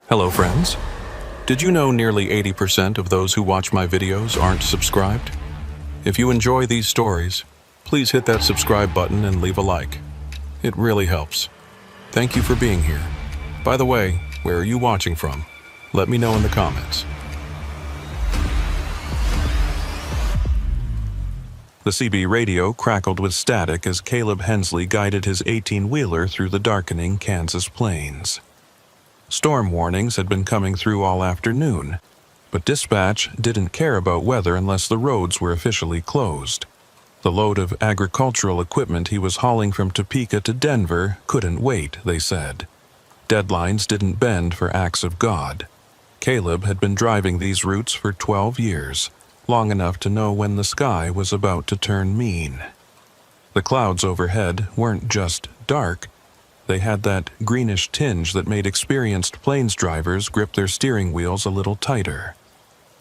Hello friends. Did you know nearly 80% of those who watch my videos aren't subscribed? If you enjoy these stories, please hit that subscribe button and leave a like. It really helps. Thank you for being here. By the way, where are you watching from? Let me know in the comments. The CB radio crackled with static as Caleb Hensley guided his 18-wheeler through the darkening Kansas plains. Storm warnings had been coming through all afternoon, but dispatch didn't care about weather unless the roads were officially closed. The load of agricultural equipment he was hauling from Topeka to Denver couldn't wait, they said. Deadlines didn't bend for acts of God. Caleb had been driving these routes for 12 years, long enough to know when the sky was about to turn mean. The clouds overhead weren't just dark. They had that greenish tinge that made experienced plains drivers grip their steering wheels a little tighter.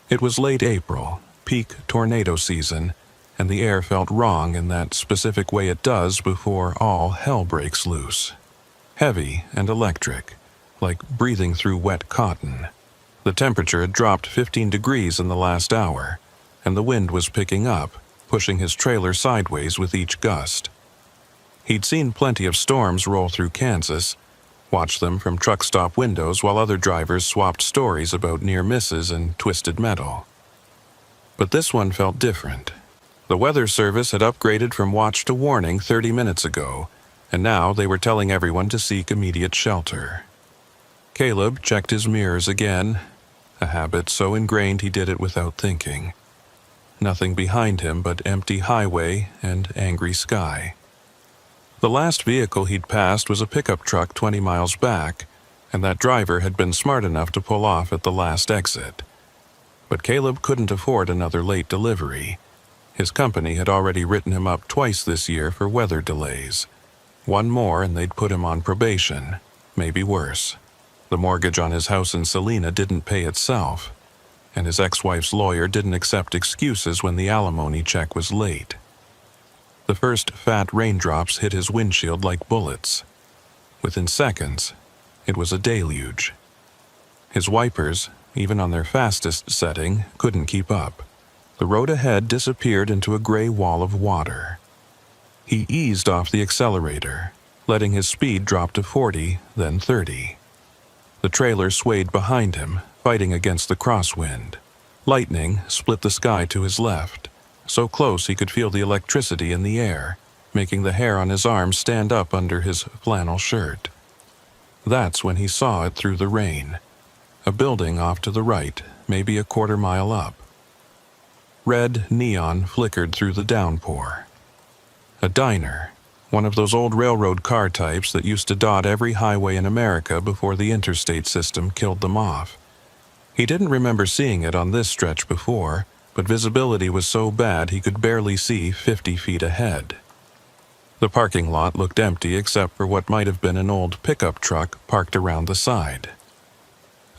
It was late April, peak tornado season, and the air felt wrong in that specific way it does before all hell breaks loose. Heavy and electric, like breathing through wet cotton. The temperature had dropped 15 degrees in the last hour, and the wind was picking up, pushing his trailer sideways with each gust. He'd seen plenty of storms roll through Kansas, watched them from truck stop windows while other drivers swapped stories about near misses and twisted metal. But this one felt different. The Weather Service had upgraded from watch to warning 30 minutes ago, and now they were telling everyone to seek immediate shelter. Caleb checked his mirrors again, a habit so ingrained he did it without thinking. Nothing behind him but empty highway and angry sky. The last vehicle he'd passed was a pickup truck 20 miles back, and that driver had been smart enough to pull off at the last exit. But Caleb couldn't afford another late delivery. His company had already written him up twice this year for weather delays. One more and they'd put him on probation, maybe worse. The mortgage on his house in Salina didn't pay itself, and his ex-wife's lawyer didn't accept excuses when the alimony check was late. The first fat raindrops hit his windshield like bullets. Within seconds, it was a deluge. His wipers, even on their fastest setting, couldn't keep up. The road ahead disappeared into a gray wall of water. He eased off the accelerator, letting his speed drop to 40, then 30. The trailer swayed behind him, fighting against the crosswind. Lightning split the sky to his left, so close he could feel the electricity in the air, making the hair on his arms stand up under his flannel shirt. That's when he saw it through the rain. A building off to the right, maybe a quarter-mile up. Red neon flickered through the downpour. A diner, one of those old railroad car types that used to dot every highway in America before the interstate system killed them off. He didn't remember seeing it on this stretch before, but visibility was so bad he could barely see 50 feet ahead. The parking lot looked empty except for what might have been an old pickup truck parked around the side.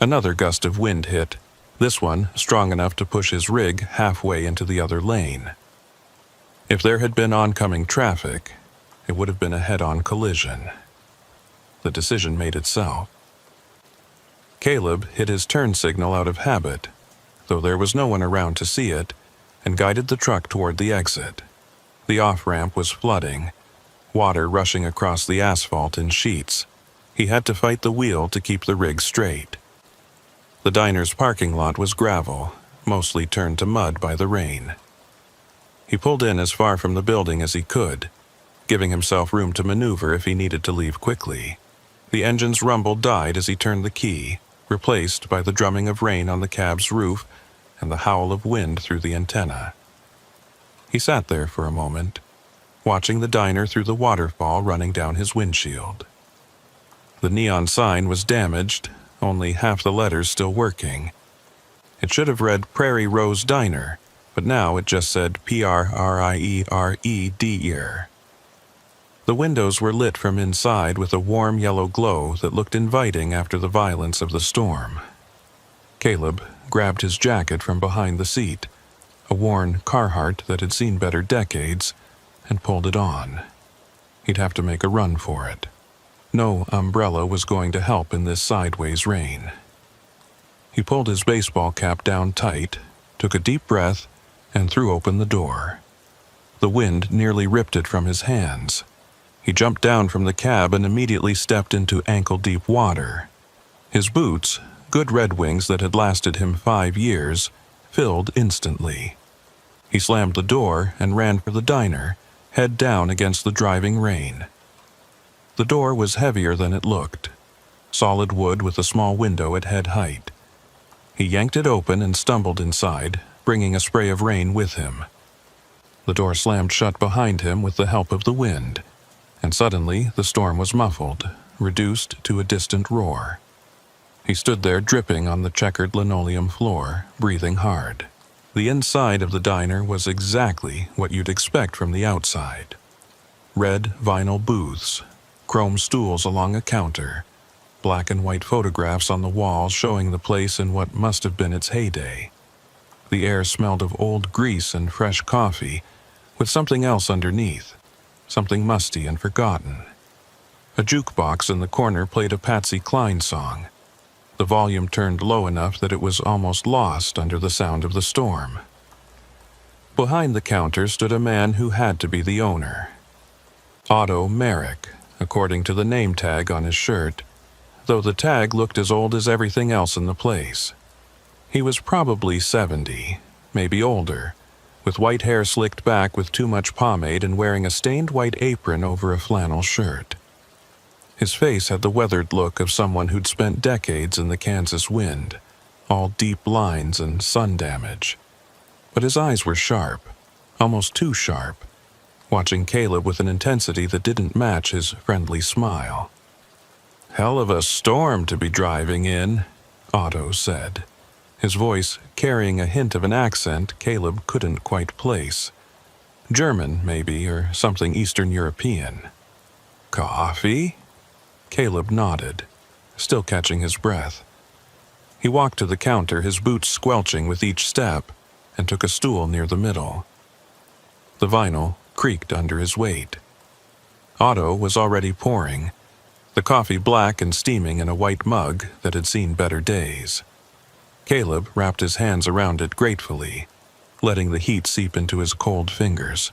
Another gust of wind hit, this one strong enough to push his rig halfway into the other lane. If there had been oncoming traffic, it would have been a head-on collision. The decision made itself. Caleb hit his turn signal out of habit, though there was no one around to see it, and guided the truck toward the exit. The off-ramp was flooding, water rushing across the asphalt in sheets. He had to fight the wheel to keep the rig straight. The diner's parking lot was gravel, mostly turned to mud by the rain. He pulled in as far from the building as he could, giving himself room to maneuver if he needed to leave quickly. The engine's rumble died as he turned the key, replaced by the drumming of rain on the cab's roof and the howl of wind through the antenna. He sat there for a moment, watching the diner through the waterfall running down his windshield. The neon sign was damaged, only half the letters still working. It should have read Prairie Rose Diner, but now it just said P-R-R-I-E-R-E-D-ER. The windows were lit from inside with a warm yellow glow that looked inviting after the violence of the storm. Caleb grabbed his jacket from behind the seat, a worn Carhartt that had seen better decades, and pulled it on. He'd have to make a run for it. No umbrella was going to help in this sideways rain. He pulled his baseball cap down tight, took a deep breath, and threw open the door. The wind nearly ripped it from his hands. He jumped down from the cab and immediately stepped into ankle-deep water. His boots, good Red Wings that had lasted him 5 years, filled instantly. He slammed the door and ran for the diner, head down against the driving rain. The door was heavier than it looked, solid wood with a small window at head height. He yanked it open and stumbled inside, bringing a spray of rain with him. The door slammed shut behind him with the help of the wind, and suddenly the storm was muffled, reduced to a distant roar. He stood there dripping on the checkered linoleum floor, breathing hard. The inside of the diner was exactly what you'd expect from the outside. Red vinyl booths, chrome stools along a counter, black and white photographs on the walls showing the place in what must have been its heyday. The air smelled of old grease and fresh coffee, with something else underneath, something musty and forgotten. A jukebox in the corner played a Patsy Cline song. The volume turned low enough that it was almost lost under the sound of the storm. Behind the counter stood a man who had to be the owner. Otto Merrick, according to the name tag on his shirt, though the tag looked as old as everything else in the place. He was probably 70, maybe older, with white hair slicked back with too much pomade and wearing a stained white apron over a flannel shirt. His face had the weathered look of someone who'd spent decades in the Kansas wind, all deep lines and sun damage. But his eyes were sharp, almost too sharp, watching Caleb with an intensity that didn't match his friendly smile. "Hell of a storm to be driving in," Otto said, his voice carrying a hint of an accent Caleb couldn't quite place. German, maybe, or something Eastern European. "Coffee?" Caleb nodded, still catching his breath. He walked to the counter, his boots squelching with each step, and took a stool near the middle. The vinyl creaked under his weight. Otto was already pouring, the coffee black and steaming in a white mug that had seen better days. Caleb wrapped his hands around it gratefully, letting the heat seep into his cold fingers.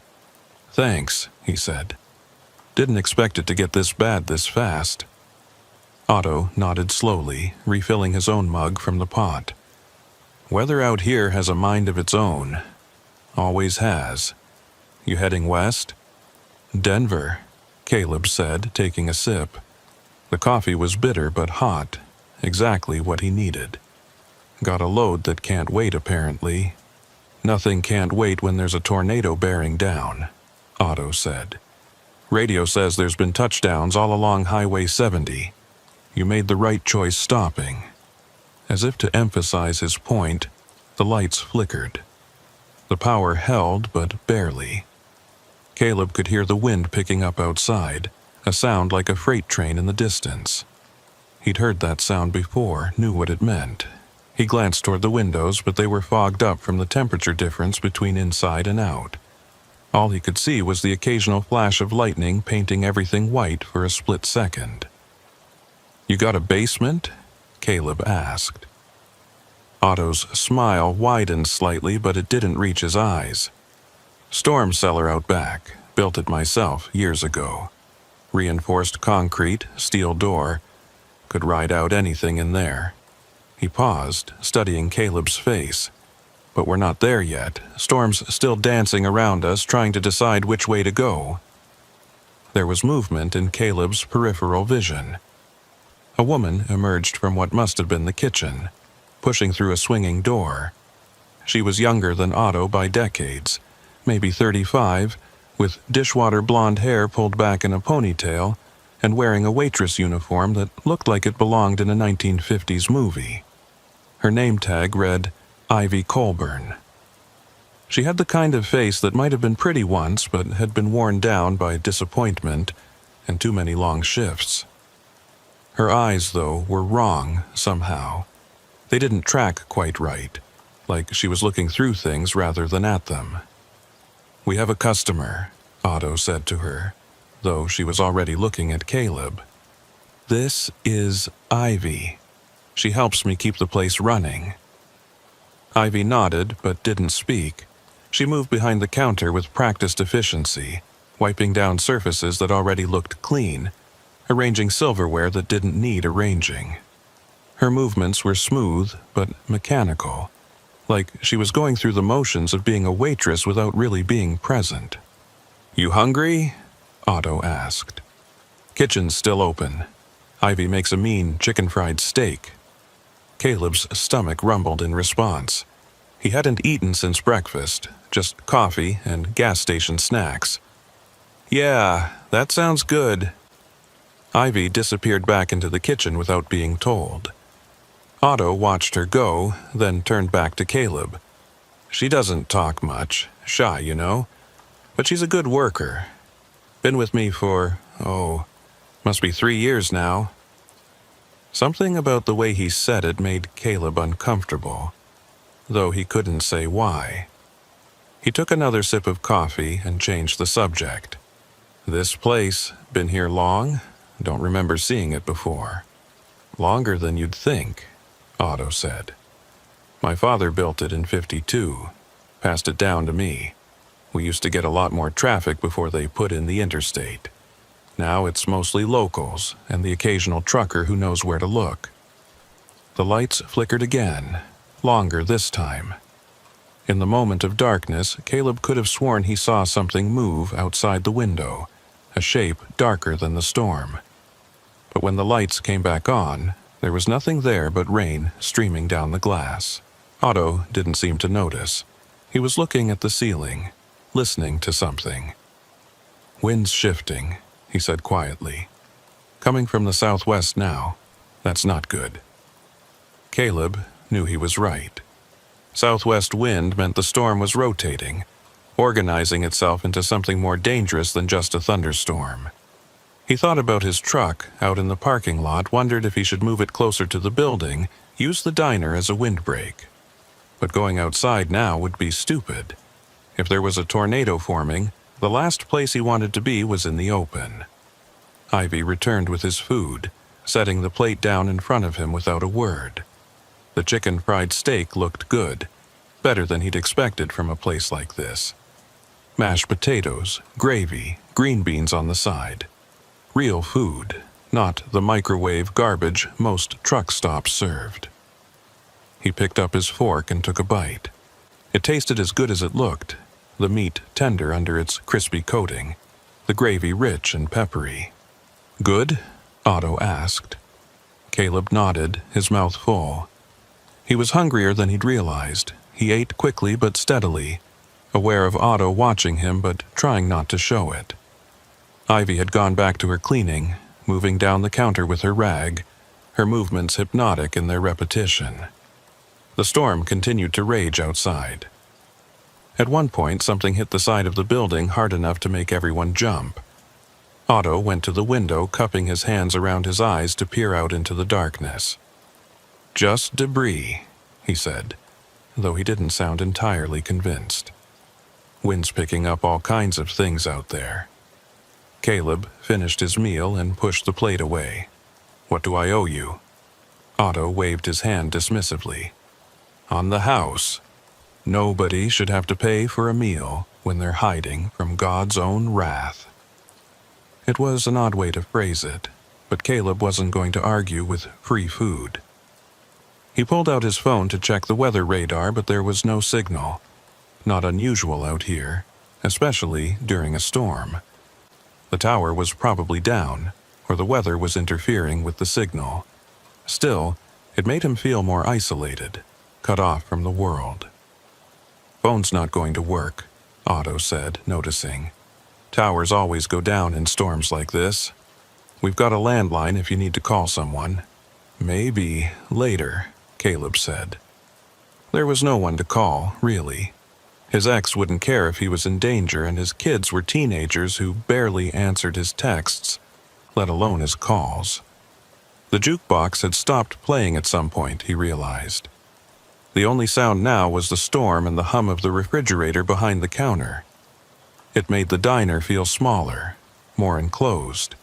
"Thanks," he said. "Didn't expect it to get this bad this fast." Otto nodded slowly, refilling his own mug from the pot. "Weather out here has a mind of its own. Always has. You heading west?" "Denver," Caleb said, taking a sip. The coffee was bitter but hot, exactly what he needed. "Got a load that can't wait, apparently." "Nothing can't wait when there's a tornado bearing down," Otto said. "Radio says there's been touchdowns all along Highway 70. You made the right choice stopping." As if to emphasize his point, the lights flickered. The power held, but barely. Caleb could hear the wind picking up outside, a sound like a freight train in the distance. He'd heard that sound before, knew what it meant. He glanced toward the windows, but they were fogged up from the temperature difference between inside and out. All he could see was the occasional flash of lightning painting everything white for a split second. "You got a basement?" Caleb asked. Otto's smile widened slightly, but it didn't reach his eyes. "Storm cellar out back. Built it myself years ago. Reinforced concrete, steel door. Could ride out anything in there." He paused, studying Caleb's face. "But we're not there yet. Storm's still dancing around us, trying to decide which way to go." There was movement in Caleb's peripheral vision. A woman emerged from what must have been the kitchen, pushing through a swinging door. She was younger than Otto by decades, maybe 35, with dishwater blonde hair pulled back in a ponytail, and wearing a waitress uniform that looked like it belonged in a 1950s movie. Her name tag read, Ivy Colburn. She had the kind of face that might have been pretty once, but had been worn down by disappointment and too many long shifts. Her eyes, though, were wrong somehow. They didn't track quite right, like she was looking through things rather than at them. "We have a customer," Otto said to her, though she was already looking at Caleb. "This is Ivy." She helps me keep the place running." Ivy nodded but didn't speak. She moved behind the counter with practiced efficiency, wiping down surfaces that already looked clean, arranging silverware that didn't need arranging. Her movements were smooth but mechanical, like she was going through the motions of being a waitress without really being present. "You hungry?" Otto asked. "Kitchen's still open. Ivy makes a mean chicken-fried steak." Caleb's stomach rumbled in response. He hadn't eaten since breakfast, just coffee and gas station snacks. "Yeah, that sounds good." Ivy disappeared back into the kitchen without being told. Otto watched her go, then turned back to Caleb. "She doesn't talk much, shy, you know, but she's a good worker. Been with me for, must be 3 years now." Something about the way he said it made Caleb uncomfortable, though he couldn't say why. He took another sip of coffee and changed the subject. "This place, been here long? Don't remember seeing it before." "Longer than you'd think," Otto said. "My father built it in '52, passed it down to me. We used to get a lot more traffic before they put in the interstate. Now it's mostly locals and the occasional trucker who knows where to look." The lights flickered again, longer this time. In the moment of darkness, Caleb could have sworn he saw something move outside the window, a shape darker than the storm. But when the lights came back on, there was nothing there but rain streaming down the glass. Otto didn't seem to notice. He was looking at the ceiling, listening to something. "Wind's shifting," he said quietly. "Coming from the southwest now. That's not good." Caleb knew he was right. Southwest wind meant the storm was rotating, organizing itself into something more dangerous than just a thunderstorm. He thought about his truck out in the parking lot, wondered if he should move it closer to the building, use the diner as a windbreak. But going outside now would be stupid. If there was a tornado forming, the last place he wanted to be was in the open. Ivy returned with his food, setting the plate down in front of him without a word. The chicken-fried steak looked good, better than he'd expected from a place like this. Mashed potatoes, gravy, green beans on the side. Real food, not the microwave garbage most truck stops served. He picked up his fork and took a bite. It tasted as good as it looked, the meat tender under its crispy coating, the gravy rich and peppery. "Good?" Otto asked. Caleb nodded, his mouth full. He was hungrier than he'd realized. He ate quickly but steadily, aware of Otto watching him but trying not to show it. Ivy had gone back to her cleaning, moving down the counter with her rag, her movements hypnotic in their repetition. The storm continued to rage outside. At one point, something hit the side of the building hard enough to make everyone jump. Otto went to the window, cupping his hands around his eyes to peer out into the darkness. "Just debris," he said, though he didn't sound entirely convinced. "Wind's picking up all kinds of things out there." Caleb finished his meal and pushed the plate away. "What do I owe you?" Otto waved his hand dismissively. "On the house. Nobody should have to pay for a meal when they're hiding from God's own wrath." It was an odd way to phrase it, but Caleb wasn't going to argue with free food. He pulled out his phone to check the weather radar, but there was no signal. Not unusual out here, especially during a storm. The tower was probably down, or the weather was interfering with the signal. Still, it made him feel more isolated, cut off from the world. "Phone's not going to work," Otto said, noticing. "Towers always go down in storms like this. We've got a landline if you need to call someone." "Maybe later," Caleb said. There was no one to call, really. His ex wouldn't care if he was in danger, and his kids were teenagers who barely answered his texts, let alone his calls. The jukebox had stopped playing at some point, he realized. The only sound now was the storm and the hum of the refrigerator behind the counter. It made the diner feel smaller, more enclosed.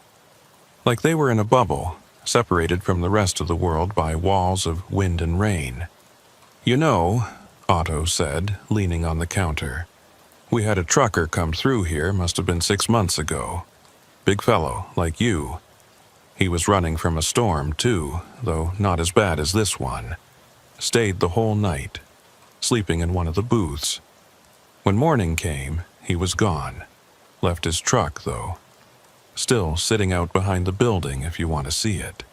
Like they were in a bubble, separated from the rest of the world by walls of wind and rain. "You know," Otto said, leaning on the counter, "we had a trucker come through here, must have been 6 months ago. Big fellow, like you. He was running from a storm, too, though not as bad as this one. Stayed the whole night, sleeping in one of the booths. When morning came, he was gone. Left his truck, though. Still sitting out behind the building if you want to see it."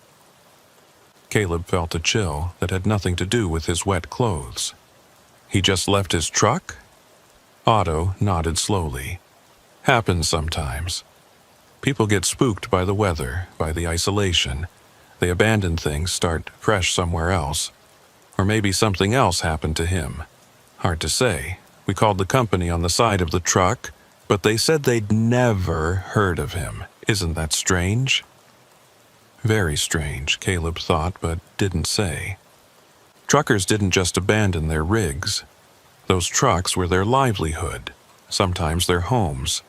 Caleb felt a chill that had nothing to do with his wet clothes. "He just left his truck?" Otto nodded slowly. "Happens sometimes. People get spooked by the weather, by the isolation. They abandon things, start fresh somewhere else. Or maybe something else happened to him. Hard to say. We called the company on the side of the truck, but they said they'd never heard of him. Isn't that strange?" Very strange, Caleb thought, but didn't say. Truckers didn't just abandon their rigs. Those trucks were their livelihood, sometimes their homes.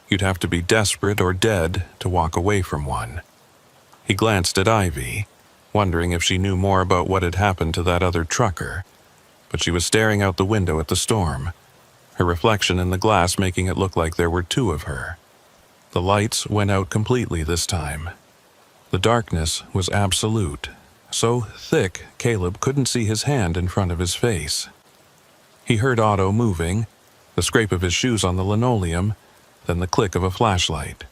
You'd have to be desperate or dead to walk away from one. He glanced at Ivy, wondering if she knew more about what had happened to that other trucker, but she was staring out the window at the storm, her reflection in the glass making it look like there were two of her. The lights went out completely this time. The darkness was absolute, so thick Caleb couldn't see his hand in front of his face. He heard Otto moving, the scrape of his shoes on the linoleum, then the click of a flashlight.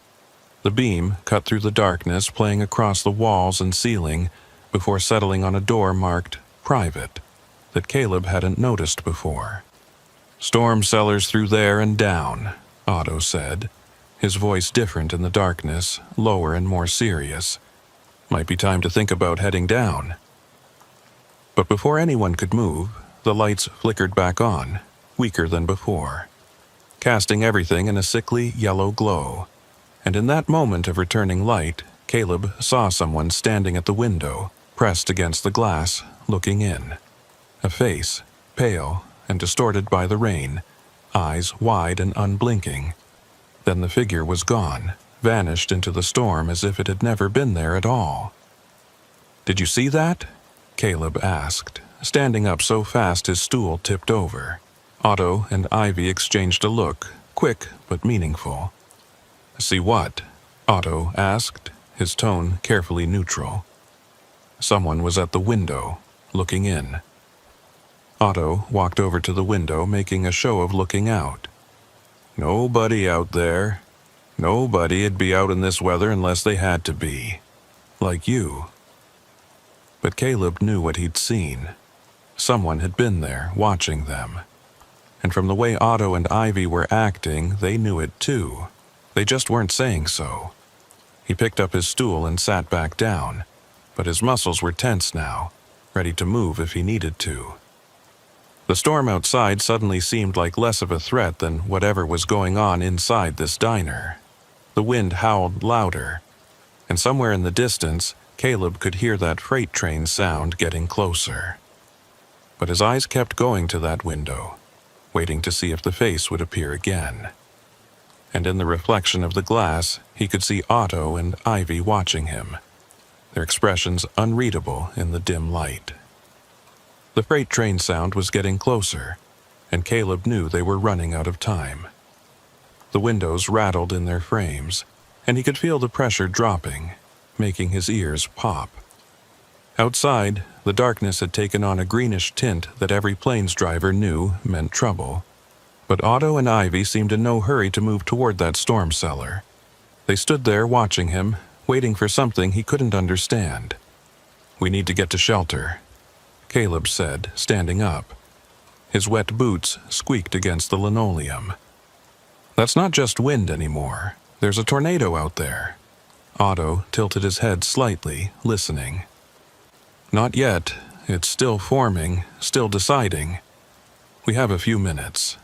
The beam cut through the darkness, playing across the walls and ceiling before settling on a door marked "Private" that Caleb hadn't noticed before. "Storm cellars through there and down," Otto said, his voice different in the darkness, lower and more serious. "Might be time to think about heading down." But before anyone could move, the lights flickered back on, weaker than before, casting everything in a sickly yellow glow. And in that moment of returning light, Caleb saw someone standing at the window, pressed against the glass, looking in. A face, pale and distorted by the rain, eyes wide and unblinking. Then the figure was gone, vanished into the storm as if it had never been there at all. "Did you see that?" Caleb asked, standing up so fast his stool tipped over. Otto and Ivy exchanged a look, quick but meaningful. "See what?" Otto asked, his tone carefully neutral. Someone was at the window, looking in. Otto walked over to the window, making a show of looking out. "Nobody out there. Nobody'd be out in this weather unless they had to be. Like you." But Caleb knew what he'd seen. Someone had been there, watching them. And from the way Otto and Ivy were acting, they knew it too. They just weren't saying so. He picked up his stool and sat back down, but his muscles were tense now, ready to move if he needed to. The storm outside suddenly seemed like less of a threat than whatever was going on inside this diner. The wind howled louder, and somewhere in the distance, Caleb could hear that freight train sound getting closer. But his eyes kept going to that window, waiting to see if the face would appear again. And in the reflection of the glass, he could see Otto and Ivy watching him, their expressions unreadable in the dim light. The freight train sound was getting closer, and Caleb knew they were running out of time. The windows rattled in their frames, and he could feel the pressure dropping, making his ears pop. Outside, the darkness had taken on a greenish tint that every plane's driver knew meant trouble. But Otto and Ivy seemed in no hurry to move toward that storm cellar. They stood there watching him, waiting for something he couldn't understand. "We need to get to shelter," Caleb said, standing up. His wet boots squeaked against the linoleum. "That's not just wind anymore. There's a tornado out there." Otto tilted his head slightly, listening. "Not yet. It's still forming, still deciding. We have a few minutes."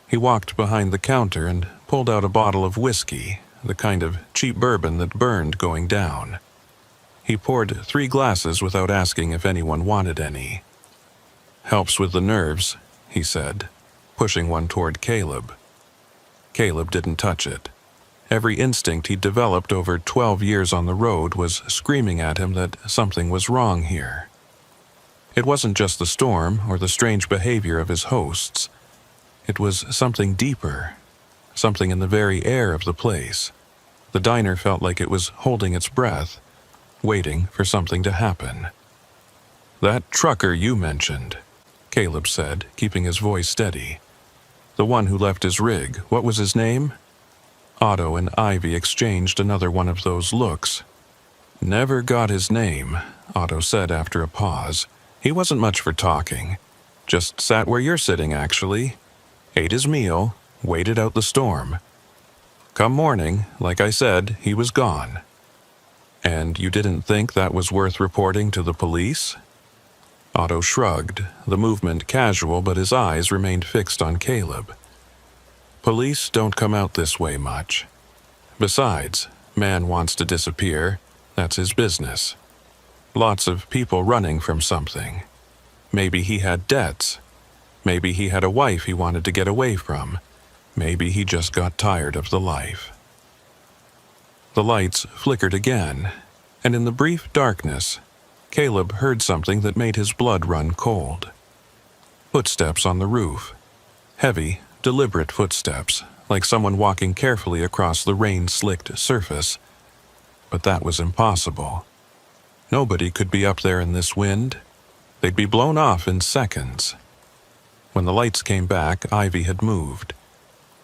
He walked behind the counter and pulled out a bottle of whiskey, the kind of cheap bourbon that burned going down. He poured 3 glasses without asking if anyone wanted any. "Helps with the nerves," he said, pushing one toward Caleb. Caleb didn't touch it. Every instinct he'd developed over 12 years on the road was screaming at him that something was wrong here. It wasn't just the storm or the strange behavior of his hosts. It was something deeper, something in the very air of the place. The diner felt like it was holding its breath, waiting for something to happen. "That trucker you mentioned," Caleb said, keeping his voice steady. "The one who left his rig, what was his name?" Otto and Ivy exchanged another one of those looks. "Never got his name," Otto said after a pause. "He wasn't much for talking. Just sat where you're sitting, actually. Ate his meal, waited out the storm. Come morning, like I said, he was gone." "And you didn't think that was worth reporting to the police?" Otto shrugged, the movement casual, but his eyes remained fixed on Caleb. "Police don't come out this way much. Besides, man wants to disappear. That's his business. Lots of people running from something. Maybe he had debts. Maybe he had a wife he wanted to get away from. Maybe he just got tired of the life." The lights flickered again, and in the brief darkness, Caleb heard something that made his blood run cold. Footsteps on the roof. Heavy, deliberate footsteps, like someone walking carefully across the rain-slicked surface. But that was impossible. Nobody could be up there in this wind. They'd be blown off in seconds. When the lights came back, Ivy had moved.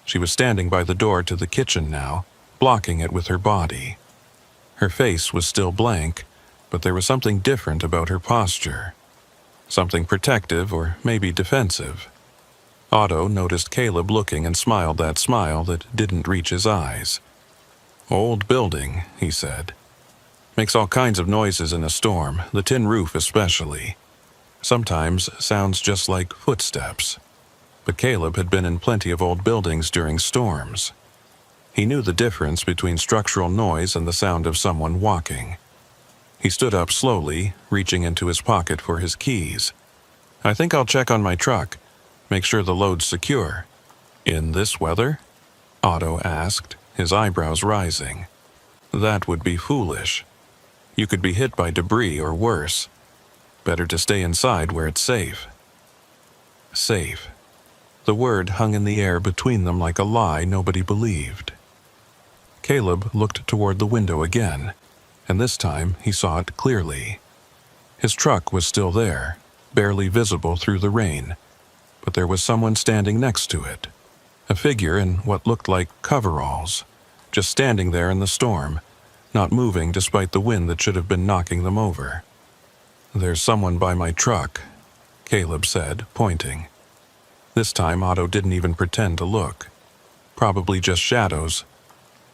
She was standing by the door to the kitchen now, blocking it with her body. Her face was still blank, but there was something different about her posture. Something protective or maybe defensive. Otto noticed Caleb looking and smiled that smile that didn't reach his eyes. "Old building," he said. "Makes all kinds of noises in a storm, the tin roof especially. Sometimes sounds just like footsteps." But Caleb had been in plenty of old buildings during storms. He knew the difference between structural noise and the sound of someone walking. He stood up slowly, reaching into his pocket for his keys. "I think I'll check on my truck. Make sure the load's secure." "In this weather?" Otto asked, his eyebrows rising. "That would be foolish. You could be hit by debris or worse. Better to stay inside where it's safe." Safe. The word hung in the air between them like a lie nobody believed. Caleb looked toward the window again, and this time he saw it clearly. His truck was still there, barely visible through the rain, but there was someone standing next to it. A figure in what looked like coveralls, just standing there in the storm, not moving despite the wind that should have been knocking them over. "There's someone by my truck," Caleb said, pointing. This time Otto didn't even pretend to look. Probably just shadows.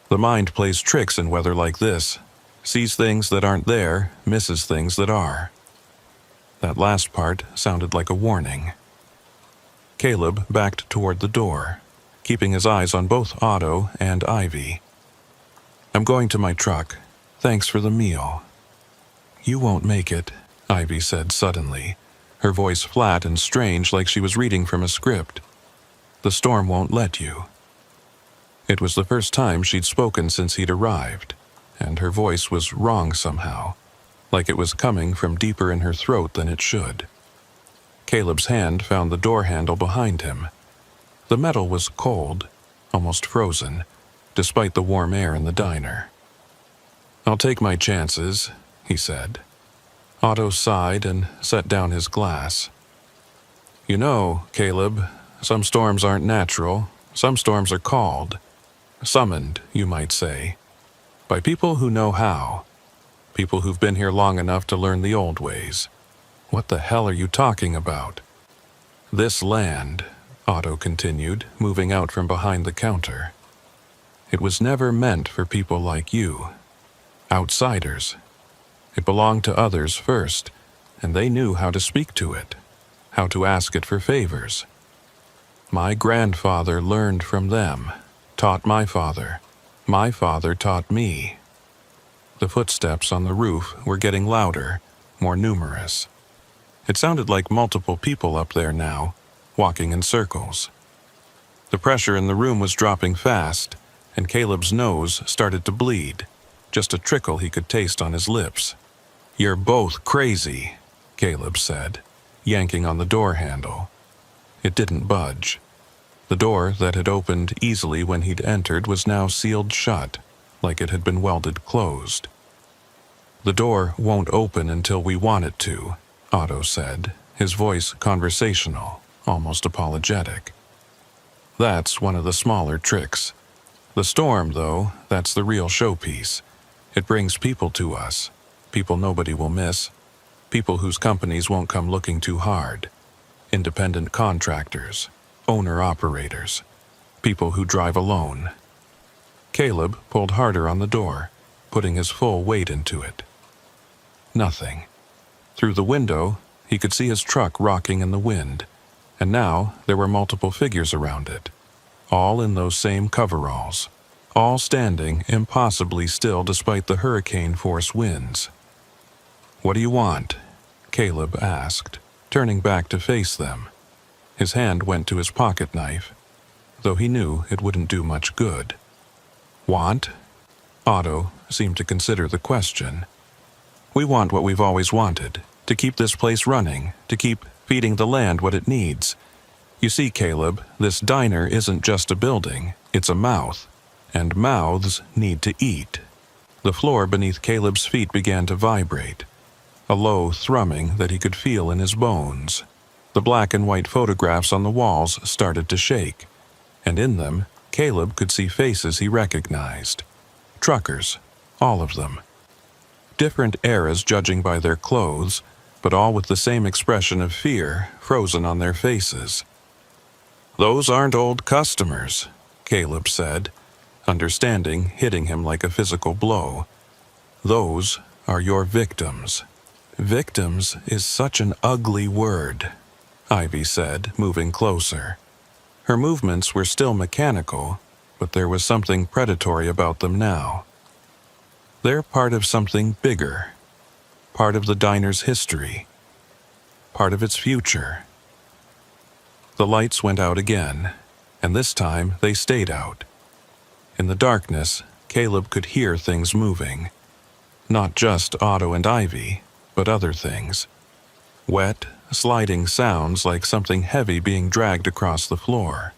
The mind plays tricks in weather like this, sees things that aren't there, misses things that are. That last part sounded like a warning. Caleb backed toward the door, keeping his eyes on both Otto and Ivy. "I'm going to my truck. Thanks for the meal." "You won't make it," Ivy said suddenly, her voice flat and strange like she was reading from a script. "The storm won't let you." It was the first time she'd spoken since he'd arrived, and her voice was wrong somehow, like it was coming from deeper in her throat than it should. Caleb's hand found the door handle behind him. The metal was cold, almost frozen, despite the warm air in the diner. "I'll take my chances," he said. Otto sighed and set down his glass. "You know, Caleb, some storms aren't natural. Some storms are called. Summoned, you might say. By people who know how. People who've been here long enough to learn the old ways." "What the hell are you talking about?" "This land," Otto continued, moving out from behind the counter. "It was never meant for people like you. Outsiders. It belonged to others first, and they knew how to speak to it, how to ask it for favors. My grandfather learned from them, taught my father. My father taught me." The footsteps on the roof were getting louder, more numerous. It sounded like multiple people up there now, walking in circles. The pressure in the room was dropping fast, and Caleb's nose started to bleed, just a trickle he could taste on his lips. "You're both crazy," Caleb said, yanking on the door handle. It didn't budge. The door that had opened easily when he'd entered was now sealed shut, like it had been welded closed. "The door won't open until we want it to," Otto said, his voice conversational, almost apologetic. "That's one of the smaller tricks. The storm, though, that's the real showpiece. It brings people to us, people nobody will miss, people whose companies won't come looking too hard, independent contractors, owner-operators, people who drive alone." Caleb pulled harder on the door, putting his full weight into it. Nothing. Through the window, he could see his truck rocking in the wind, and now there were multiple figures around it, all in those same coveralls, all standing impossibly still despite the hurricane-force winds. "What do you want?" Caleb asked, turning back to face them. His hand went to his pocket knife, though he knew it wouldn't do much good. "Want?" Otto seemed to consider the question. "We want what we've always wanted, to keep this place running, to keep feeding the land what it needs. You see, Caleb, this diner isn't just a building, it's a mouth, and mouths need to eat." The floor beneath Caleb's feet began to vibrate, a low thrumming that he could feel in his bones. The black and white photographs on the walls started to shake, and in them, Caleb could see faces he recognized. Truckers, all of them. Different eras judging by their clothes, but all with the same expression of fear frozen on their faces. "Those aren't old customers," Caleb said, understanding hitting him like a physical blow. "Those are your victims." "Victims is such an ugly word," Ivy said, moving closer. Her movements were still mechanical, but there was something predatory about them now. "They're part of something bigger, part of the diner's history, part of its future." The lights went out again, and this time they stayed out. In the darkness, Caleb could hear things moving. Not just Otto and Ivy, but other things. Wet, sliding sounds like something heavy being dragged across the floor.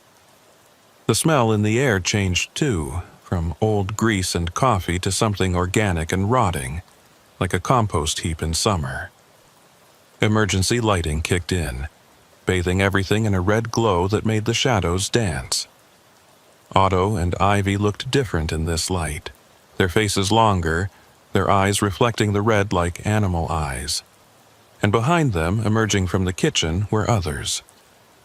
The smell in the air changed too, from old grease and coffee to something organic and rotting, like a compost heap in summer. Emergency lighting kicked in, bathing everything in a red glow that made the shadows dance. Otto and Ivy looked different in this light, their faces longer, their eyes reflecting the red like animal eyes. And behind them, emerging from the kitchen, were others.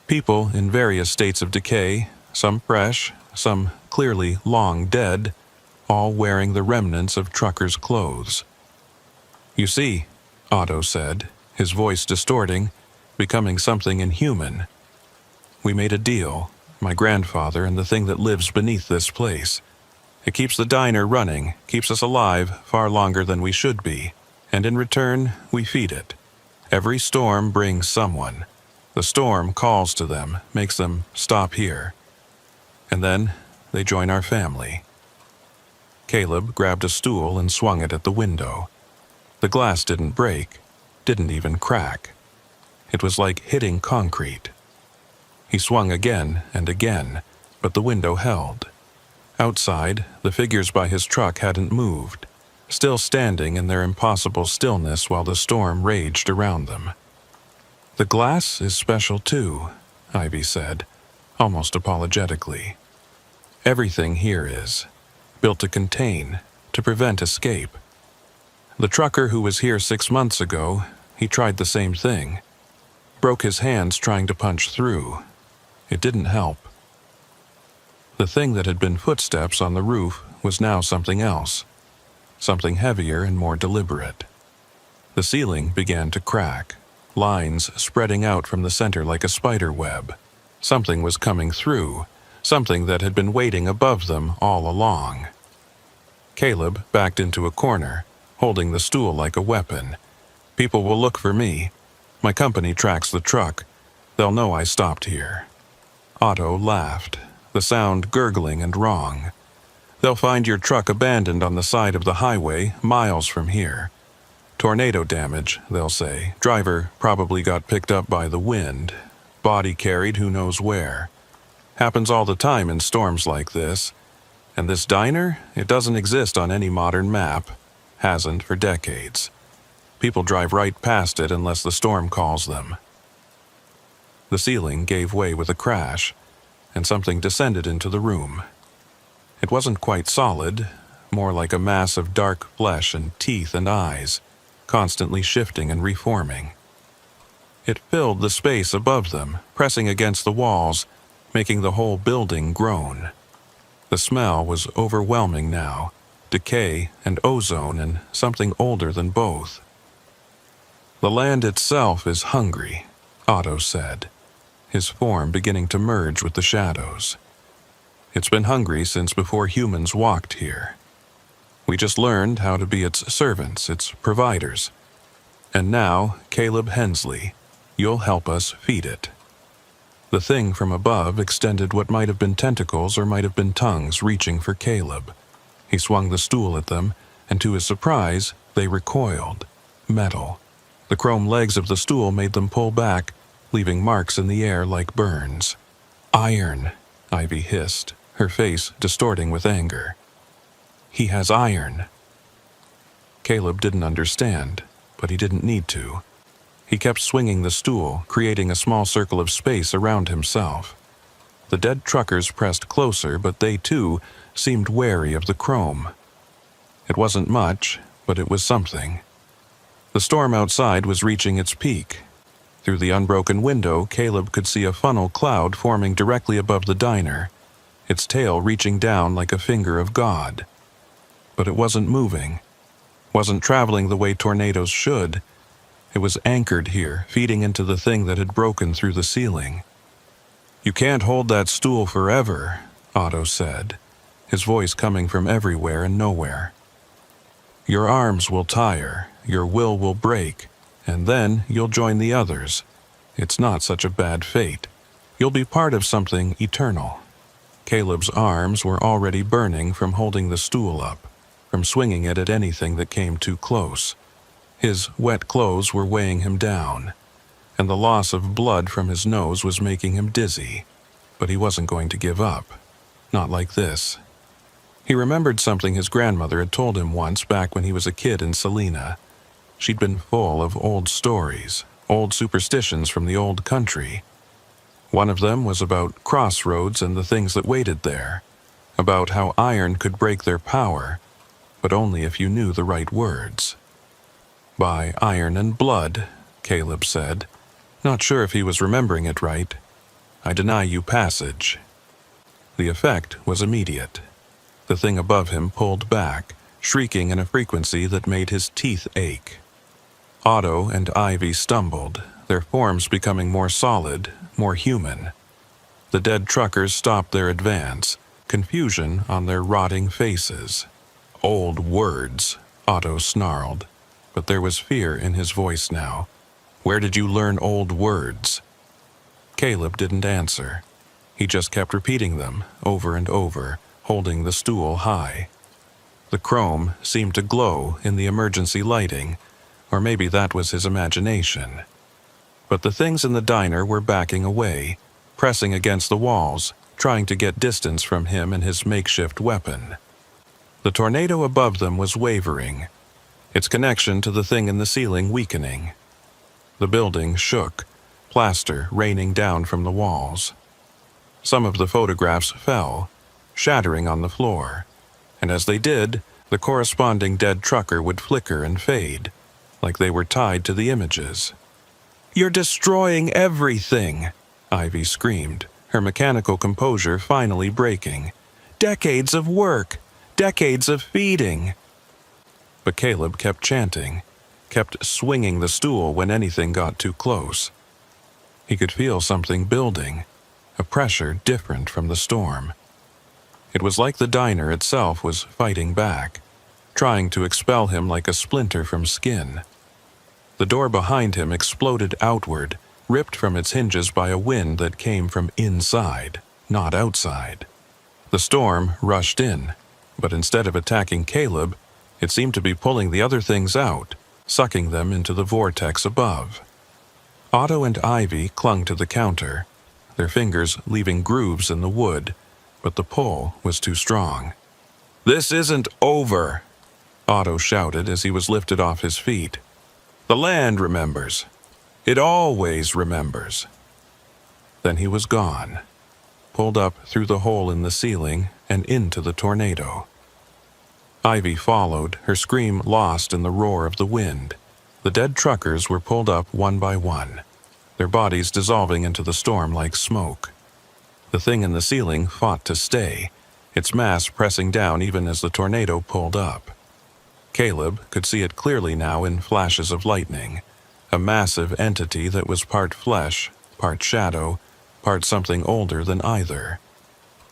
People in various states of decay, some fresh, some clearly long dead, all wearing the remnants of truckers' clothes. "You see," Otto said, his voice distorting, becoming something inhuman. "We made a deal, my grandfather and the thing that lives beneath this place. It keeps the diner running, keeps us alive far longer than we should be, and in return, we feed it. Every storm brings someone. The storm calls to them, makes them stop here. And then they join our family." Caleb grabbed a stool and swung it at the window. The glass didn't break, didn't even crack. It was like hitting concrete. He swung again and again, but the window held. Outside, the figures by his truck hadn't moved, still standing in their impossible stillness while the storm raged around them. "The glass is special too," Ivy said, almost apologetically. "Everything here is, built to contain, to prevent escape. The trucker who was here 6 months ago, he tried the same thing. Broke his hands trying to punch through. It didn't help." The thing that had been footsteps on the roof was now something else, something heavier and more deliberate. The ceiling began to crack, lines spreading out from the center like a spider web. Something was coming through, something that had been waiting above them all along. Caleb backed into a corner, holding the stool like a weapon. "People will look for me. My company tracks the truck. They'll know I stopped here." Otto laughed, the sound gurgling and wrong. They'll find your truck abandoned on the side of the highway, miles from here. Tornado damage, they'll say. Driver probably got picked up by the wind. Body carried who knows where. Happens all the time in storms like this. And this diner, it doesn't exist on any modern map. Hasn't for decades. People drive right past it unless the storm calls them. The ceiling gave way with a crash, and something descended into the room. It wasn't quite solid, more like a mass of dark flesh and teeth and eyes, constantly shifting and reforming. It filled the space above them, pressing against the walls, making the whole building groan. The smell was overwhelming now, decay and ozone and something older than both. The land itself is hungry, Otto said, his form beginning to merge with the shadows. It's been hungry since before humans walked here. We just learned how to be its servants, its providers. And now, Caleb Hensley, you'll help us feed it. The thing from above extended what might have been tentacles or might have been tongues reaching for Caleb. He swung the stool at them, and to his surprise, they recoiled. Metal. The chrome legs of the stool made them pull back, leaving marks in the air like burns. Iron, Ivy hissed, her face distorting with anger. He has iron. Caleb didn't understand, but he didn't need to. He kept swinging the stool, creating a small circle of space around himself. The dead truckers pressed closer, but they, too, seemed wary of the chrome. It wasn't much, but it was something. The storm outside was reaching its peak. Through the unbroken window, Caleb could see a funnel cloud forming directly above the diner, its tail reaching down like a finger of God. But it wasn't moving, wasn't traveling the way tornadoes should. It was anchored here, feeding into the thing that had broken through the ceiling. You can't hold that stool forever, Otto said, his voice coming from everywhere and nowhere. Your arms will tire, your will break, and then you'll join the others. It's not such a bad fate. You'll be part of something eternal. Caleb's arms were already burning from holding the stool up, from swinging it at anything that came too close. His wet clothes were weighing him down, and the loss of blood from his nose was making him dizzy. But he wasn't going to give up. Not like this. He remembered something his grandmother had told him once back when he was a kid in Salina. She'd been full of old stories, old superstitions from the old country. One of them was about crossroads and the things that waited there, about how iron could break their power, but only if you knew the right words. By iron and blood, Caleb said, not sure if he was remembering it right. I deny you passage. The effect was immediate. The thing above him pulled back, shrieking in a frequency that made his teeth ache. Otto and Ivy stumbled, their forms becoming more solid, more human. The dead truckers stopped their advance, confusion on their rotting faces. Old words, Otto snarled, but there was fear in his voice now. Where did you learn old words? Caleb didn't answer. He just kept repeating them, over and over, holding the stool high. The chrome seemed to glow in the emergency lighting, or maybe that was his imagination. But the things in the diner were backing away, pressing against the walls, trying to get distance from him and his makeshift weapon. The tornado above them was wavering, its connection to the thing in the ceiling weakening. The building shook, plaster raining down from the walls. Some of the photographs fell, shattering on the floor, and as they did, the corresponding dead trucker would flicker and fade, like they were tied to the images. You're destroying everything, Ivy screamed, her mechanical composure finally breaking. Decades of work, decades of feeding. But Caleb kept chanting, kept swinging the stool when anything got too close. He could feel something building, a pressure different from the storm. It was like the diner itself was fighting back, trying to expel him like a splinter from skin. The door behind him exploded outward, ripped from its hinges by a wind that came from inside, not outside. The storm rushed in, But instead of attacking Caleb, it seemed to be pulling the other things out, sucking them into the vortex above. Otto and Ivy clung to the counter, their fingers leaving grooves in the wood, but the pull was too strong. "This isn't over," Otto shouted as he was lifted off his feet. "The land remembers. It always remembers." Then he was gone, pulled up through the hole in the ceiling and into the tornado. Ivy followed, her scream lost in the roar of the wind. The dead truckers were pulled up one by one, their bodies dissolving into the storm like smoke. The thing in the ceiling fought to stay, its mass pressing down even as the tornado pulled up. Caleb could see it clearly now in flashes of lightning, a massive entity that was part flesh, part shadow, part something older than either.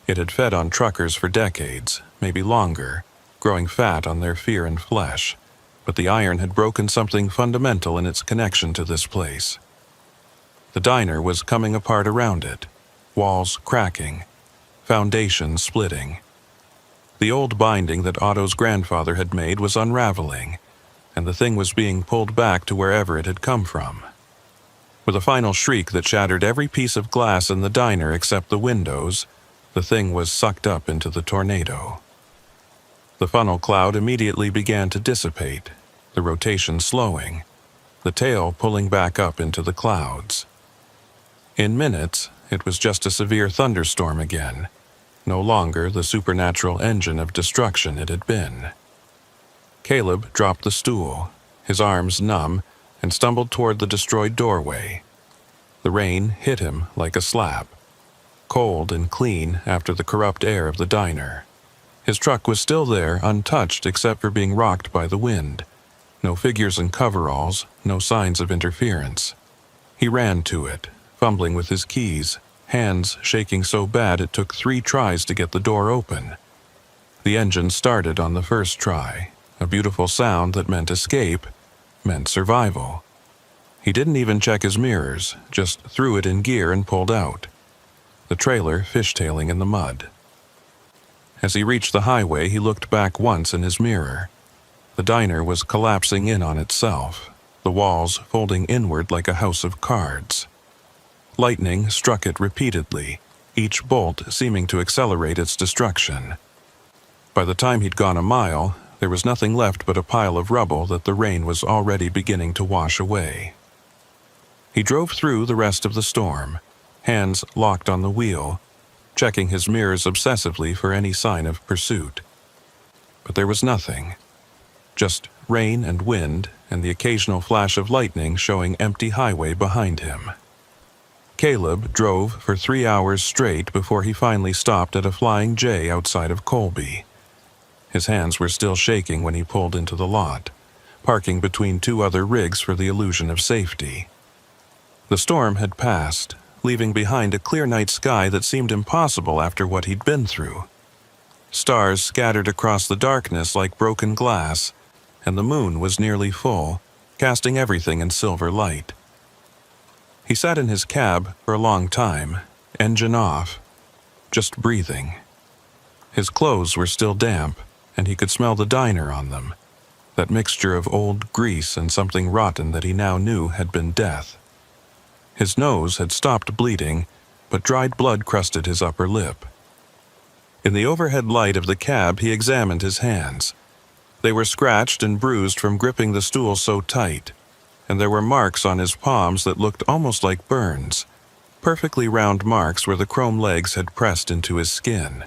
It had fed on truckers for decades, maybe longer, growing fat on their fear and flesh, but the iron had broken something fundamental in its connection to this place. The diner was coming apart around it, walls cracking, foundations splitting. The old binding that Otto's grandfather had made was unraveling, and the thing was being pulled back to wherever it had come from. With a final shriek that shattered every piece of glass in the diner except the windows, the thing was sucked up into the tornado. The funnel cloud immediately began to dissipate, the rotation slowing, the tail pulling back up into the clouds. In minutes, it was just a severe thunderstorm again, no longer the supernatural engine of destruction it had been. Caleb dropped the stool, his arms numb, and stumbled toward the destroyed doorway. The rain hit him like a slap, cold and clean after the corrupt air of the diner. His truck was still there, untouched except for being rocked by the wind. No figures in coveralls, no signs of interference. He ran to it, fumbling with his keys, hands shaking so bad it took 3 tries to get the door open. The engine started on the first try, a beautiful sound that meant escape, meant survival. He didn't even check his mirrors, just threw it in gear and pulled out, the trailer fishtailing in the mud. As he reached the highway, he looked back once in his mirror. The diner was collapsing in on itself, the walls folding inward like a house of cards. Lightning struck it repeatedly, each bolt seeming to accelerate its destruction. By the time he'd gone a mile, there was nothing left but a pile of rubble that the rain was already beginning to wash away. He drove through the rest of the storm, hands locked on the wheel, checking his mirrors obsessively for any sign of pursuit. But there was nothing. Just rain and wind and the occasional flash of lightning showing empty highway behind him. Caleb drove for 3 hours straight before he finally stopped at a Flying J outside of Colby. His hands were still shaking when he pulled into the lot, parking between 2 other rigs for the illusion of safety. The storm had passed, leaving behind a clear night sky that seemed impossible after what he'd been through. Stars scattered across the darkness like broken glass, and the moon was nearly full, casting everything in silver light. He sat in his cab for a long time, engine off, just breathing. His clothes were still damp, and he could smell the diner on them, that mixture of old grease and something rotten that he now knew had been death. His nose had stopped bleeding, but dried blood crusted his upper lip. In the overhead light of the cab, he examined his hands. They were scratched and bruised from gripping the stool so tight, and there were marks on his palms that looked almost like burns, perfectly round marks where the chrome legs had pressed into his skin.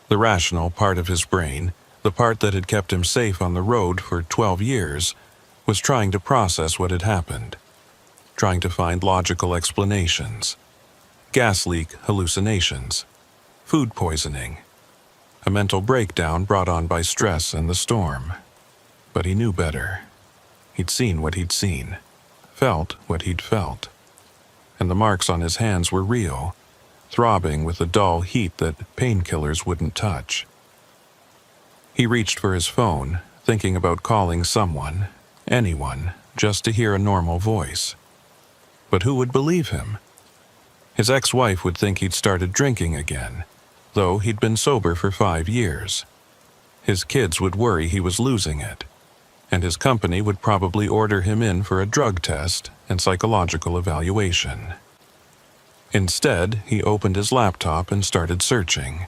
The rational part of his brain, the part that had kept him safe on the road for 12 years, was trying to process what had happened, trying to find logical explanations. Gas leak hallucinations, food poisoning, a mental breakdown brought on by stress and the storm. But he knew better. He'd seen what he'd seen, felt what he'd felt. And the marks on his hands were real, throbbing with a dull heat that painkillers wouldn't touch. He reached for his phone, thinking about calling someone, anyone, just to hear a normal voice. But who would believe him? His ex-wife would think he'd started drinking again, though he'd been sober for 5 years. His kids would worry he was losing it, and his company would probably order him in for a drug test and psychological evaluation. Instead, he opened his laptop and started searching.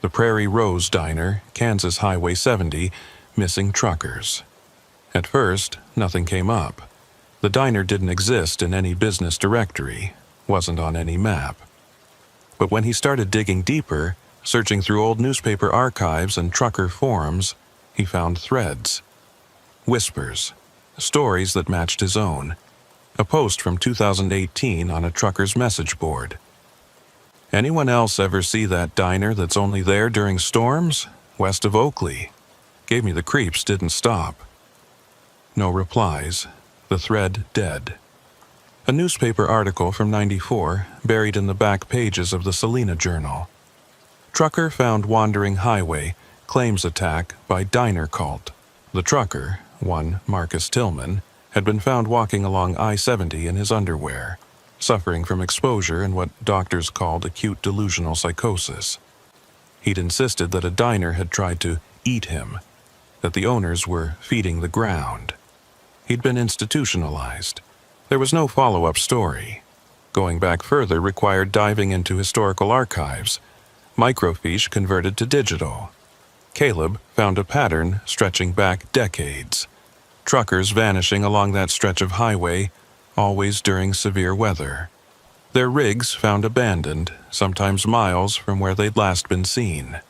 The Prairie Rose Diner, Kansas Highway 70, missing truckers. At first, nothing came up. The diner didn't exist in any business directory, wasn't on any map. But when he started digging deeper, searching through old newspaper archives and trucker forums, he found threads. Whispers. Stories that matched his own. A post from 2018 on a trucker's message board. Anyone else ever see that diner that's only there during storms? West of Oakley. Gave me the creeps, didn't stop. No replies. The thread dead. A newspaper article from '94 buried in the back pages of the Salina Journal. Trucker found wandering highway, claims attack by diner cult. The trucker, one Marcus Tillman, had been found walking along I-70 in his underwear, suffering from exposure and what doctors called acute delusional psychosis. He'd insisted that a diner had tried to eat him, that the owners were feeding the ground. He'd been institutionalized. There was no follow-up story. Going back further required diving into historical archives, microfiche converted to digital. Caleb found a pattern stretching back decades. Truckers vanishing along that stretch of highway, always during severe weather. Their rigs found abandoned, sometimes miles from where they'd last been seen.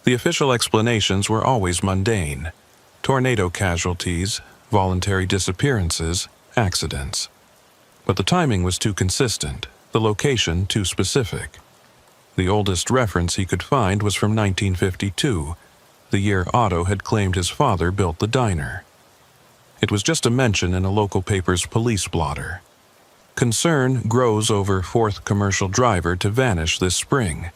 The official explanations were always mundane. Tornado casualties, voluntary disappearances, accidents. But the timing was too consistent, the location too specific. The oldest reference he could find was from 1952, the year Otto had claimed his father built the diner. It was just a mention in a local paper's police blotter. Concern grows over fourth commercial driver to vanish this spring.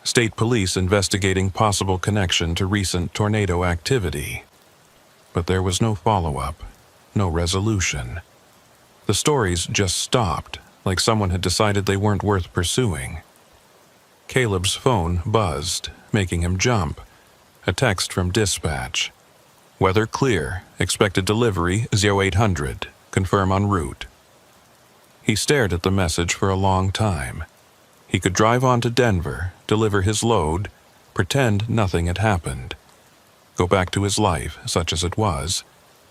State police investigating possible connection to recent tornado activity. But there was no follow-up, no resolution. The stories just stopped, like someone had decided they weren't worth pursuing. Caleb's phone buzzed, making him jump. A text from dispatch. Weather clear, expected delivery 0800, confirm en route. He stared at the message for a long time. He could drive on to Denver, deliver his load, pretend nothing had happened. Go back to his life, such as it was.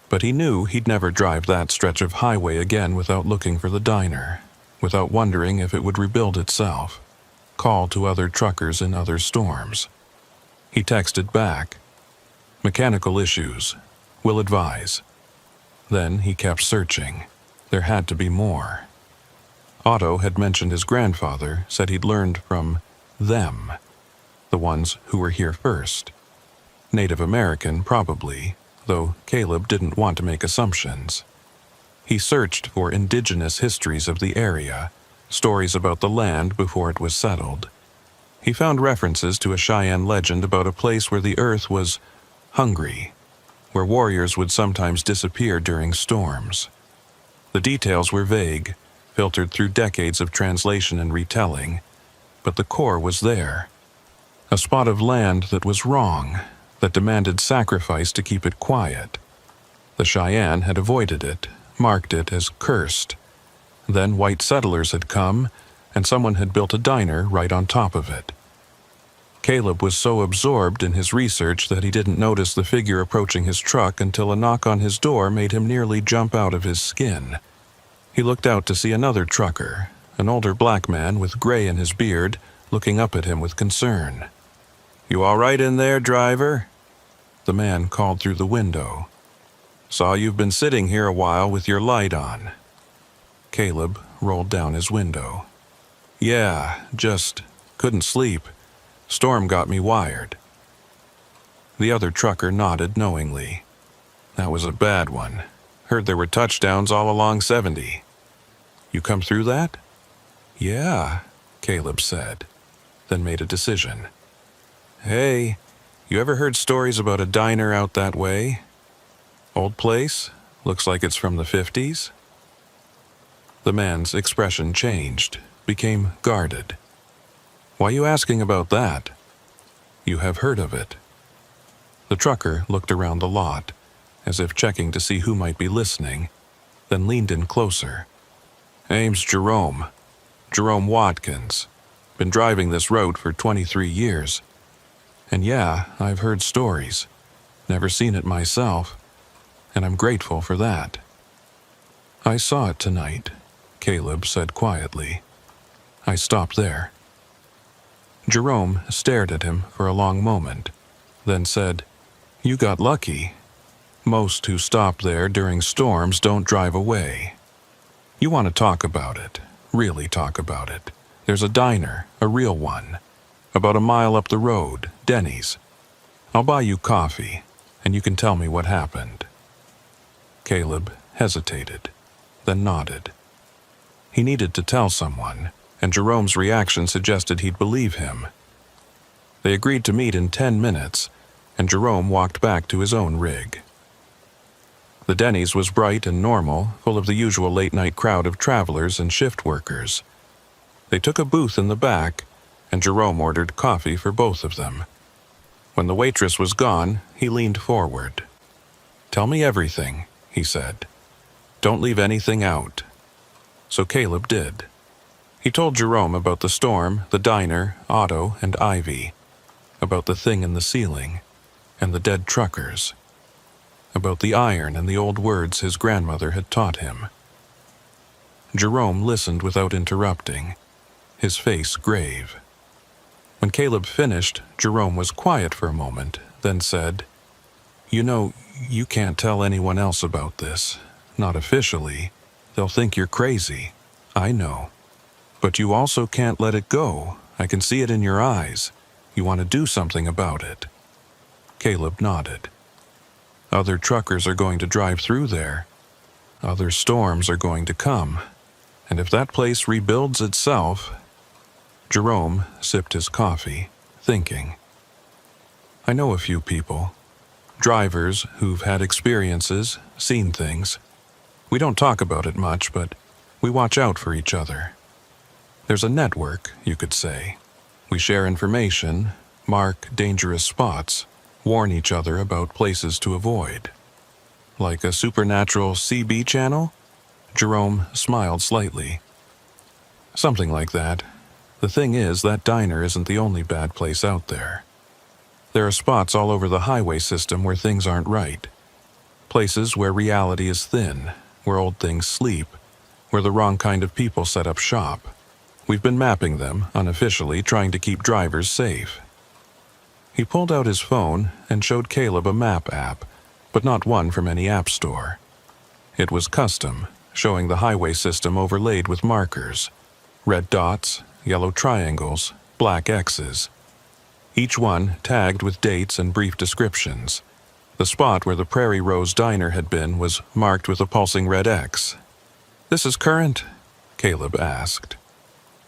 But he knew he'd never drive that stretch of highway again without looking for the diner, without wondering if it would rebuild itself, call to other truckers in other storms. He texted back. Mechanical issues. Will advise. Then he kept searching. There had to be more. Otto had mentioned his grandfather, said he'd learned from them, the ones who were here first. Native American, probably, though Caleb didn't want to make assumptions. He searched for indigenous histories of the area, stories about the land before it was settled. He found references to a Cheyenne legend about a place where the earth was hungry, where warriors would sometimes disappear during storms. The details were vague, filtered through decades of translation and retelling, but the core was there. A spot of land that was wrong, that demanded sacrifice to keep it quiet. The Cheyenne had avoided it, marked it as cursed. Then white settlers had come, and someone had built a diner right on top of it. Caleb was so absorbed in his research that he didn't notice the figure approaching his truck until a knock on his door made him nearly jump out of his skin. He looked out to see another trucker, an older black man with gray in his beard, looking up at him with concern. "You all right in there, driver?" The man called through the window. "Saw you've been sitting here a while with your light on." Caleb rolled down his window. "Yeah, just couldn't sleep. Storm got me wired." The other trucker nodded knowingly. "That was a bad one. Heard there were touchdowns all along 70. You come through that?" "Yeah," Caleb said, then made a decision. "Hey, you ever heard stories about a diner out that way? Old place? Looks like it's from the 50s? The man's expression changed, became guarded. "Why you asking about that?" "You have heard of it." The trucker looked around the lot, as if checking to see who might be listening, then leaned in closer. "Name's Jerome. Jerome Watkins. Been driving this road for 23 years. And yeah, I've heard stories. Never seen it myself, and I'm grateful for that." "I saw it tonight," Caleb said quietly. "I stopped there." Jerome stared at him for a long moment, then said, "You got lucky. Most who stop there during storms don't drive away. You want to talk about it, really talk about it. There's a diner, a real one, about a mile up the road, Denny's. I'll buy you coffee, and you can tell me what happened." Caleb hesitated, then nodded. He needed to tell someone, and Jerome's reaction suggested he'd believe him. They agreed to meet in 10 minutes, and Jerome walked back to his own rig. The Denny's was bright and normal, full of the usual late-night crowd of travelers and shift workers. They took a booth in the back, and Jerome ordered coffee for both of them. When the waitress was gone, he leaned forward. "Tell me everything," he said. "Don't leave anything out." So Caleb did. He told Jerome about the storm, the diner, Otto, and Ivy, about the thing in the ceiling, and the dead truckers, about the iron and the old words his grandmother had taught him. Jerome listened without interrupting, his face grave. When Caleb finished, Jerome was quiet for a moment, then said, "You know, you can't tell anyone else about this. Not officially. They'll think you're crazy. I know. But you also can't let it go. I can see it in your eyes. You want to do something about it." Caleb nodded. "Other truckers are going to drive through there. Other storms are going to come. And if that place rebuilds itself..." Jerome sipped his coffee, thinking. "I know a few people. Drivers who've had experiences, seen things. We don't talk about it much, but we watch out for each other. There's a network, you could say. We share information, mark dangerous spots, warn each other about places to avoid. Like a supernatural CB channel?" Jerome smiled slightly. "Something like that. The thing is, that diner isn't the only bad place out there. There are spots all over the highway system where things aren't right. Places where reality is thin, where old things sleep, where the wrong kind of people set up shop. We've been mapping them, unofficially, trying to keep drivers safe." He pulled out his phone and showed Caleb a map app, but not one from any app store. It was custom, showing the highway system overlaid with markers. Red dots, yellow triangles, black X's. Each one tagged with dates and brief descriptions. The spot where the Prairie Rose Diner had been was marked with a pulsing red X. "This is current?" Caleb asked.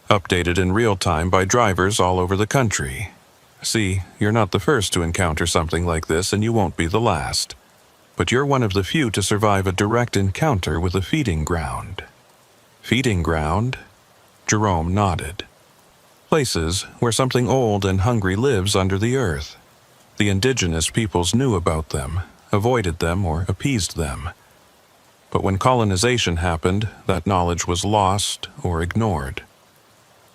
"Updated in real time by drivers all over the country. See, you're not the first to encounter something like this, and you won't be the last. But you're one of the few to survive a direct encounter with a feeding ground." "Feeding ground?" Jerome nodded. "Places where something old and hungry lives under the earth. The indigenous peoples knew about them, avoided them, or appeased them. But when colonization happened, that knowledge was lost or ignored.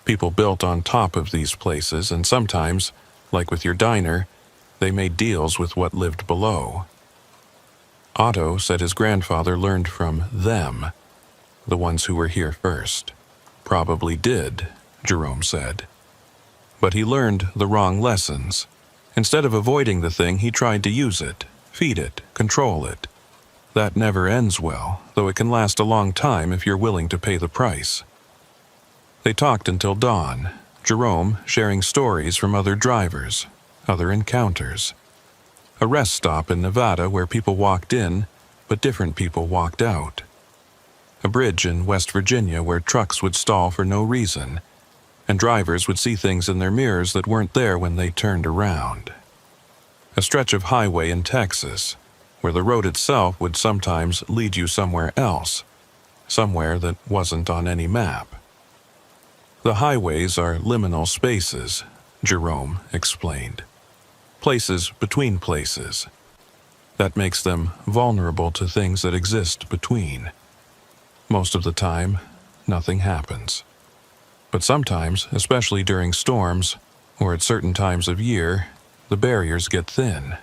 People built on top of these places, and sometimes, like with your diner, they made deals with what lived below. Otto said his grandfather learned from them, the ones who were here first. Probably did, Jerome said. But he learned the wrong lessons. Instead of avoiding the thing, he tried to use it, feed it, control it. That never ends well, though it can last a long time if you're willing to pay the price." They talked until dawn, Jerome sharing stories from other drivers, other encounters. A rest stop in Nevada where people walked in, but different people walked out. A bridge in West Virginia where trucks would stall for no reason, and drivers would see things in their mirrors that weren't there when they turned around. A stretch of highway in Texas, where the road itself would sometimes lead you somewhere else, somewhere that wasn't on any map. "The highways are liminal spaces," Jerome explained. places between places. That makes them vulnerable to things that exist between. Most of the time, nothing happens. But sometimes, especially during storms, or at certain times of year, the barriers get thin.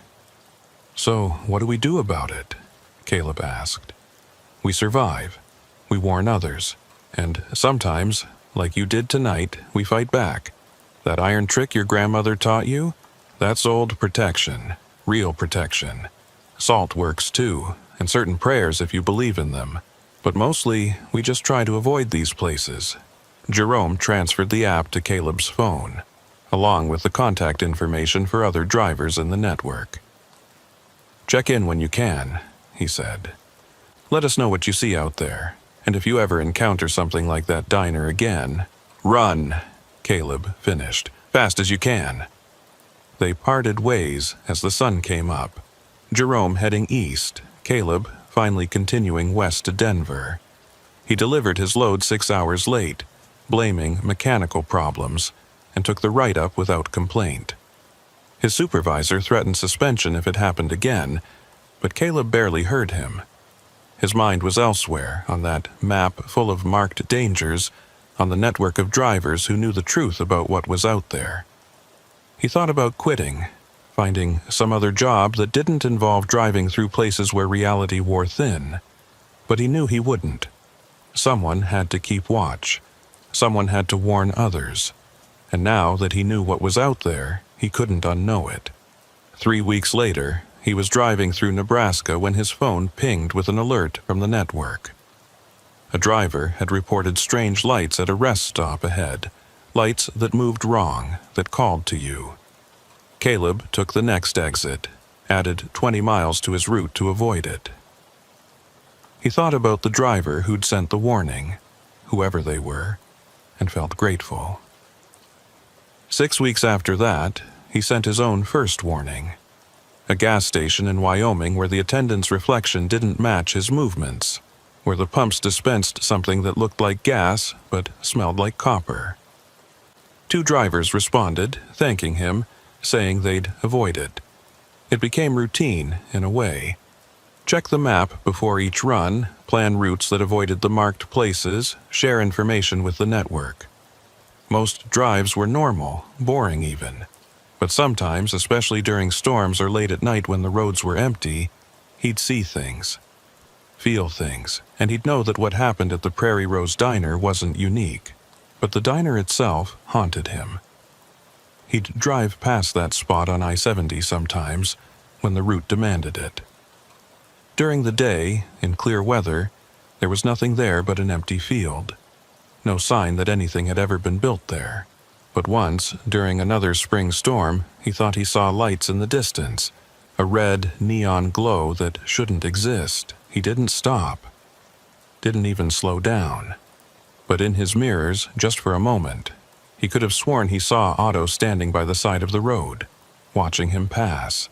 "So, what do we do about it?" Caleb asked. "We survive. We warn others. And sometimes, like you did tonight, we fight back. That iron trick your grandmother taught you? That's old protection. Real protection. Salt works too, and certain prayers if you believe in them. But mostly, we just try to avoid these places." Jerome transferred the app to Caleb's phone, along with the contact information for other drivers in the network. "Check in when you can," he said. "Let us know what you see out there, and if you ever encounter something like that diner again, run," Caleb finished, "fast as you can." They parted ways as the sun came up, Jerome heading east, Caleb finally continuing west to Denver. He delivered his load 6 hours late, blaming mechanical problems, and took the write-up without complaint. His supervisor threatened suspension if it happened again, but Caleb barely heard him. His mind was elsewhere, on that map full of marked dangers, on the network of drivers who knew the truth about what was out there. He thought about quitting, finding some other job that didn't involve driving through places where reality wore thin. But he knew he wouldn't. Someone had to keep watch. Someone had to warn others. And now that he knew what was out there, he couldn't unknow it. 3 weeks later, he was driving through Nebraska when his phone pinged with an alert from the network. A driver had reported strange lights at a rest stop ahead, lights that moved wrong, that called to you. Caleb took the next exit, added 20 miles to his route to avoid it. He thought about the driver who'd sent the warning, whoever they were, and felt grateful. 6 weeks after that, he sent his own first warning. A gas station in Wyoming where the attendant's reflection didn't match his movements, where the pumps dispensed something that looked like gas but smelled like copper. 2 drivers responded, thanking him, saying they'd avoid it. It became routine, in a way. Check the map before each run, plan routes that avoided the marked places, share information with the network. Most drives were normal, boring even. But sometimes, especially during storms or late at night when the roads were empty, he'd see things, feel things, and he'd know that what happened at the Prairie Rose Diner wasn't unique. But the diner itself haunted him. He'd drive past that spot on I-70 sometimes, when the route demanded it. During the day, in clear weather, there was nothing there but an empty field. No sign that anything had ever been built there. But once, during another spring storm, he thought he saw lights in the distance, a red neon glow that shouldn't exist. He didn't stop. Didn't even slow down. But in his mirrors, just for a moment, he could have sworn he saw Otto standing by the side of the road, watching him pass.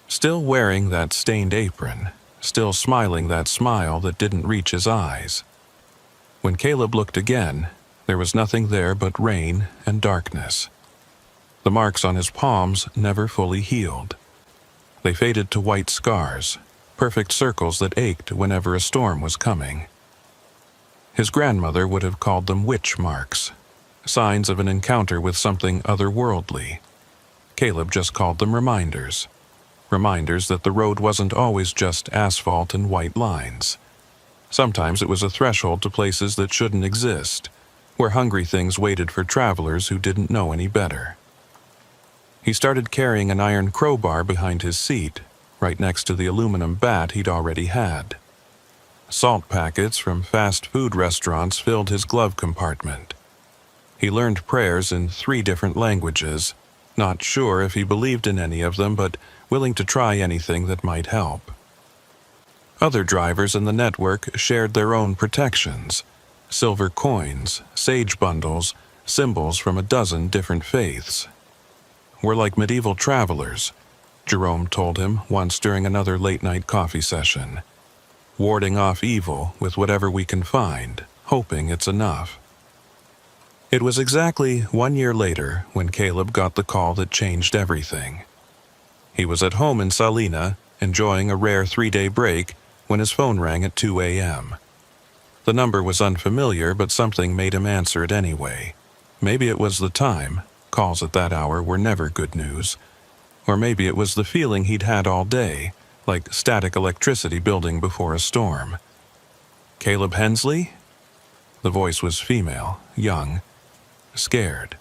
Still wearing that stained apron, still smiling that smile that didn't reach his eyes. When Caleb looked again, there was nothing there but rain and darkness. The marks on his palms never fully healed. They faded to white scars, perfect circles that ached whenever a storm was coming. His grandmother would have called them witch marks, signs of an encounter with something otherworldly. Caleb just called them reminders. Reminders that the road wasn't always just asphalt and white lines. Sometimes it was a threshold to places that shouldn't exist, where hungry things waited for travelers who didn't know any better. He started carrying an iron crowbar behind his seat, right next to the aluminum bat he'd already had. Salt packets from fast food restaurants filled his glove compartment. He learned prayers in 3 different languages, not sure if he believed in any of them, but willing to try anything that might help. Other drivers in the network shared their own protections: silver coins, sage bundles, symbols from a dozen different faiths. "We're like medieval travelers," Jerome told him once during another late-night coffee session. "Warding off evil with whatever we can find, hoping it's enough." It was exactly 1 year later when Caleb got the call that changed everything. He was at home in Salina, enjoying a rare 3-day break, when his phone rang at 2 a.m. The number was unfamiliar, but something made him answer it anyway. Maybe it was the time. Calls at that hour were never good news. Or maybe it was the feeling he'd had all day, like static electricity building before a storm. "Caleb Hensley?" The voice was female, young, scared.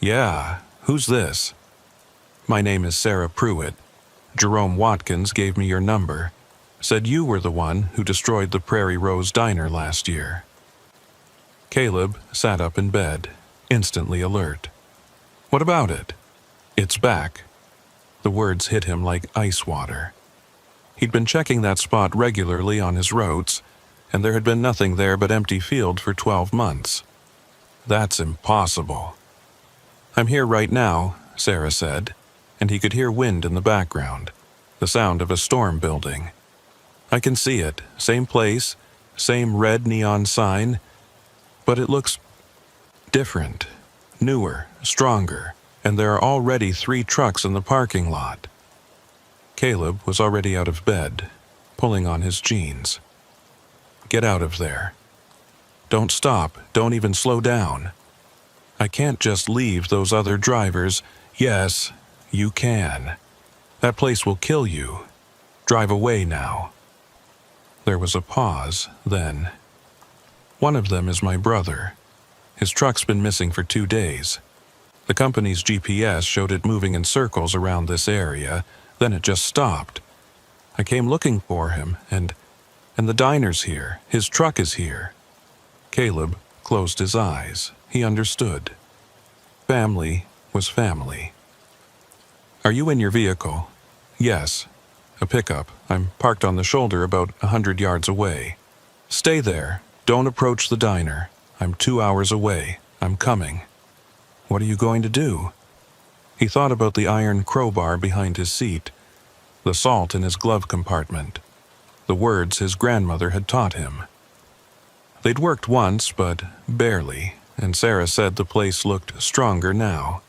"Yeah, who's this?" "My name is Sarah Pruitt. Jerome Watkins gave me your number. Said you were the one who destroyed the Prairie Rose Diner last year." Caleb sat up in bed, instantly alert. "What about it?" "It's back." The words hit him like ice water. He'd been checking that spot regularly on his routes, and there had been nothing there but empty field for 12 months. "That's impossible." "I'm here right now," Sarah said, and he could hear wind in the background, the sound of a storm building. "I can see it, same place, same red neon sign, but it looks different, newer, stronger, and there are already 3 trucks in the parking lot." Caleb was already out of bed, pulling on his jeans. "Get out of there. Don't stop, don't even slow down. I can't just leave those other drivers." "Yes, you can. That place will kill you. Drive away now." There was a pause, then. "One of them is my brother. His truck's been missing for 2 days. The company's GPS showed it moving in circles around this area, then it just stopped. I came looking for him, and the diner's here. His truck is here." Caleb closed his eyes. He understood. Family was family. "Are you in your vehicle?" "Yes. A pickup. I'm parked on the shoulder about 100 yards away." "Stay there. Don't approach the diner. I'm 2 hours away. I'm coming." "What are you going to do?" He thought about the iron crowbar behind his seat, the salt in his glove compartment, the words his grandmother had taught him. They'd worked once, but barely, and Sarah said the place looked stronger now.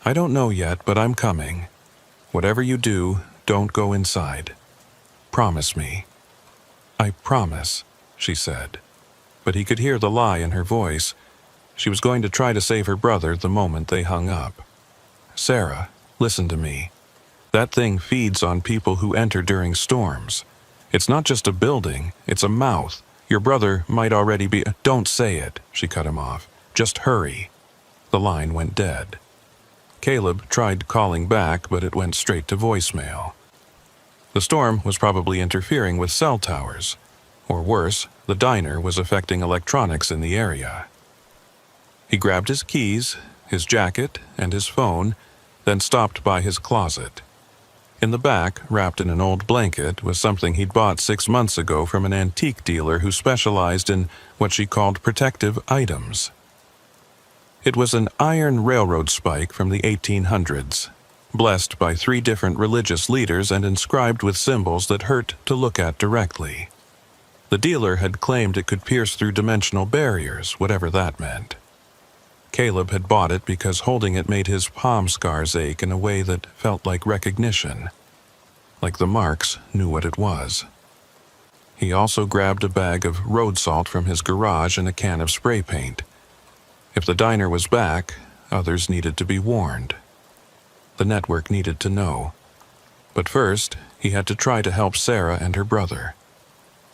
"I don't know yet, but I'm coming. Whatever you do, don't go inside. Promise me." "I promise," she said. But he could hear the lie in her voice. She was going to try to save her brother the moment they hung up. "Sarah, listen to me. That thing feeds on people who enter during storms. It's not just a building, it's a mouth. Your brother might already be—" "Don't say it," she cut him off. "Just hurry." The line went dead. Caleb tried calling back, but it went straight to voicemail. The storm was probably interfering with cell towers. Or worse, the diner was affecting electronics in the area. He grabbed his keys, his jacket, and his phone, then stopped by his closet. In the back, wrapped in an old blanket, was something he'd bought 6 months ago from an antique dealer who specialized in what she called protective items. It was an iron railroad spike from the 1800s, blessed by 3 different religious leaders and inscribed with symbols that hurt to look at directly. The dealer had claimed it could pierce through dimensional barriers, whatever that meant. Caleb had bought it because holding it made his palm scars ache in a way that felt like recognition, like the marks knew what it was. He also grabbed a bag of road salt from his garage and a can of spray paint. If the diner was back, others needed to be warned. The network needed to know. But first, he had to try to help Sarah and her brother.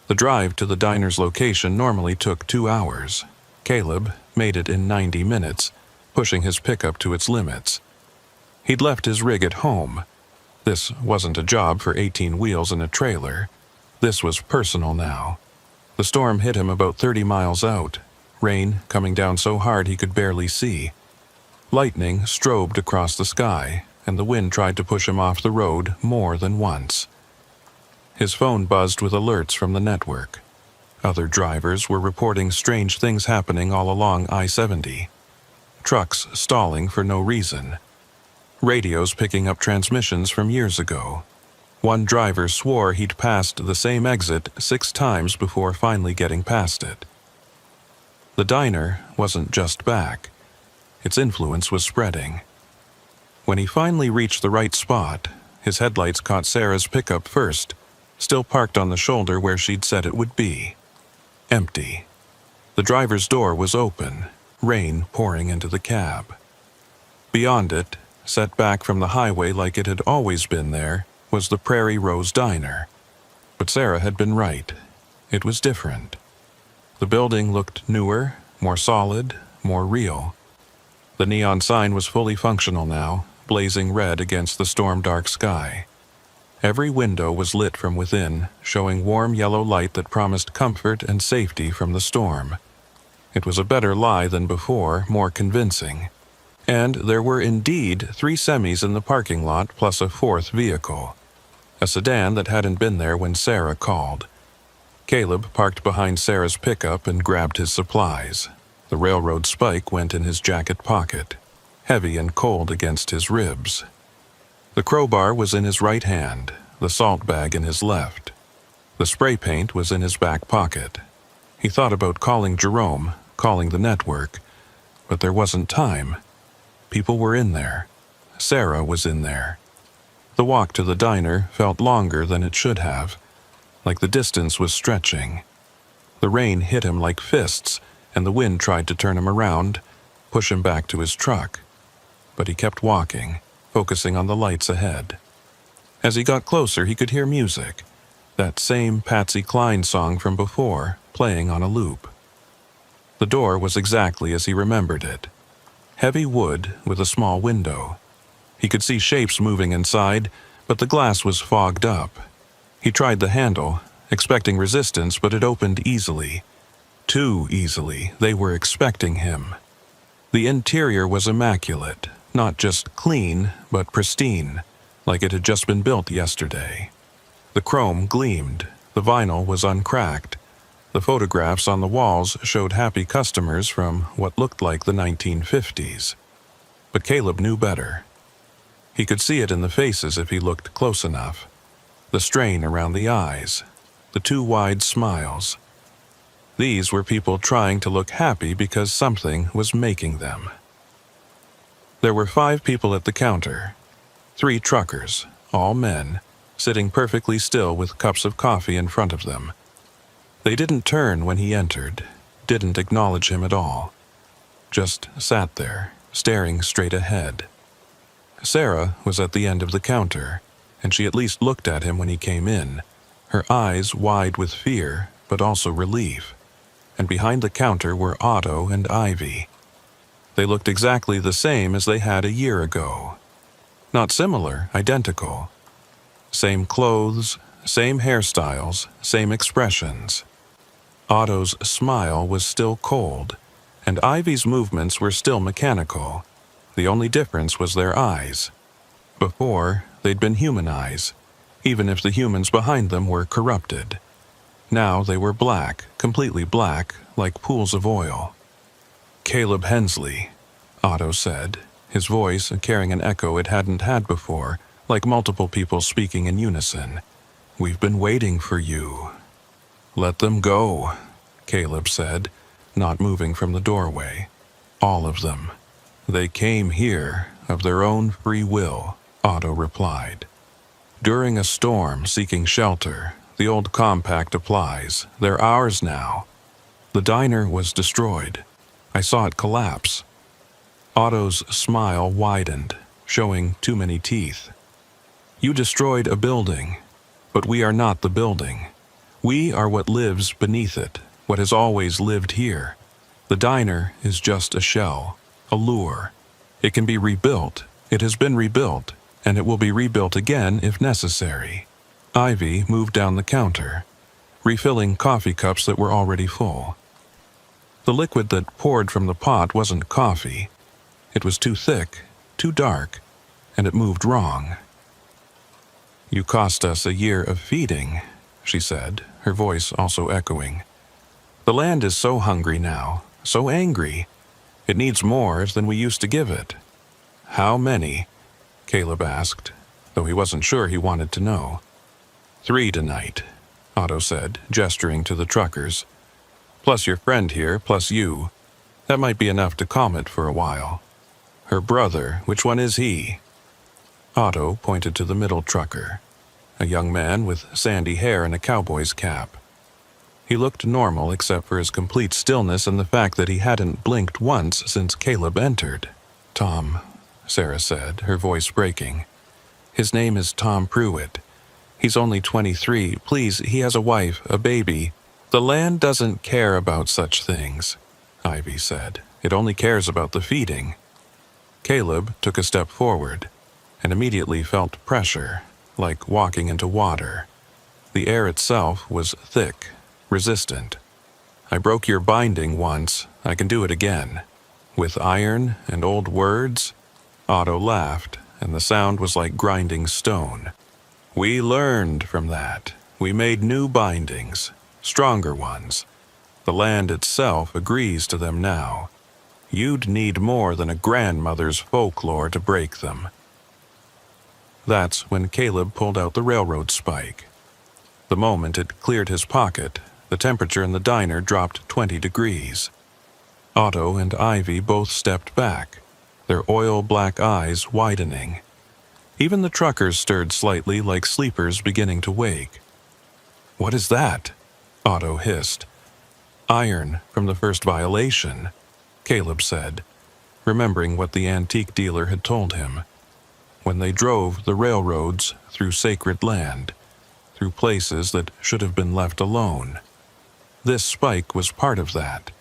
The drive to the diner's location normally took 2 hours. Caleb made it in 90 minutes, pushing his pickup to its limits. He'd left his rig at home. This wasn't a job for 18 wheels and a trailer. This was personal now. The storm hit him about 30 miles out, rain coming down so hard he could barely see. Lightning strobed across the sky, and the wind tried to push him off the road more than once. His phone buzzed with alerts from the network. Other drivers were reporting strange things happening all along I-70. Trucks stalling for no reason. Radios picking up transmissions from years ago. One driver swore he'd passed the same exit 6 times before finally getting past it. The diner wasn't just back. Its influence was spreading. When he finally reached the right spot, his headlights caught Sarah's pickup first, still parked on the shoulder where she'd said it would be. Empty. The driver's door was open, rain pouring into the cab. Beyond it, set back from the highway like it had always been there, was the Prairie Rose Diner. But Sarah had been right. It was different. The building looked newer, more solid, more real. The neon sign was fully functional now, blazing red against the storm-dark sky. Every window was lit from within, showing warm yellow light that promised comfort and safety from the storm. It was a better lie than before, more convincing. And there were indeed 3 semis in the parking lot plus a 4th vehicle. A sedan that hadn't been there when Sarah called. Caleb parked behind Sarah's pickup and grabbed his supplies. The railroad spike went in his jacket pocket, heavy and cold against his ribs. The crowbar was in his right hand, the salt bag in his left. The spray paint was in his back pocket. He thought about calling Jerome, calling the network, but there wasn't time. People were in there. Sarah was in there. The walk to the diner felt longer than it should have, like the distance was stretching. The rain hit him like fists, and the wind tried to turn him around, push him back to his truck. But he kept walking, focusing on the lights ahead. As he got closer, he could hear music, that same Patsy Cline song from before, playing on a loop. The door was exactly as he remembered it. Heavy wood with a small window. He could see shapes moving inside, but the glass was fogged up. He tried the handle, expecting resistance, but it opened easily. Too easily. They were expecting him. The interior was immaculate, not just clean, but pristine, like it had just been built yesterday. The chrome gleamed, the vinyl was uncracked. The photographs on the walls showed happy customers from what looked like the 1950s. But Caleb knew better. He could see it in the faces if he looked close enough. The strain around the eyes, the 2 wide smiles. These were people trying to look happy because something was making them. There were 5 people at the counter. 3 truckers, all men, sitting perfectly still with cups of coffee in front of them. They didn't turn when he entered, didn't acknowledge him at all. Just sat there, staring straight ahead. Sarah was at the end of the counter, and she at least looked at him when he came in, her eyes wide with fear, but also relief. And behind the counter were Otto and Ivy. They looked exactly the same as they had a year ago. Not similar, identical. Same clothes, same hairstyles, same expressions. Otto's smile was still cold, and Ivy's movements were still mechanical. The only difference was their eyes. Before, they'd been human eyes, even if the humans behind them were corrupted. Now they were black, completely black, like pools of oil. "Caleb Hensley," Otto said, his voice carrying an echo it hadn't had before, like multiple people speaking in unison. "We've been waiting for you." "Let them go," Caleb said, not moving from the doorway. "All of them. They came here of their own free will," Otto replied. "During a storm seeking shelter, the old compact applies. They're ours now. The diner was destroyed. I saw it collapse." Otto's smile widened, showing too many teeth. "You destroyed a building, but we are not the building. We are what lives beneath it, what has always lived here. The diner is just a shell, a lure. It can be rebuilt. It has been rebuilt, and it will be rebuilt again if necessary." Ivy moved down the counter, refilling coffee cups that were already full. The liquid that poured from the pot wasn't coffee. It was too thick, too dark, and it moved wrong. "You cost us a year of feeding," she said, her voice also echoing. "The land is so hungry now, so angry. It needs more than we used to give it." "How many?" Caleb asked, though he wasn't sure he wanted to know. "3 tonight," Otto said, gesturing to the truckers. "Plus your friend here, plus you. That might be enough to calm it for a while." "Her brother, which one is he?" Otto pointed to the middle trucker, a young man with sandy hair and a cowboy's cap. He looked normal except for his complete stillness and the fact that he hadn't blinked once since Caleb entered. "Tom," Sarah said, her voice breaking. "His name is Tom Pruitt. He's only 23. Please, he has a wife, a baby." "The land doesn't care about such things," Ivy said. "It only cares about the feeding." Caleb took a step forward and immediately felt pressure, like walking into water. The air itself was thick, resistant. "I broke your binding once. I can do it again." "With iron and old words?" Otto laughed, and the sound was like grinding stone. "We learned from that. We made new bindings, stronger ones. The land itself agrees to them now. You'd need more than a grandmother's folklore to break them." That's when Caleb pulled out the railroad spike. The moment it cleared his pocket, the temperature in the diner dropped 20 degrees. Otto and Ivy both stepped back, their oil-black eyes widening. Even the truckers stirred slightly like sleepers beginning to wake. "What is that?" Otto hissed. "Iron from the first violation," Caleb said, remembering what the antique dealer had told him. When they drove the railroads through sacred land, through places that should have been left alone. This spike was part of that.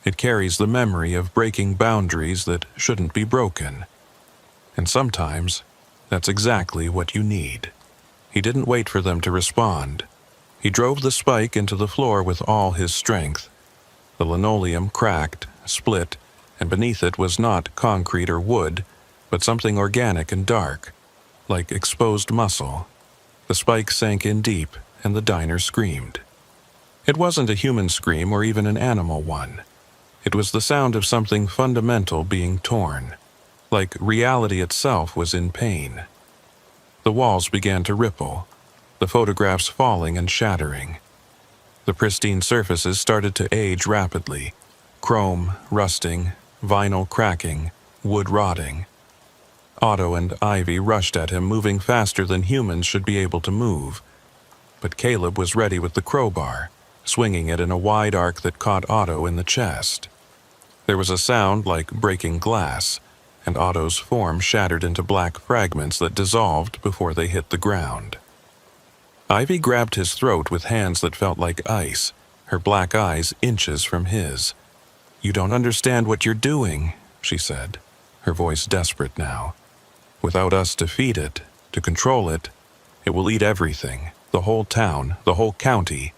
It carries the memory of breaking boundaries that shouldn't be broken. And sometimes, that's exactly what you need. He didn't wait for them to respond. He drove the spike into the floor with all his strength. The linoleum cracked, split, and beneath it was not concrete or wood, but something organic and dark, like exposed muscle. The spike sank in deep, and the diner screamed. It wasn't a human scream or even an animal one. It was the sound of something fundamental being torn, like reality itself was in pain. The walls began to ripple, the photographs falling and shattering. The pristine surfaces started to age rapidly, chrome rusting, vinyl cracking, wood rotting. Otto and Ivy rushed at him, moving faster than humans should be able to move. But Caleb was ready with the crowbar, swinging it in a wide arc that caught Otto in the chest. There was a sound like breaking glass, and Otto's form shattered into black fragments that dissolved before they hit the ground. Ivy grabbed his throat with hands that felt like ice, her black eyes inches from his. "You don't understand what you're doing," she said, her voice desperate now. "Without us to feed it, to control it, it will eat everything, the whole town, the whole county."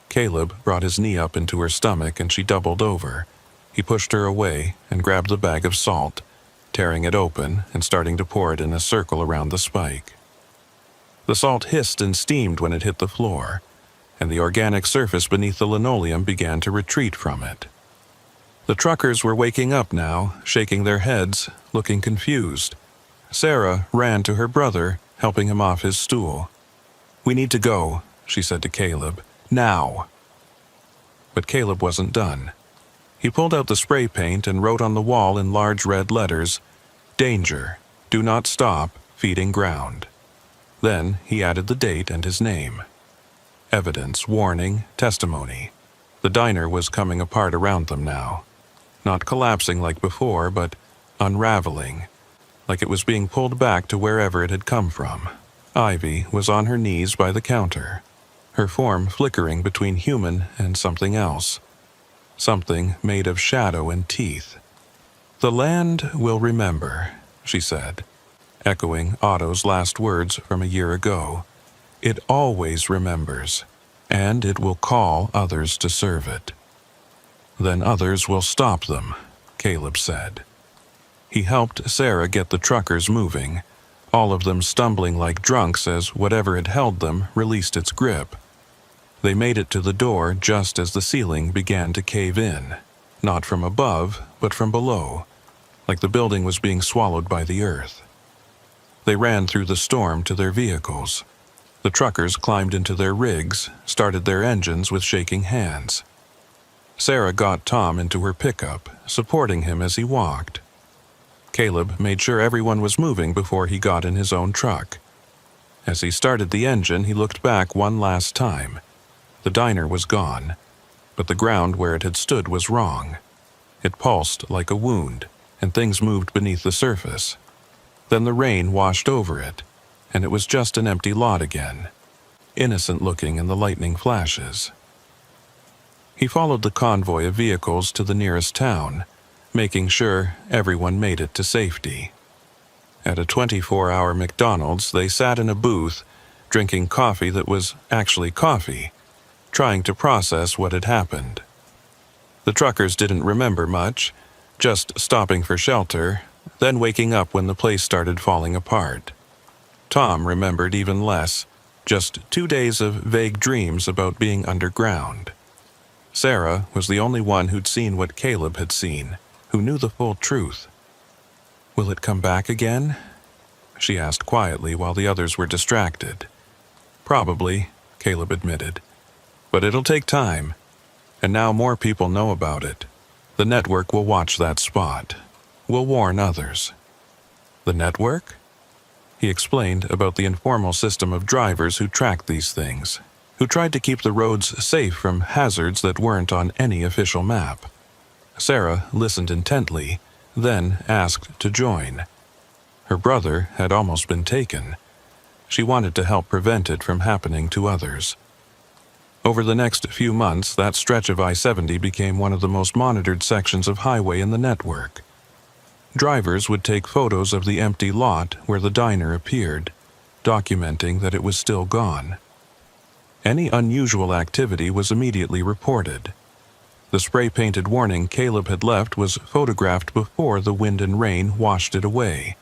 Caleb brought his knee up into her stomach and she doubled over. He pushed her away and grabbed the bag of salt, tearing it open and starting to pour it in a circle around the spike. The salt hissed and steamed when it hit the floor, and the organic surface beneath the linoleum began to retreat from it. The truckers were waking up now, shaking their heads, looking confused. Sarah ran to her brother, helping him off his stool. "We need to go," she said to Caleb. "Now." But Caleb wasn't done. He pulled out the spray paint and wrote on the wall in large red letters, "Danger. Do not stop. Feeding ground." Then he added the date and his name. Evidence, warning, testimony. The diner was coming apart around them now. Not collapsing like before, but unraveling, like it was being pulled back to wherever it had come from. Ivy was on her knees by the counter, her form flickering between human and something else. Something made of shadow and teeth. "The land will remember," she said, echoing Otto's last words from a year ago. "It always remembers, and it will call others to serve it." "Then others will stop them," Caleb said. He helped Sarah get the truckers moving, all of them stumbling like drunks as whatever had held them released its grip. They made it to the door just as the ceiling began to cave in, not from above, but from below, like the building was being swallowed by the earth. They ran through the storm to their vehicles. The truckers climbed into their rigs, started their engines with shaking hands. Sarah got Tom into her pickup, supporting him as he walked. Caleb made sure everyone was moving before he got in his own truck. As he started the engine, he looked back one last time. The diner was gone, but the ground where it had stood was wrong. It pulsed like a wound, and things moved beneath the surface. Then the rain washed over it, and it was just an empty lot again, innocent-looking in the lightning flashes. He followed the convoy of vehicles to the nearest town, making sure everyone made it to safety. At a 24-hour McDonald's, they sat in a booth, drinking coffee that was actually coffee, trying to process what had happened. The truckers didn't remember much, just stopping for shelter, then waking up when the place started falling apart. Tom remembered even less, just 2 days of vague dreams about being underground. Sarah was the only one who'd seen what Caleb had seen, who knew the full truth. "Will it come back again?" she asked quietly while the others were distracted. "Probably," Caleb admitted. "But it'll take time. And now more people know about it. The network will watch that spot. We'll warn others." "The network?" He explained about the informal system of drivers who tracked these things, who tried to keep the roads safe from hazards that weren't on any official map. Sarah listened intently, then asked to join. Her brother had almost been taken. She wanted to help prevent it from happening to others. Over the next few months, that stretch of I-70 became one of the most monitored sections of highway in the network. Drivers would take photos of the empty lot where the diner appeared, documenting that it was still gone. Any unusual activity was immediately reported. The spray-painted warning Caleb had left was photographed before the wind and rain washed it away,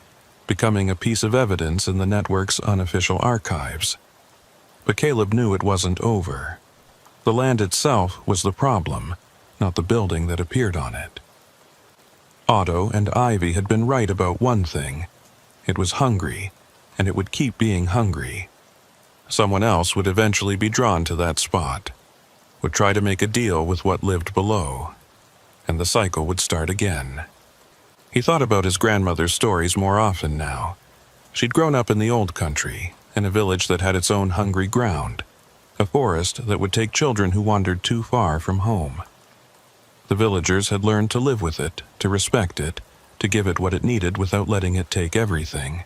becoming a piece of evidence in the network's unofficial archives. But Caleb knew it wasn't over. The land itself was the problem, not the building that appeared on it. Otto and Ivy had been right about one thing. It was hungry, and it would keep being hungry. Someone else would eventually be drawn to that spot, would try to make a deal with what lived below, and the cycle would start again. He thought about his grandmother's stories more often now. She'd grown up in the old country, in a village that had its own hungry ground, a forest that would take children who wandered too far from home. The villagers had learned to live with it, to respect it, to give it what it needed without letting it take everything.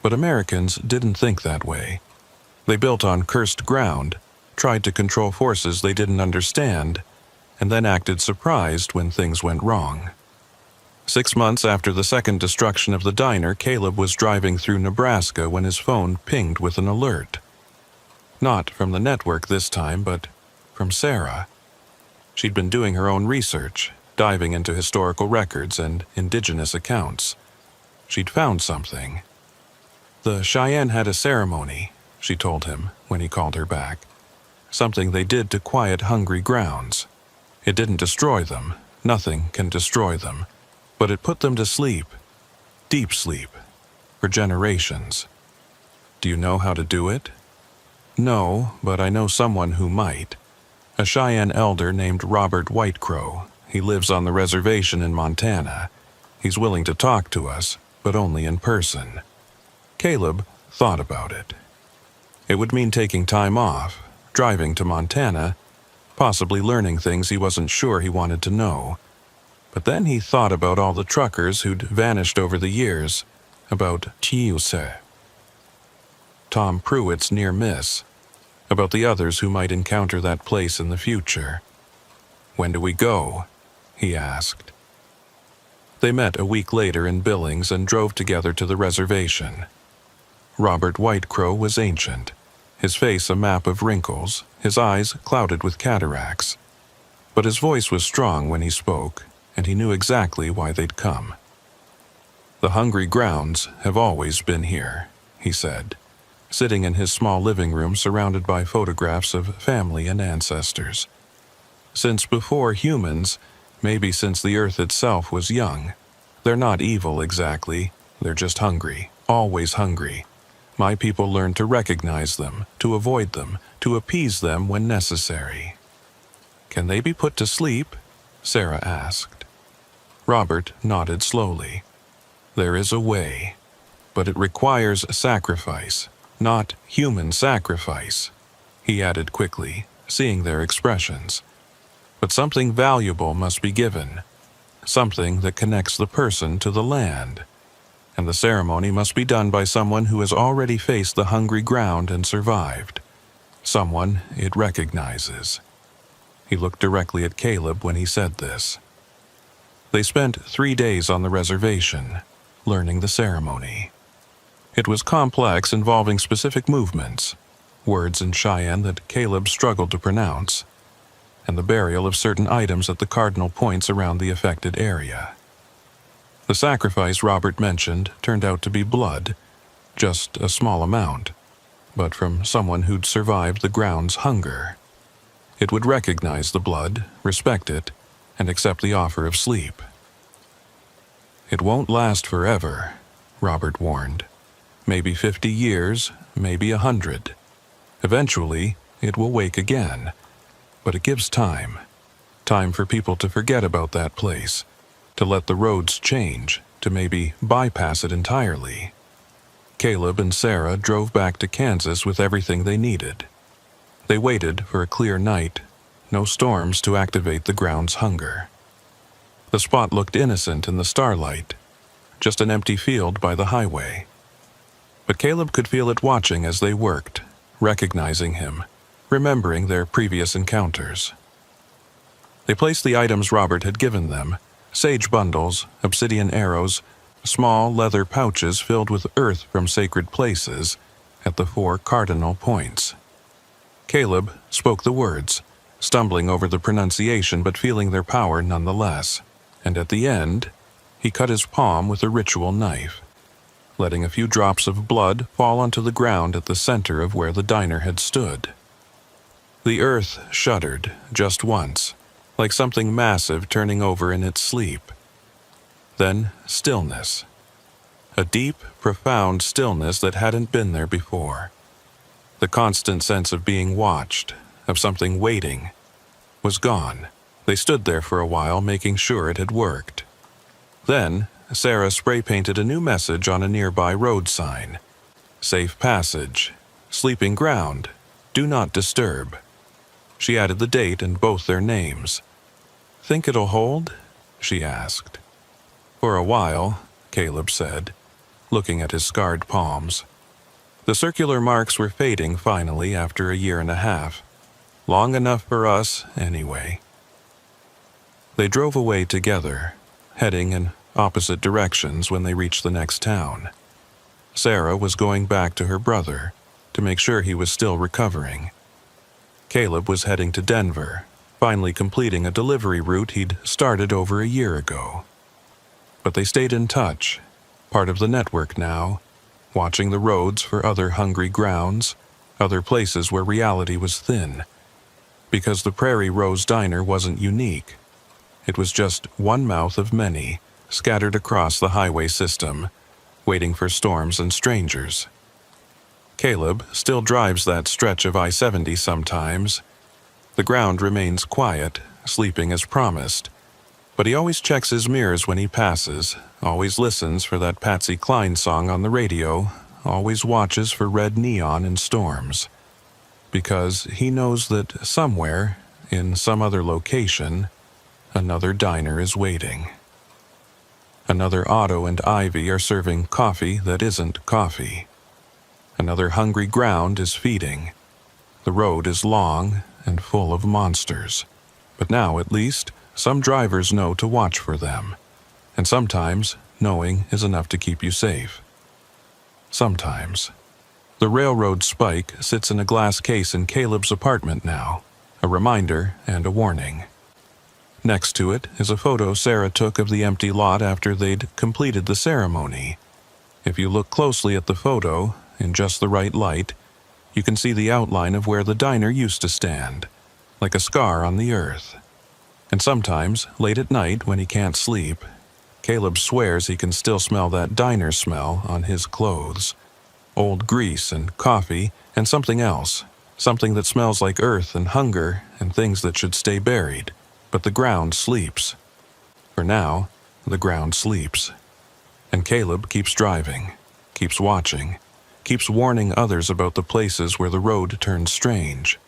But Americans didn't think that way. They built on cursed ground, tried to control forces they didn't understand, and then acted surprised when things went wrong. 6 months after the second destruction of the diner, Caleb was driving through Nebraska when his phone pinged with an alert. Not from the network this time, but from Sarah. She'd been doing her own research, diving into historical records and indigenous accounts. She'd found something. "The Cheyenne had a ceremony," she told him when he called her back. "Something they did to quiet hungry grounds. It didn't destroy them. Nothing can destroy them. But it put them to sleep. Deep sleep. For generations. Do you know how to do it?" "No, but I know someone who might. A Cheyenne elder named Robert Whitecrow. He lives on the reservation in Montana. He's willing to talk to us, but only in person." Caleb thought about it. It would mean taking time off, driving to Montana, possibly learning things he wasn't sure he wanted to know. But then he thought about all the truckers who'd vanished over the years, about Chiuse, Tom Pruitt's near miss, about the others who might encounter that place in the future. "When do we go?" he asked. They met a week later in Billings and drove together to the reservation. Robert Whitecrow was ancient, his face a map of wrinkles, his eyes clouded with cataracts. But his voice was strong when he spoke, and he knew exactly why they'd come. "The hungry grounds have always been here," he said, sitting in his small living room surrounded by photographs of family and ancestors. "Since before humans, maybe since the earth itself was young. They're not evil exactly, they're just hungry, always hungry. My people learned to recognize them, to avoid them, to appease them when necessary." "Can they be put to sleep?" Sarah asked. Robert nodded slowly. There is a way, but it requires sacrifice, not human sacrifice, he added quickly, seeing their expressions. But something valuable must be given, something that connects the person to the land. And the ceremony must be done by someone who has already faced the hungry ground and survived. Someone it recognizes. He looked directly at Caleb when he said this. They spent 3 days on the reservation, learning the ceremony. It was complex, involving specific movements, words in Cheyenne that Caleb struggled to pronounce, and the burial of certain items at the cardinal points around the affected area. The sacrifice Robert mentioned turned out to be blood, just a small amount, but from someone who'd survived the ground's hunger. It would recognize the blood, respect it, and accept the offer of sleep. It won't last forever, Robert warned. Maybe 50 years, maybe 100. Eventually, it will wake again. But it gives time. Time for people to forget about that place, to let the roads change, to maybe bypass it entirely. Caleb and Sarah drove back to Kansas with everything they needed. They waited for a clear night, no storms to activate the ground's hunger. The spot looked innocent in the starlight, just an empty field by the highway. But Caleb could feel it watching as they worked, recognizing him, remembering their previous encounters. They placed the items Robert had given them, sage bundles, obsidian arrows, small leather pouches filled with earth from sacred places, at the 4 cardinal points. Caleb spoke the words, stumbling over the pronunciation but feeling their power nonetheless, and at the end, he cut his palm with a ritual knife, letting a few drops of blood fall onto the ground at the center of where the diner had stood. The earth shuddered just once, like something massive turning over in its sleep. Then stillness. A deep, profound stillness that hadn't been there before. The constant sense of being watched, of something waiting, was gone. They stood there for a while, making sure it had worked. Then, Sarah spray-painted a new message on a nearby road sign. Safe passage. Sleeping ground. Do not disturb. She added the date and both their names. Think it'll hold? She asked. For a while, Caleb said, looking at his scarred palms. The circular marks were fading finally after a 1.5 years. Long enough for us, anyway. They drove away together, heading in opposite directions when they reached the next town. Sarah was going back to her brother to make sure he was still recovering. Caleb was heading to Denver, finally completing a delivery route he'd started over a year ago. But they stayed in touch, part of the network now, watching the roads for other hungry grounds, other places where reality was thin. Because the Prairie Rose Diner wasn't unique. It was just one mouth of many, scattered across the highway system, waiting for storms and strangers. Caleb still drives that stretch of I-70 sometimes. The ground remains quiet, sleeping as promised, but he always checks his mirrors when he passes, always listens for that Patsy Cline song on the radio, always watches for red neon in storms. Because he knows that somewhere, in some other location, another diner is waiting. Another Otto and Ivy are serving coffee that isn't coffee. Another hungry ground is feeding. The road is long and full of monsters. But now, at least, some drivers know to watch for them. And sometimes, knowing is enough to keep you safe. Sometimes. The railroad spike sits in a glass case in Caleb's apartment now, a reminder and a warning. Next to it is a photo Sarah took of the empty lot after they'd completed the ceremony. If you look closely at the photo, in just the right light, you can see the outline of where the diner used to stand, like a scar on the earth. And sometimes, late at night when he can't sleep, Caleb swears he can still smell that diner smell on his clothes. Old grease and coffee and something else, something that smells like earth and hunger and things that should stay buried. But the ground sleeps. For now, the ground sleeps. And Caleb keeps driving, keeps watching, keeps warning others about the places where the road turns strange.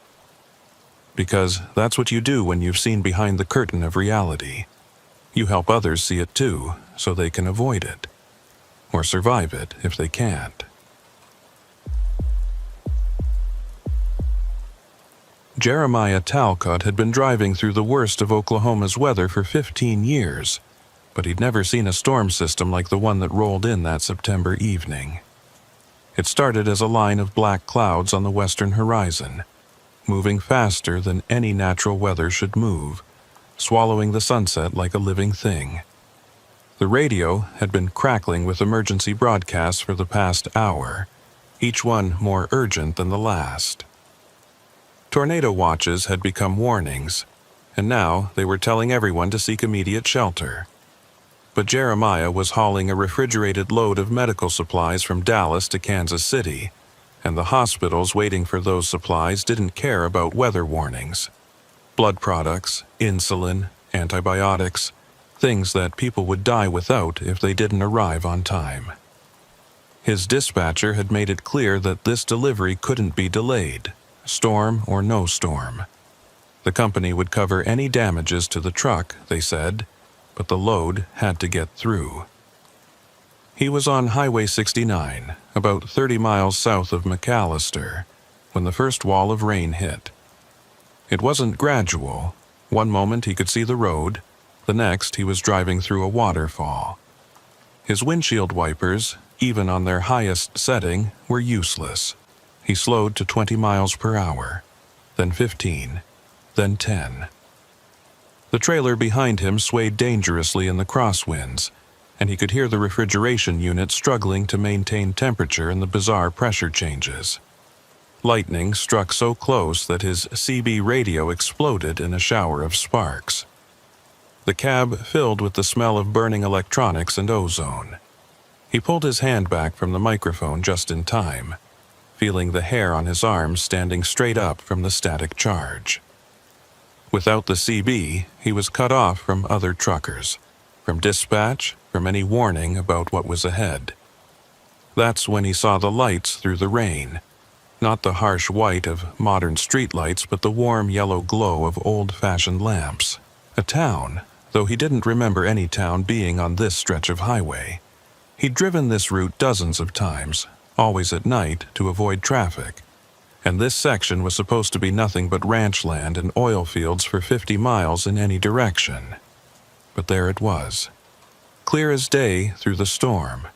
Because that's what you do when you've seen behind the curtain of reality. You help others see it too, so they can avoid it. Or survive it if they can't. Jeremiah Talcott had been driving through the worst of Oklahoma's weather for 15 years, but he'd never seen a storm system like the one that rolled in that September evening. It started as a line of black clouds on the western horizon, moving faster than any natural weather should move, swallowing the sunset like a living thing. The radio had been crackling with emergency broadcasts for the past hour, each one more urgent than the last. Tornado watches had become warnings, and now they were telling everyone to seek immediate shelter. But Jeremiah was hauling a refrigerated load of medical supplies from Dallas to Kansas City, and the hospitals waiting for those supplies didn't care about weather warnings. Blood products, insulin, antibiotics, things that people would die without if they didn't arrive on time. His dispatcher had made it clear that this delivery couldn't be delayed, storm or no storm. The company would cover any damages to the truck, they said, but the load had to get through. He was on Highway 69, about 30 miles south of McAllister, when the first wall of rain hit. It wasn't gradual. One moment he could see the road, the next he was driving through a waterfall. His windshield wipers, even on their highest setting, were useless. He slowed to 20 miles per hour, then 15, then 10. The trailer behind him swayed dangerously in the crosswinds, and he could hear the refrigeration unit struggling to maintain temperature in the bizarre pressure changes. Lightning struck so close that his CB radio exploded in a shower of sparks. The cab filled with the smell of burning electronics and ozone. He pulled his hand back from the microphone just in time, feeling the hair on his arms standing straight up from the static charge. Without the CB, he was cut off from other truckers, from dispatch, from any warning about what was ahead. That's when he saw the lights through the rain, not the harsh white of modern streetlights, but the warm yellow glow of old-fashioned lamps. A town, though he didn't remember any town being on this stretch of highway. He'd driven this route dozens of times, always at night to avoid traffic, and this section was supposed to be nothing but ranch land and oil fields for 50 miles in any direction. But there it was, clear as day through the storm.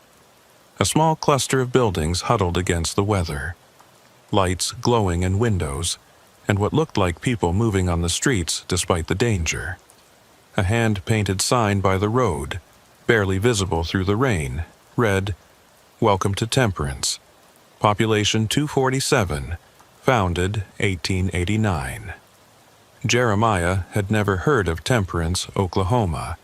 A small cluster of buildings huddled against the weather, lights glowing in windows, and what looked like people moving on the streets despite the danger. A hand-painted sign by the road, barely visible through the rain, read, "Welcome to Temperance. Population 247, founded 1889. Jeremiah had never heard of Temperance, Oklahoma,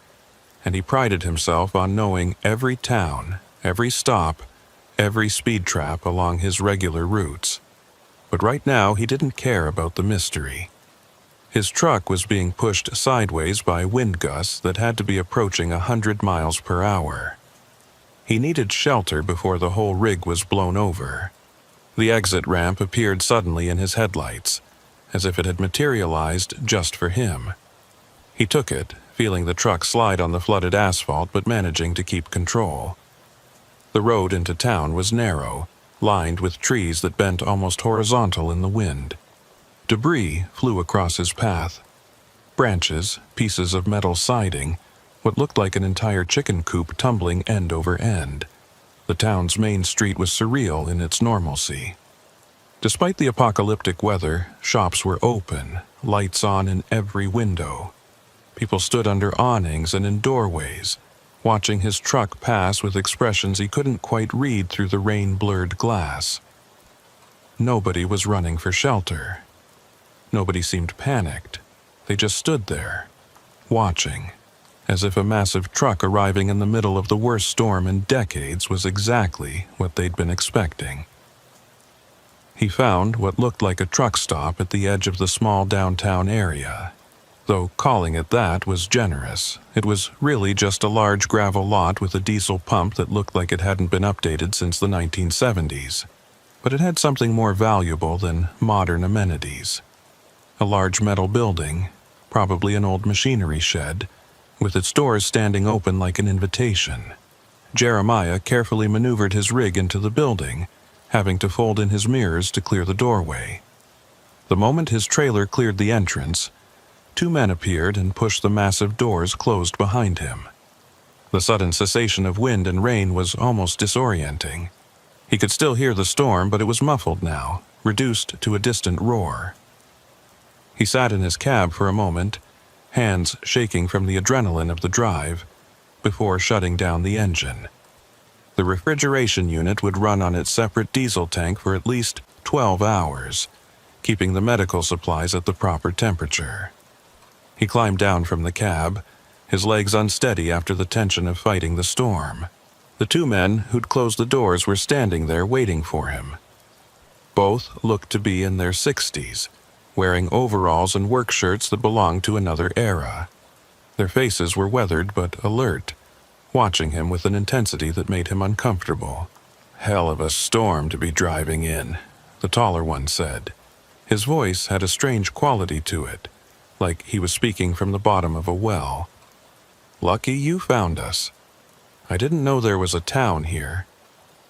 and he prided himself on knowing every town, every stop, every speed trap along his regular routes. But right now he didn't care about the mystery. His truck was being pushed sideways by wind gusts that had to be approaching 100 miles per hour. He needed shelter before the whole rig was blown over. The exit ramp appeared suddenly in his headlights, as if it had materialized just for him. He took it, feeling the truck slide on the flooded asphalt but managing to keep control. The road into town was narrow, lined with trees that bent almost horizontal in the wind. Debris flew across his path. Branches, pieces of metal siding, what looked like an entire chicken coop tumbling end over end. The town's main street was surreal in its normalcy. Despite the apocalyptic weather, shops were open, lights on in every window. People stood under awnings and in doorways, watching his truck pass with expressions he couldn't quite read through the rain-blurred glass. Nobody was running for shelter. Nobody seemed panicked. They just stood there, watching, as if a massive truck arriving in the middle of the worst storm in decades was exactly what they'd been expecting. He found what looked like a truck stop at the edge of the small downtown area. Though calling it that was generous. It was really just a large gravel lot with a diesel pump that looked like it hadn't been updated since the 1970s. But it had something more valuable than modern amenities. A large metal building, probably an old machinery shed, with its doors standing open like an invitation. Jeremiah carefully maneuvered his rig into the building, having to fold in his mirrors to clear the doorway. The moment his trailer cleared the entrance, two men appeared and pushed the massive doors closed behind him. The sudden cessation of wind and rain was almost disorienting. He could still hear the storm, but it was muffled now, reduced to a distant roar. He sat in his cab for a moment, hands shaking from the adrenaline of the drive, before shutting down the engine. The refrigeration unit would run on its separate diesel tank for at least 12 hours, keeping the medical supplies at the proper temperature. He climbed down from the cab, his legs unsteady after the tension of fighting the storm. The two men who'd closed the doors were standing there waiting for him. Both looked to be in their 60s, wearing overalls and work shirts that belonged to another era. Their faces were weathered but alert, watching him with an intensity that made him uncomfortable. "Hell of a storm to be driving in," the taller one said. His voice had a strange quality to it, like he was speaking from the bottom of a well. "Lucky you found us." "I didn't know there was a town here,"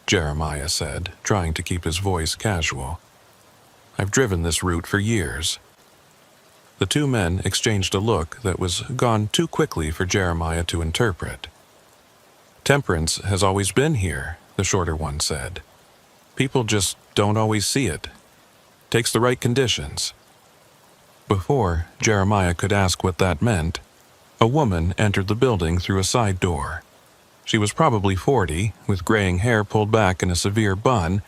Jeremiah said, trying to keep his voice casual. "I've driven this route for years." The two men exchanged a look that was gone too quickly for Jeremiah to interpret. "Temperance has always been here," the shorter one said. "People just don't always see it. Takes the right conditions." Before Jeremiah could ask what that meant, a woman entered the building through a side door. She was probably 40, with graying hair pulled back in a severe bun,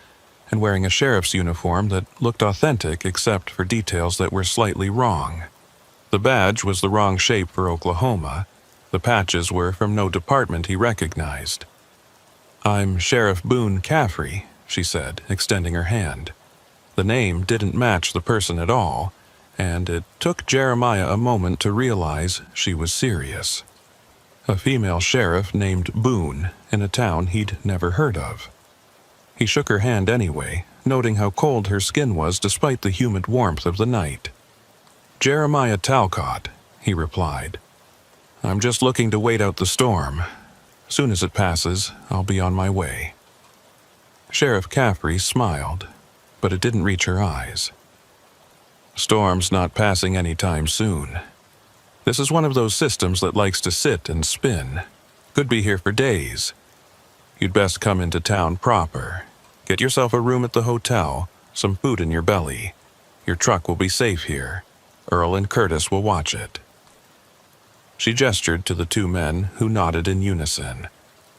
and wearing a sheriff's uniform that looked authentic except for details that were slightly wrong. The badge was the wrong shape for Oklahoma. The patches were from no department he recognized. "I'm Sheriff Boone Caffrey," she said, extending her hand. The name didn't match the person at all, and it took Jeremiah a moment to realize she was serious. A female sheriff named Boone in a town he'd never heard of. He shook her hand anyway, noting how cold her skin was despite the humid warmth of the night. "Jeremiah Talcott," he replied. "I'm just looking to wait out the storm. Soon as it passes, I'll be on my way." Sheriff Caffrey smiled, but it didn't reach her eyes. "Storm's not passing anytime soon. This is one of those systems that likes to sit and spin. Could be here for days. You'd best come into town proper. Get yourself a room at the hotel, some food in your belly. Your truck will be safe here. Earl and Curtis will watch it." She gestured to the two men, who nodded in unison.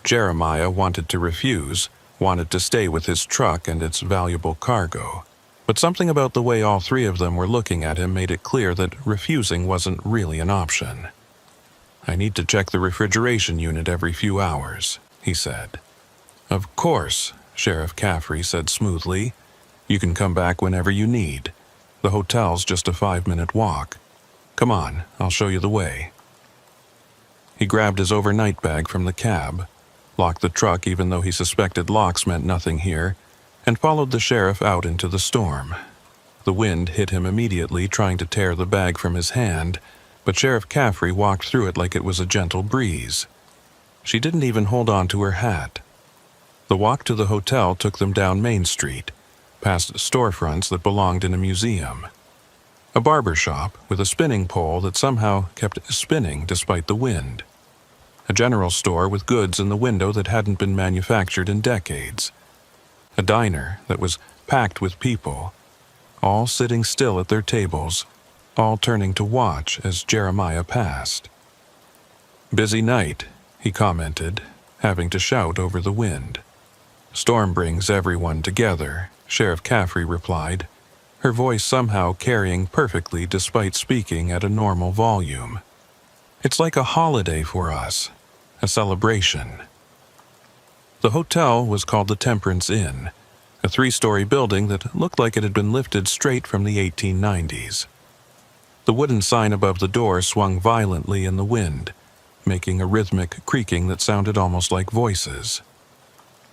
Jeremiah wanted to refuse, wanted to stay with his truck and its valuable cargo. But something about the way all three of them were looking at him made it clear that refusing wasn't really an option. "I need to check the refrigeration unit every few hours," he said. "Of course," Sheriff Caffrey said smoothly. "You can come back whenever you need. The hotel's just a 5-minute walk. Come on, I'll show you the way." He grabbed his overnight bag from the cab, locked the truck even though he suspected locks meant nothing here, and followed the sheriff out into the storm. The wind hit him immediately, trying to tear the bag from his hand, but Sheriff Caffrey walked through it like it was a gentle breeze. She didn't even hold on to her hat. The walk to the hotel took them down Main Street, past storefronts that belonged in a museum. A barber shop with a spinning pole that somehow kept spinning despite the wind. A general store with goods in the window that hadn't been manufactured in decades. A diner that was packed with people, all sitting still at their tables, all turning to watch as Jeremiah passed. "Busy night," he commented, having to shout over the wind. "Storm brings everyone together," Sheriff Caffrey replied, her voice somehow carrying perfectly despite speaking at a normal volume. "It's like a holiday for us, a celebration." The hotel was called the Temperance Inn, a 3-story building that looked like it had been lifted straight from the 1890s. The wooden sign above the door swung violently in the wind, making a rhythmic creaking that sounded almost like voices.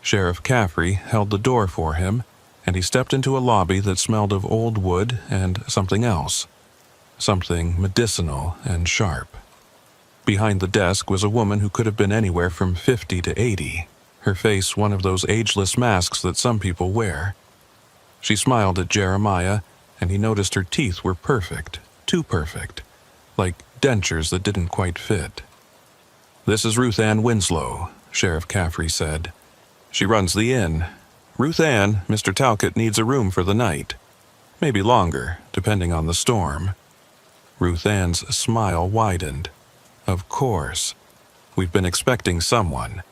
Sheriff Caffrey held the door for him, and he stepped into a lobby that smelled of old wood and something else. Something medicinal and sharp. Behind the desk was a woman who could have been anywhere from 50 to 80, her face one of those ageless masks that some people wear. She smiled at Jeremiah, and he noticed her teeth were perfect, too perfect, like dentures that didn't quite fit. "This is Ruth Ann Winslow," Sheriff Caffrey said. "She runs the inn. Ruth Ann, Mr. Talcott needs a room for the night. Maybe longer, depending on the storm." Ruth Ann's smile widened. "Of course. We've been expecting someone.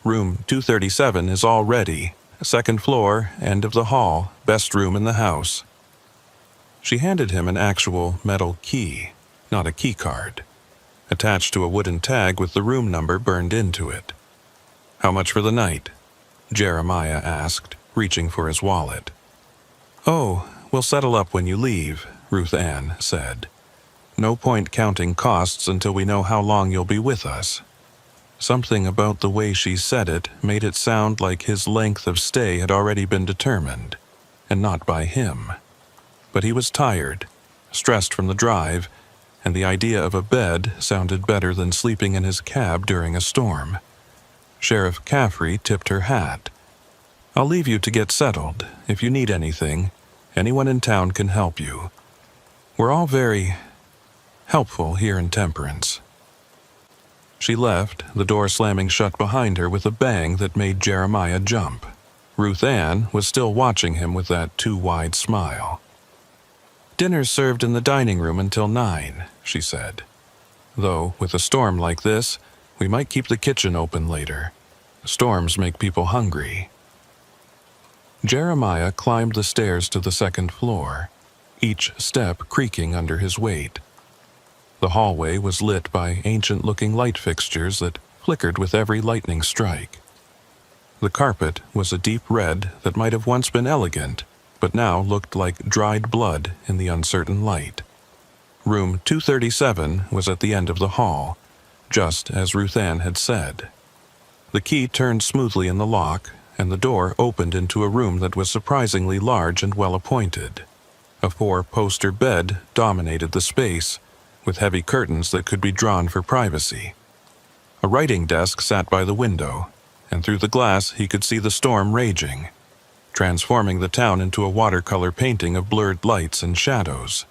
Room 237 is all ready. Second floor, end of the hall, best room in the house." She handed him an actual metal key, not a key card, attached to a wooden tag with the room number burned into it. "How much for the night?" Jeremiah asked, reaching for his wallet. "Oh, we'll settle up when you leave," Ruth Ann said. "No point counting costs until we know how long you'll be with us." Something about the way she said it made it sound like his length of stay had already been determined, and not by him. But he was tired, stressed from the drive, and the idea of a bed sounded better than sleeping in his cab during a storm. Sheriff Caffrey tipped her hat. "I'll leave you to get settled. If you need anything, anyone in town can help you. We're all very helpful here in Temperance." She left, the door slamming shut behind her with a bang that made Jeremiah jump. Ruth Ann was still watching him with that too-wide smile. "Dinner's served in the dining room until 9, she said. "Though, with a storm like this, we might keep the kitchen open later. Storms make people hungry." Jeremiah climbed the stairs to the second floor, each step creaking under his weight. The hallway was lit by ancient-looking light fixtures that flickered with every lightning strike. The carpet was a deep red that might have once been elegant, but now looked like dried blood in the uncertain light. Room 237 was at the end of the hall, just as Ruth Ann had said. The key turned smoothly in the lock, and the door opened into a room that was surprisingly large and well-appointed. A 4-poster bed dominated the space, with heavy curtains that could be drawn for privacy. A writing desk sat by the window, and through the glass he could see the storm raging, transforming the town into a watercolor painting of blurred lights and shadows.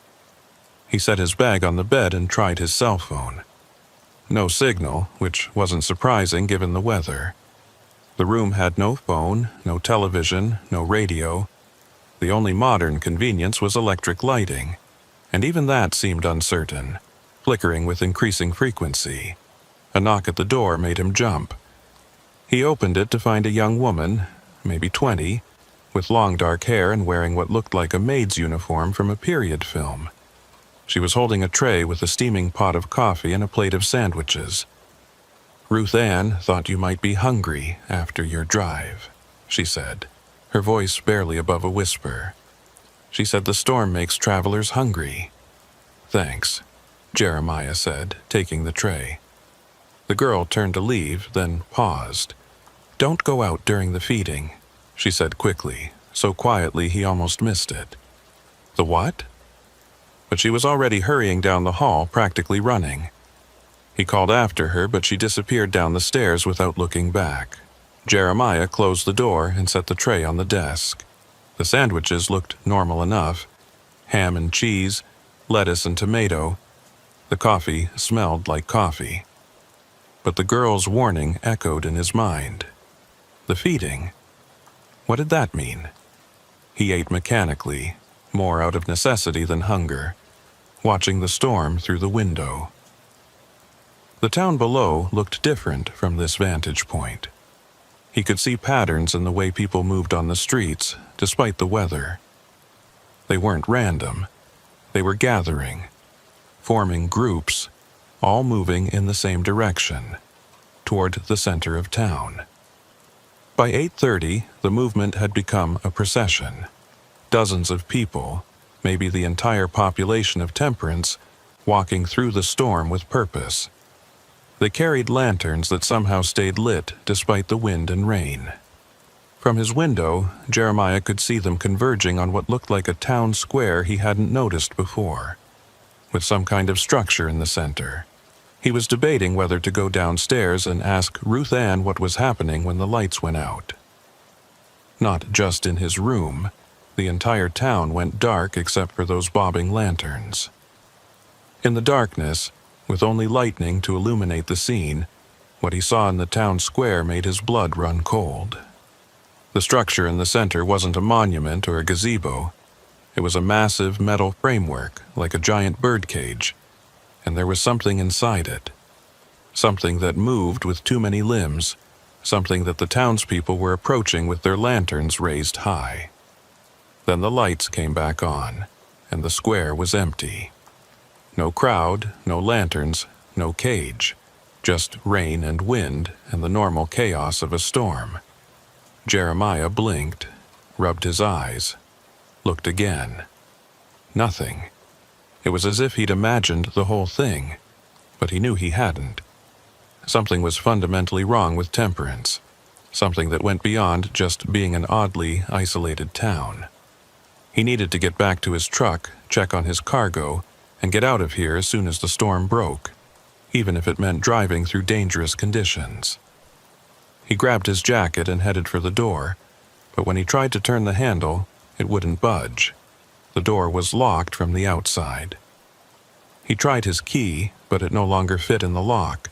He set his bag on the bed and tried his cell phone. No signal, which wasn't surprising given the weather. The room had no phone, no television, no radio. The only modern convenience was electric lighting, and even that seemed uncertain, flickering with increasing frequency. A knock at the door made him jump. He opened it to find a young woman, maybe 20, with long dark hair and wearing what looked like a maid's uniform from a period film. She was holding a tray with a steaming pot of coffee and a plate of sandwiches. "Ruth Ann thought you might be hungry after your drive," she said, her voice barely above a whisper. "She said the storm makes travelers hungry." "Thanks," Jeremiah said, taking the tray. The girl turned to leave, then paused. "Don't go out during the feeding," she said quickly, so quietly he almost missed it. "The what?" But she was already hurrying down the hall, practically running. He called after her, but she disappeared down the stairs without looking back. Jeremiah closed the door and set the tray on the desk. The sandwiches looked normal enough. Ham and cheese, lettuce and tomato. The coffee smelled like coffee. But the girl's warning echoed in his mind. The feeding? What did that mean? He ate mechanically, more out of necessity than hunger, watching the storm through the window. The town below looked different from this vantage point. He could see patterns in the way people moved on the streets, despite the weather. They weren't random. They were gathering, forming groups, all moving in the same direction, toward the center of town. By 8:30, the movement had become a procession. Dozens of people, maybe the entire population of Temperance, walking through the storm with purpose. They carried lanterns that somehow stayed lit despite the wind and rain. From his window, Jeremiah could see them converging on what looked like a town square he hadn't noticed before, with some kind of structure in the center. He was debating whether to go downstairs and ask Ruth Ann what was happening when the lights went out. Not just in his room, the entire town went dark except for those bobbing lanterns. In the darkness, with only lightning to illuminate the scene, what he saw in the town square made his blood run cold. The structure in the center wasn't a monument or a gazebo. It was a massive metal framework, like a giant birdcage, and there was something inside it. Something that moved with too many limbs, something that the townspeople were approaching with their lanterns raised high. Then the lights came back on, and the square was empty. No crowd, no lanterns, no cage, just rain and wind and the normal chaos of a storm. Jeremiah blinked, rubbed his eyes, looked again. Nothing. It was as if he'd imagined the whole thing, but he knew he hadn't. Something was fundamentally wrong with Temperance, something that went beyond just being an oddly isolated town. He needed to get back to his truck, check on his cargo, and get out of here as soon as the storm broke, even if it meant driving through dangerous conditions. He grabbed his jacket and headed for the door, but when he tried to turn the handle, it wouldn't budge. The door was locked from the outside. He tried his key, but it no longer fit in the lock,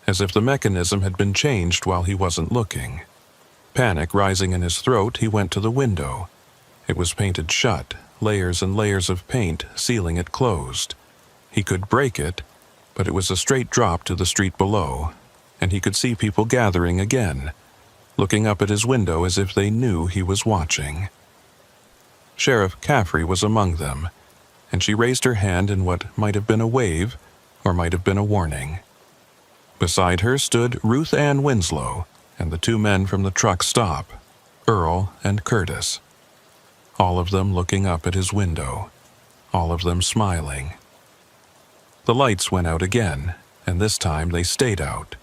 as if the mechanism had been changed while he wasn't looking. Panic rising in his throat, he went to the window. It was painted shut, layers and layers of paint sealing it closed. He could break it, but it was a straight drop to the street below, and he could see people gathering again, looking up at his window as if they knew he was watching. Sheriff Caffrey was among them, and she raised her hand in what might have been a wave or might have been a warning. Beside her stood Ruth Ann Winslow and the two men from the truck stop, Earl and Curtis. All of them looking up at his window, all of them smiling. The lights went out again, and this time they stayed out.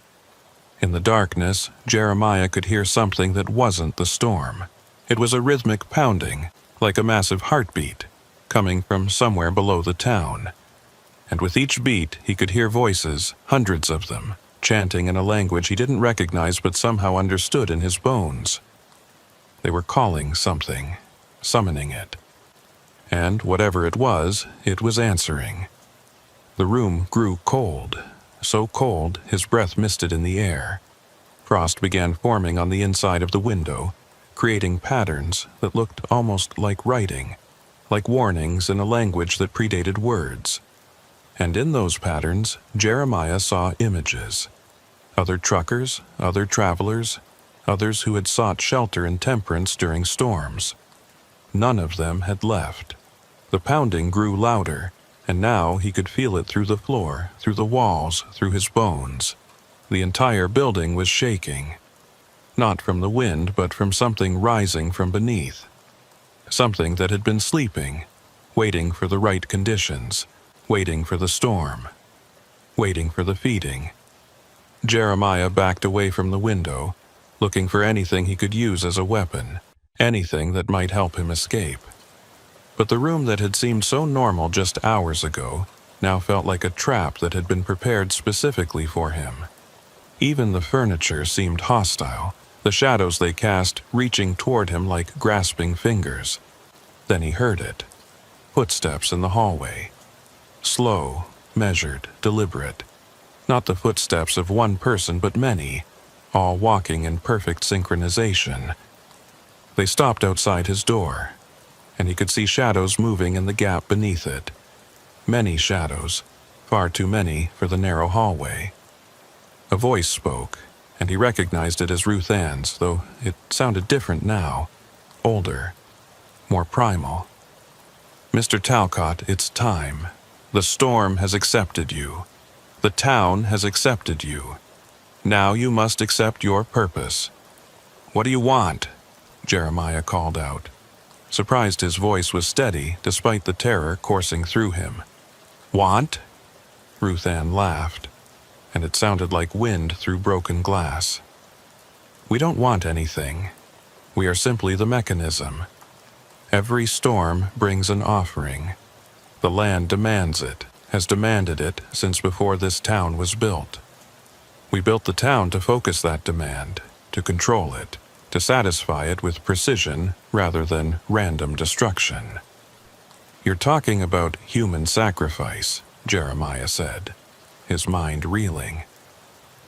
In the darkness, Jeremiah could hear something that wasn't the storm. It was a rhythmic pounding, like a massive heartbeat, coming from somewhere below the town. And with each beat, he could hear voices, hundreds of them, chanting in a language he didn't recognize but somehow understood in his bones. They were calling something, summoning it. And whatever it was answering. The room grew cold, so cold his breath misted in the air. Frost began forming on the inside of the window, creating patterns that looked almost like writing, like warnings in a language that predated words. And in those patterns, Jeremiah saw images. Other truckers, other travelers, others who had sought shelter in Temperance during storms. None of them had left. The pounding grew louder, and now he could feel it through the floor, through the walls, through his bones. The entire building was shaking. Not from the wind, but from something rising from beneath. Something that had been sleeping, waiting for the right conditions, waiting for the storm, waiting for the feeding. Jeremiah backed away from the window, looking for anything he could use as a weapon, anything that might help him escape. But the room that had seemed so normal just hours ago now felt like a trap that had been prepared specifically for him. Even the furniture seemed hostile, the shadows they cast reaching toward him like grasping fingers. Then he heard it. Footsteps in the hallway. Slow, measured, deliberate. Not the footsteps of one person but many, all walking in perfect synchronization. They stopped outside his door, and he could see shadows moving in the gap beneath it. Many shadows, far too many for the narrow hallway. A voice spoke, and he recognized it as Ruth Ann's, though it sounded different now, older, more primal. "Mr. Talcott, it's time. The storm has accepted you. The town has accepted you. Now you must accept your purpose." "What do you want?" Jeremiah called out. Surprised his voice was steady despite the terror coursing through him. "Want?" Ruth Ann laughed, and it sounded like wind through broken glass. "We don't want anything. We are simply the mechanism. Every storm brings an offering. The land demands it, has demanded it since before this town was built. We built the town to focus that demand, to control it, to satisfy it with precision rather than random destruction." "You're talking about human sacrifice," Jeremiah said, his mind reeling.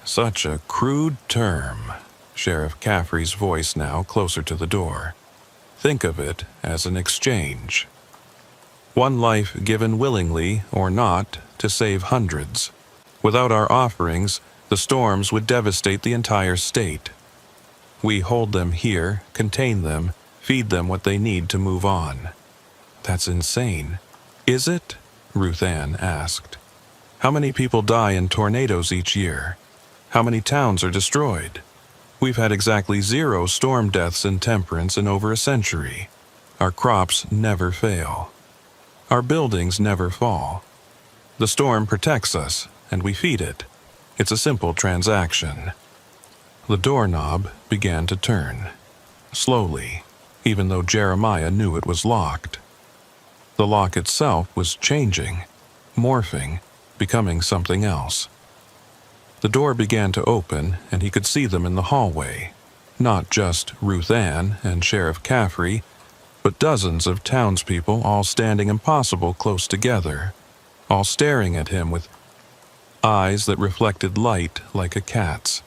"Such a crude term." Sheriff Caffrey's voice now closer to the door. "Think of it as an exchange. One life given willingly or not to save hundreds. Without our offerings, the storms would devastate the entire state. We hold them here, contain them, feed them what they need to move on." "That's insane." "Is it?" Ruth Ann asked. "How many people die in tornadoes each year? How many towns are destroyed? We've had exactly 0 storm deaths in Temperance in over a century. Our crops never fail. Our buildings never fall. The storm protects us, and we feed it. It's a simple transaction." The doorknob began to turn, slowly, even though Jeremiah knew it was locked. The lock itself was changing, morphing, becoming something else. The door began to open, and he could see them in the hallway. Not just Ruth Ann and Sheriff Caffrey, but dozens of townspeople all standing impossible close together, all staring at him with eyes that reflected light like a cat's.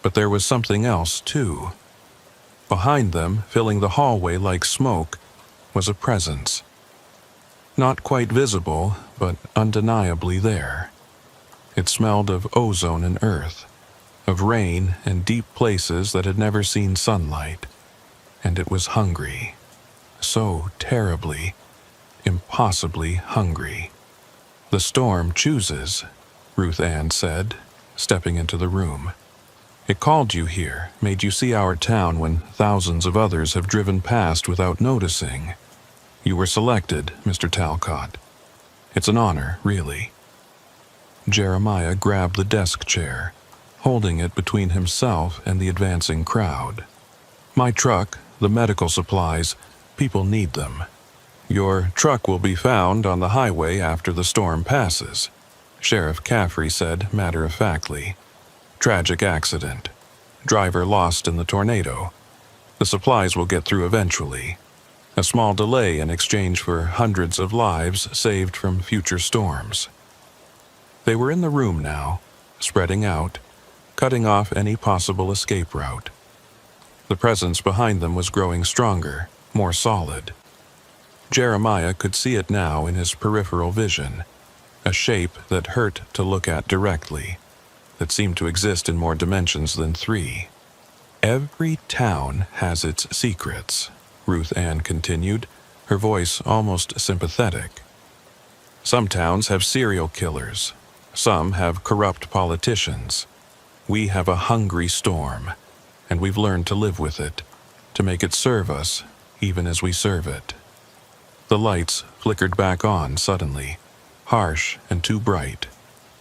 But there was something else, too. Behind them, filling the hallway like smoke, was a presence. Not quite visible, but undeniably there. It smelled of ozone and earth, of rain and deep places that had never seen sunlight. And it was hungry. So terribly, impossibly hungry. "The storm chooses," Ruth Ann said, stepping into the room. "It called you here, made you see our town when thousands of others have driven past without noticing. You were selected, Mr. Talcott. It's an honor, really." Jeremiah grabbed the desk chair, holding it between himself and the advancing crowd. "My truck, the medical supplies, people need them. Your truck will be found on the highway after the storm passes," Sheriff Caffrey said matter-of-factly. "Tragic accident. Driver lost in the tornado. The supplies will get through eventually. A small delay in exchange for hundreds of lives saved from future storms." They were in the room now, spreading out, cutting off any possible escape route. The presence behind them was growing stronger, more solid. Jeremiah could see it now in his peripheral vision, a shape that hurt to look at directly, that seemed to exist in more dimensions than 3. "Every town has its secrets," Ruth Ann continued, her voice almost sympathetic. "Some towns have serial killers. Some have corrupt politicians. We have a hungry storm, and we've learned to live with it, to make it serve us, even as we serve it." The lights flickered back on suddenly, harsh and too bright,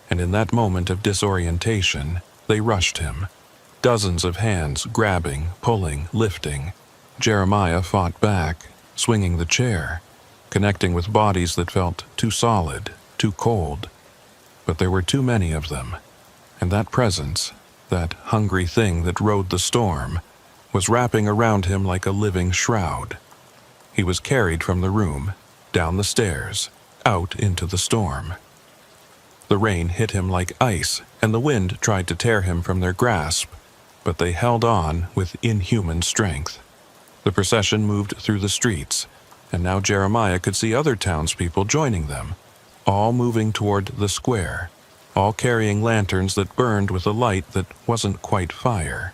and in that moment of disorientation, they rushed him. Dozens of hands grabbing, pulling, lifting. Jeremiah fought back, swinging the chair, connecting with bodies that felt too solid, too cold. But there were too many of them, and that presence, that hungry thing that rode the storm, was wrapping around him like a living shroud. He was carried from the room, down the stairs, out into the storm. The rain hit him like ice, and the wind tried to tear him from their grasp, but they held on with inhuman strength. The procession moved through the streets, and now Jeremiah could see other townspeople joining them, all moving toward the square, all carrying lanterns that burned with a light that wasn't quite fire.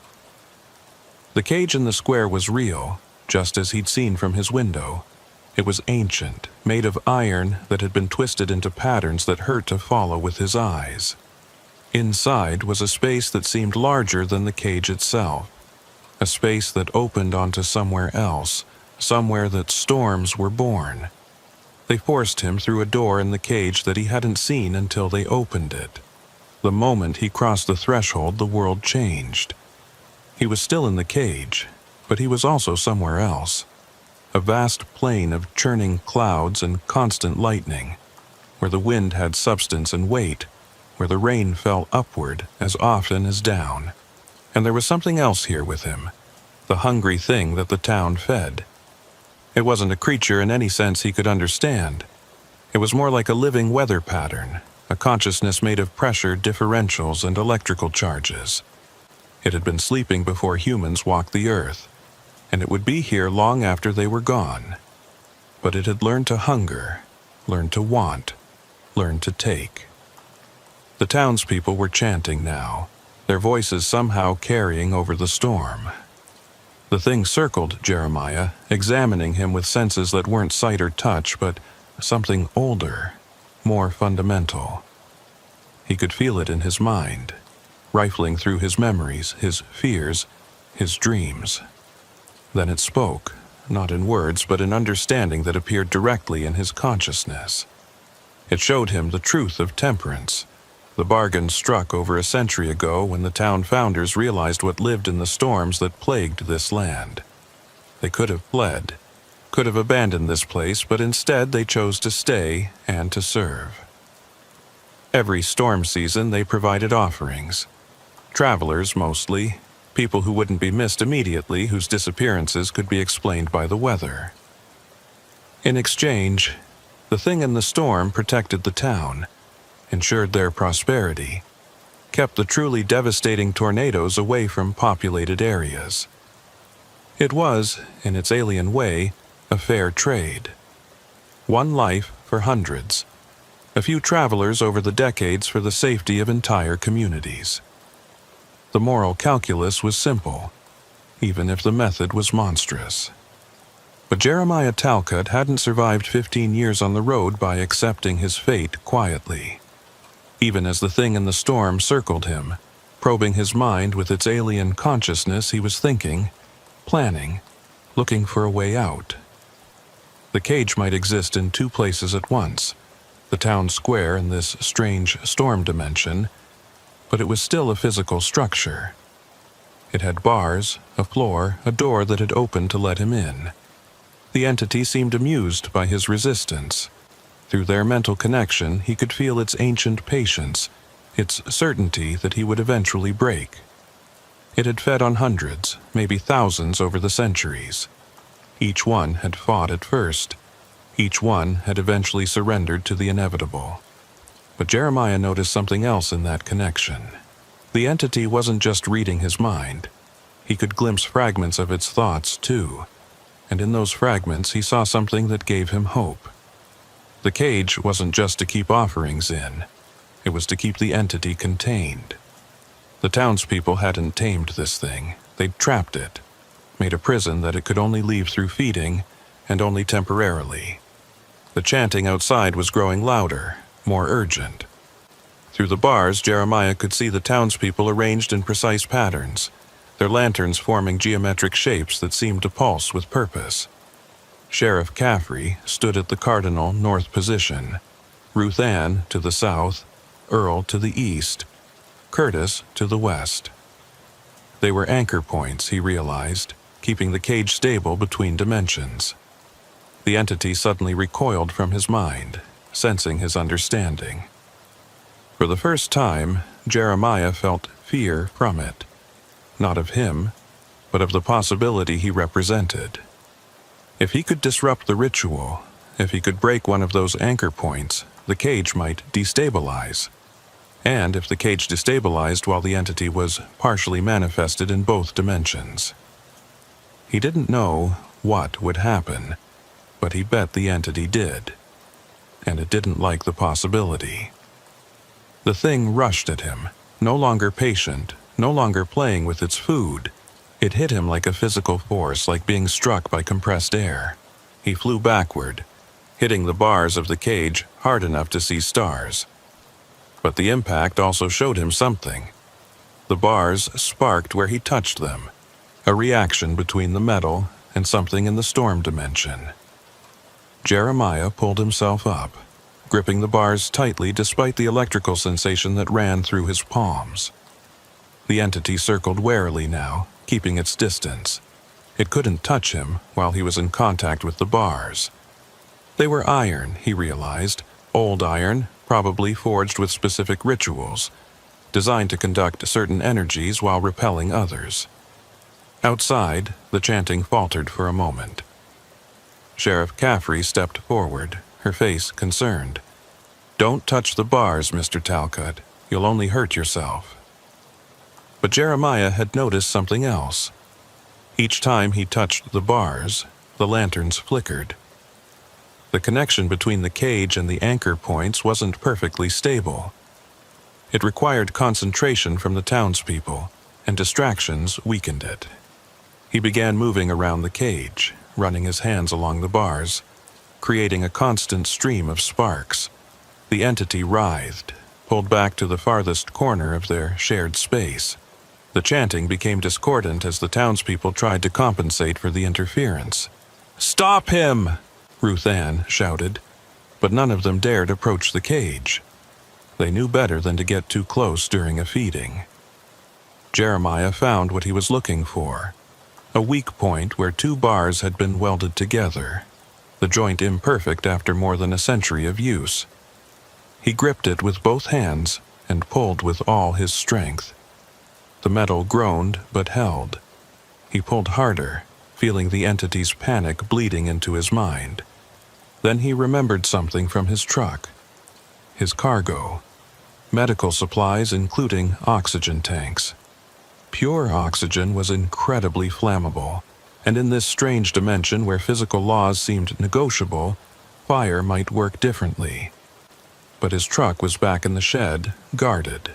The cage in the square was real, just as he'd seen from his window. It was ancient, made of iron that had been twisted into patterns that hurt to follow with his eyes. Inside was a space that seemed larger than the cage itself, a space that opened onto somewhere else, somewhere that storms were born. They forced him through a door in the cage that he hadn't seen until they opened it. The moment he crossed the threshold, the world changed. He was still in the cage, but he was also somewhere else. A vast plain of churning clouds and constant lightning, where the wind had substance and weight, where the rain fell upward as often as down. And there was something else here with him, the hungry thing that the town fed. It wasn't a creature in any sense he could understand. It was more like a living weather pattern, a consciousness made of pressure differentials and electrical charges. It had been sleeping before humans walked the earth, and it would be here long after they were gone. But it had learned to hunger, learned to want, learned to take. The townspeople were chanting now, their voices somehow carrying over the storm. The thing circled Jeremiah, examining him with senses that weren't sight or touch, but something older, more fundamental. He could feel it in his mind, rifling through his memories, his fears, his dreams. Then it spoke, not in words, but in understanding that appeared directly in his consciousness. It showed him the truth of temperance, the bargain struck over a century ago when the town founders realized what lived in the storms that plagued this land. They could have fled, could have abandoned this place, but instead they chose to stay and to serve. Every storm season they provided offerings. Travelers, mostly, people who wouldn't be missed immediately, whose disappearances could be explained by the weather. In exchange, the thing in the storm protected the town, ensured their prosperity, kept the truly devastating tornadoes away from populated areas. It was, in its alien way, a fair trade. One life for hundreds, a few travelers over the decades for the safety of entire communities. The moral calculus was simple, even if the method was monstrous. But Jeremiah Talcott hadn't survived 15 years on the road by accepting his fate quietly. Even as the thing in the storm circled him, probing his mind with its alien consciousness, he was thinking, planning, looking for a way out. The cage might exist in two places at once, the town square in this strange storm dimension, but it was still a physical structure. It had bars, a floor, a door that had opened to let him in. The entity seemed amused by his resistance. Through their mental connection, he could feel its ancient patience, its certainty that he would eventually break. It had fed on hundreds, maybe thousands over the centuries. Each one had fought at first. Each one had eventually surrendered to the inevitable. But Jeremiah noticed something else in that connection. The entity wasn't just reading his mind. He could glimpse fragments of its thoughts, too. And in those fragments, he saw something that gave him hope. The cage wasn't just to keep offerings in. It was to keep the entity contained. The townspeople hadn't tamed this thing. They'd trapped it, made a prison that it could only leave through feeding, and only temporarily. The chanting outside was growing louder, more urgent. Through the bars, Jeremiah could see the townspeople arranged in precise patterns, their lanterns forming geometric shapes that seemed to pulse with purpose. Sheriff Caffrey stood at the cardinal north position, Ruth Ann to the south, Earl to the east, Curtis to the west. They were anchor points, he realized, keeping the cage stable between dimensions. The entity suddenly recoiled from his mind, sensing his understanding. For the first time, Jeremiah felt fear from it, not of him, but of the possibility he represented. If he could disrupt the ritual, if he could break one of those anchor points, the cage might destabilize. And if the cage destabilized while the entity was partially manifested in both dimensions. He didn't know what would happen, but he bet the entity did. And it didn't like the possibility. The thing rushed at him, no longer patient, no longer playing with its food. It hit him like a physical force, like being struck by compressed air. He flew backward, hitting the bars of the cage hard enough to see stars. But the impact also showed him something. The bars sparked where he touched them, a reaction between the metal and something in the storm dimension. Jeremiah pulled himself up, gripping the bars tightly despite the electrical sensation that ran through his palms. The entity circled warily now, keeping its distance. It couldn't touch him while he was in contact with the bars. They were iron, he realized, old iron, probably forged with specific rituals, designed to conduct certain energies while repelling others. Outside, the chanting faltered for a moment. Sheriff Caffrey stepped forward, her face concerned. "Don't touch the bars, Mr. Talcott. You'll only hurt yourself." But Jeremiah had noticed something else. Each time he touched the bars, the lanterns flickered. The connection between the cage and the anchor points wasn't perfectly stable. It required concentration from the townspeople, and distractions weakened it. He began moving around the cage, running his hands along the bars, creating a constant stream of sparks. The entity writhed, pulled back to the farthest corner of their shared space. The chanting became discordant as the townspeople tried to compensate for the interference. "Stop him!" Ruth Ann shouted, but none of them dared approach the cage. They knew better than to get too close during a feeding. Jeremiah found what he was looking for, a weak point where two bars had been welded together, the joint imperfect after more than a century of use. He gripped it with both hands and pulled with all his strength. The metal groaned but held. He pulled harder, feeling the entity's panic bleeding into his mind. Then he remembered something from his truck. His cargo. Medical supplies including oxygen tanks. Pure oxygen was incredibly flammable, and in this strange dimension where physical laws seemed negotiable, fire might work differently. But his truck was back in the shed, guarded.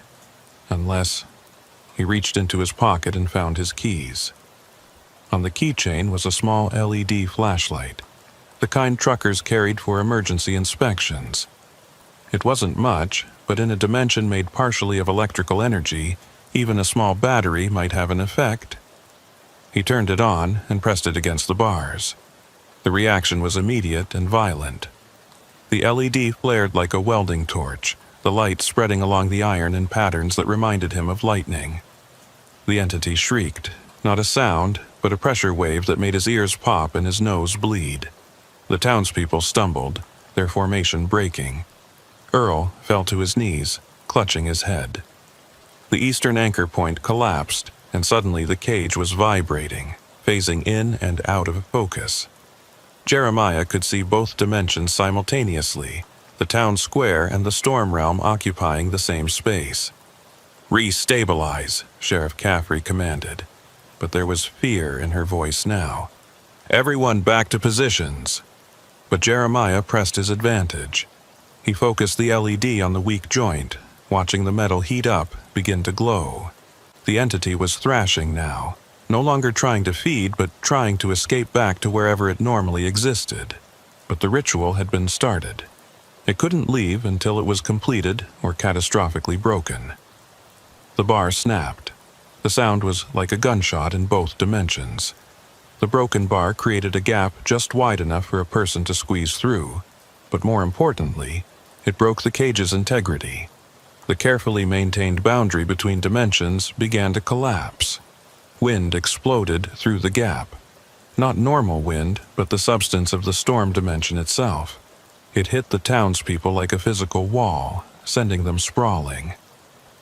Unless... He reached into his pocket and found his keys. On the keychain was a small LED flashlight, the kind truckers carried for emergency inspections. It wasn't much, but in a dimension made partially of electrical energy, even a small battery might have an effect. He turned it on and pressed it against the bars. The reaction was immediate and violent. The LED flared like a welding torch, the light spreading along the iron in patterns that reminded him of lightning. The entity shrieked, not a sound, but a pressure wave that made his ears pop and his nose bleed. The townspeople stumbled, their formation breaking. Earl fell to his knees, clutching his head. The eastern anchor point collapsed, and suddenly the cage was vibrating, phasing in and out of focus. Jeremiah could see both dimensions simultaneously, the town square and the storm realm occupying the same space. "Restabilize," Sheriff Caffrey commanded, but there was fear in her voice now. "Everyone back to positions." But Jeremiah pressed his advantage. He focused the LED on the weak joint, watching the metal heat up, begin to glow. The entity was thrashing now, no longer trying to feed but trying to escape back to wherever it normally existed. But the ritual had been started. It couldn't leave until it was completed or catastrophically broken. The bar snapped. The sound was like a gunshot in both dimensions. The broken bar created a gap just wide enough for a person to squeeze through, but more importantly, it broke the cage's integrity. The carefully maintained boundary between dimensions began to collapse. Wind exploded through the gap. Not normal wind, but the substance of the storm dimension itself. It hit the townspeople like a physical wall, sending them sprawling.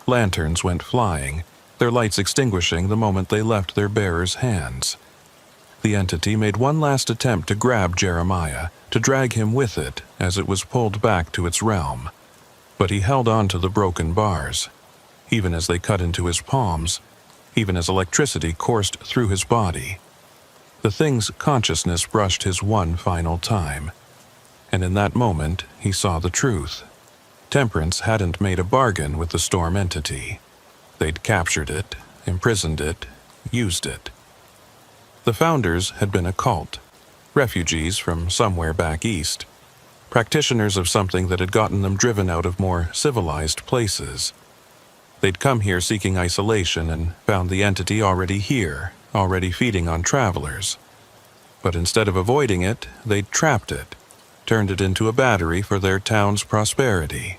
Lanterns went flying, their lights extinguishing the moment they left their bearers' hands. The entity made one last attempt to grab Jeremiah, to drag him with it as it was pulled back to its realm. But he held on to the broken bars, even as they cut into his palms, even as electricity coursed through his body. The thing's consciousness brushed his one final time, and in that moment he saw the truth. Temperance hadn't made a bargain with the storm entity. They'd captured it, imprisoned it, used it. The founders had been a cult, refugees from somewhere back east, practitioners of something that had gotten them driven out of more civilized places. They'd come here seeking isolation and found the entity already here, already feeding on travelers. But instead of avoiding it, they'd trapped it, turned it into a battery for their town's prosperity.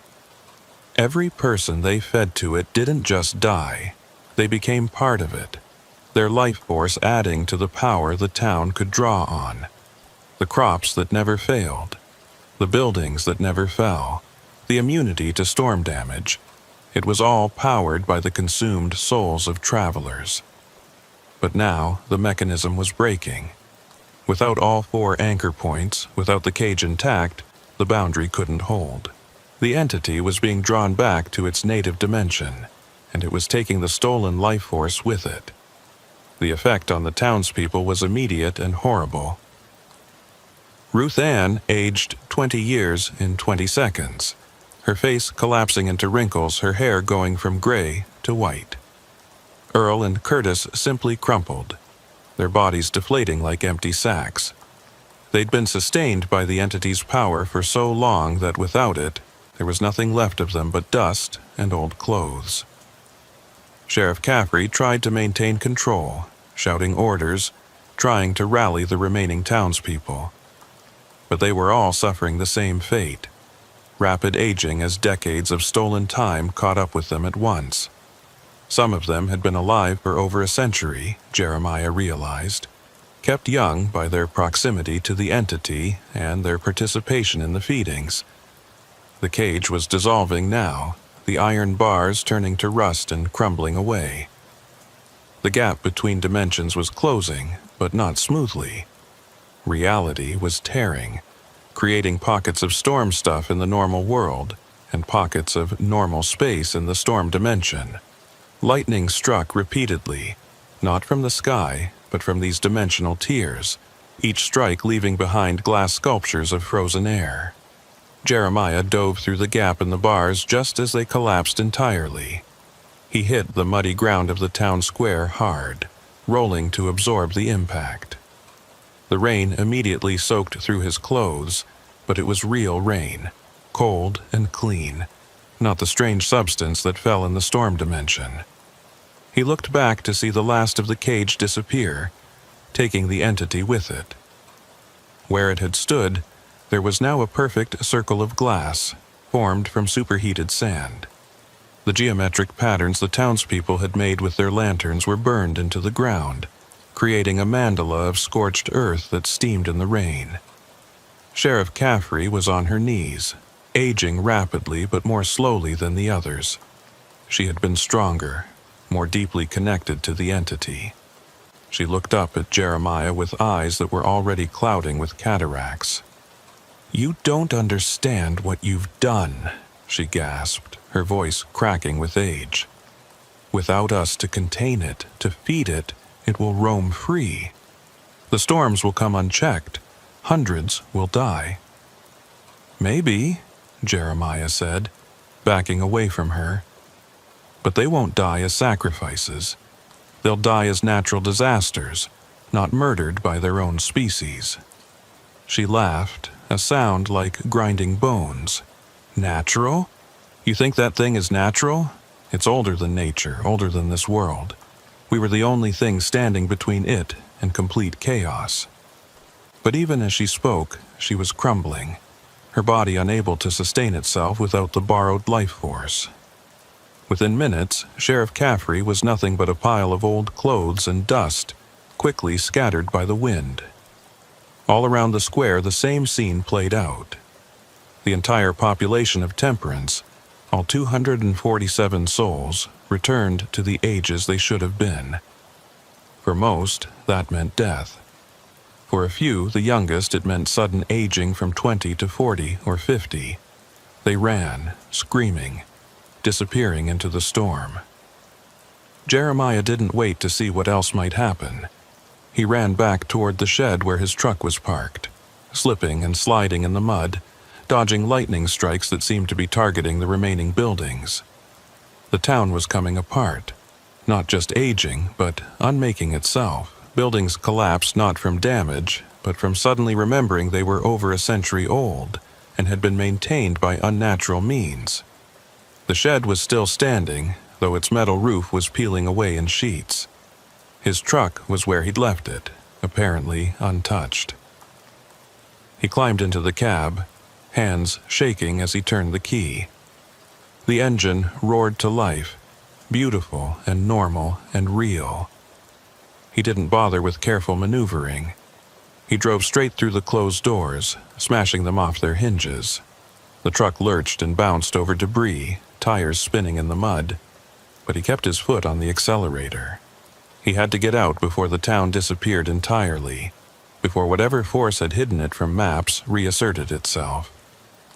Every person they fed to it didn't just die, they became part of it, their life force adding to the power the town could draw on. The crops that never failed, the buildings that never fell, the immunity to storm damage. It was all powered by the consumed souls of travelers. But now the mechanism was breaking. Without all 4 anchor points, without the cage intact, the boundary couldn't hold. The entity was being drawn back to its native dimension, and it was taking the stolen life force with it. The effect on the townspeople was immediate and horrible. Ruth Ann aged 20 years in 20 seconds, her face collapsing into wrinkles, her hair going from gray to white. Earl and Curtis simply crumpled, their bodies deflating like empty sacks. They'd been sustained by the entity's power for so long that without it, there was nothing left of them but dust and old clothes. Sheriff Caffrey tried to maintain control, shouting orders, trying to rally the remaining townspeople. But they were all suffering the same fate, rapid aging as decades of stolen time caught up with them at once. Some of them had been alive for over a century, Jeremiah realized, kept young by their proximity to the entity and their participation in the feedings. The cage was dissolving now, the iron bars turning to rust and crumbling away. The gap between dimensions was closing, but not smoothly. Reality was tearing, creating pockets of storm stuff in the normal world and pockets of normal space in the storm dimension. Lightning struck repeatedly, not from the sky, but from these dimensional tiers, each strike leaving behind glass sculptures of frozen air. Jeremiah dove through the gap in the bars just as they collapsed entirely. He hit the muddy ground of the town square hard, rolling to absorb the impact. The rain immediately soaked through his clothes, but it was real rain, cold and clean, not the strange substance that fell in the storm dimension. He looked back to see the last of the cage disappear, taking the entity with it. Where it had stood, there was now a perfect circle of glass, formed from superheated sand. The geometric patterns the townspeople had made with their lanterns were burned into the ground, creating a mandala of scorched earth that steamed in the rain. Sheriff Caffrey was on her knees, aging rapidly but more slowly than the others. She had been stronger, more deeply connected to the entity. She looked up at Jeremiah with eyes that were already clouding with cataracts. "You don't understand what you've done," she gasped, her voice cracking with age. "Without us to contain it, to feed it, it will roam free. The storms will come unchecked. Hundreds will die." "Maybe," Jeremiah said, backing away from her. "But they won't die as sacrifices. They'll die as natural disasters, not murdered by their own species." She laughed, a sound like grinding bones. "Natural? You think that thing is natural? It's older than nature, older than this world. We were the only thing standing between it and complete chaos." But even as she spoke, she was crumbling, her body unable to sustain itself without the borrowed life force. Within minutes, Sheriff Caffrey was nothing but a pile of old clothes and dust, quickly scattered by the wind. All around the square, the same scene played out. The entire population of Temperance, all 247 souls, returned to the ages they should have been. For most, that meant death. For a few, the youngest, it meant sudden aging from 20 to 40 or 50. They ran, screaming, disappearing into the storm. Jeremiah didn't wait to see what else might happen. He ran back toward the shed where his truck was parked, slipping and sliding in the mud, dodging lightning strikes that seemed to be targeting the remaining buildings. The town was coming apart, not just aging, but unmaking itself. Buildings collapsed not from damage, but from suddenly remembering they were over a century old and had been maintained by unnatural means. The shed was still standing, though its metal roof was peeling away in sheets. His truck was where he'd left it, apparently untouched. He climbed into the cab, hands shaking as he turned the key. The engine roared to life, beautiful and normal and real. He didn't bother with careful maneuvering. He drove straight through the closed doors, smashing them off their hinges. The truck lurched and bounced over debris, tires spinning in the mud, but he kept his foot on the accelerator. He had to get out before the town disappeared entirely, before whatever force had hidden it from maps reasserted itself.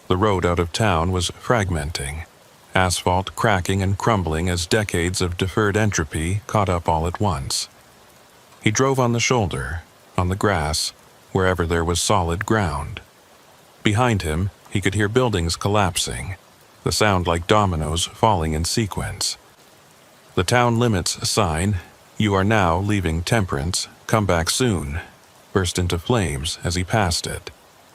The road out of town was fragmenting, asphalt cracking and crumbling as decades of deferred entropy caught up all at once. He drove on the shoulder, on the grass, wherever there was solid ground. Behind him, he could hear buildings collapsing, the sound like dominoes falling in sequence. The town limits sign, "You are now leaving Temperance, come back soon," burst into flames as he passed it,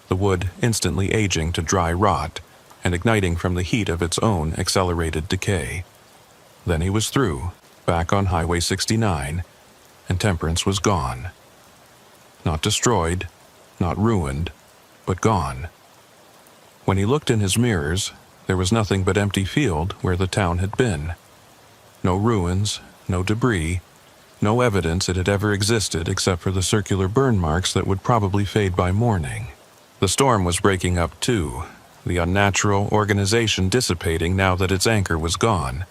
the wood instantly aging to dry rot and igniting from the heat of its own accelerated decay. Then he was through, back on Highway 69, and Temperance was gone. Not destroyed, not ruined, but gone. When he looked in his mirrors, there was nothing but empty field where the town had been. No ruins, no debris, no evidence it had ever existed except for the circular burn marks that would probably fade by morning. The storm was breaking up too, the unnatural organization dissipating now that its anchor was gone.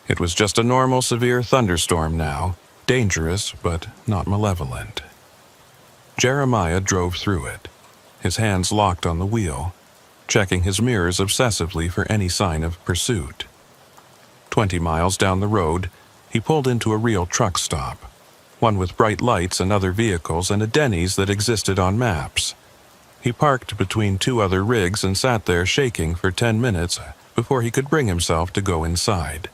It was just a normal severe thunderstorm now, dangerous but not malevolent. Jeremiah drove through it, his hands locked on the wheel, checking his mirrors obsessively for any sign of pursuit. 20 miles down the road, he pulled into a real truck stop, one with bright lights and other vehicles and a Denny's that existed on maps. He parked between two other rigs and sat there shaking for 10 minutes before he could bring himself to go inside.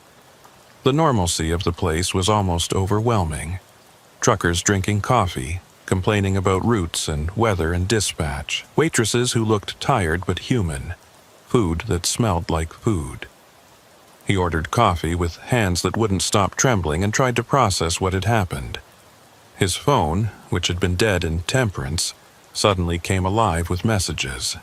The normalcy of the place was almost overwhelming. Truckers drinking coffee, complaining about routes and weather and dispatch, waitresses who looked tired but human, food that smelled like food. He ordered coffee with hands that wouldn't stop trembling and tried to process what had happened. His phone, which had been dead in Temperance, suddenly came alive with messages.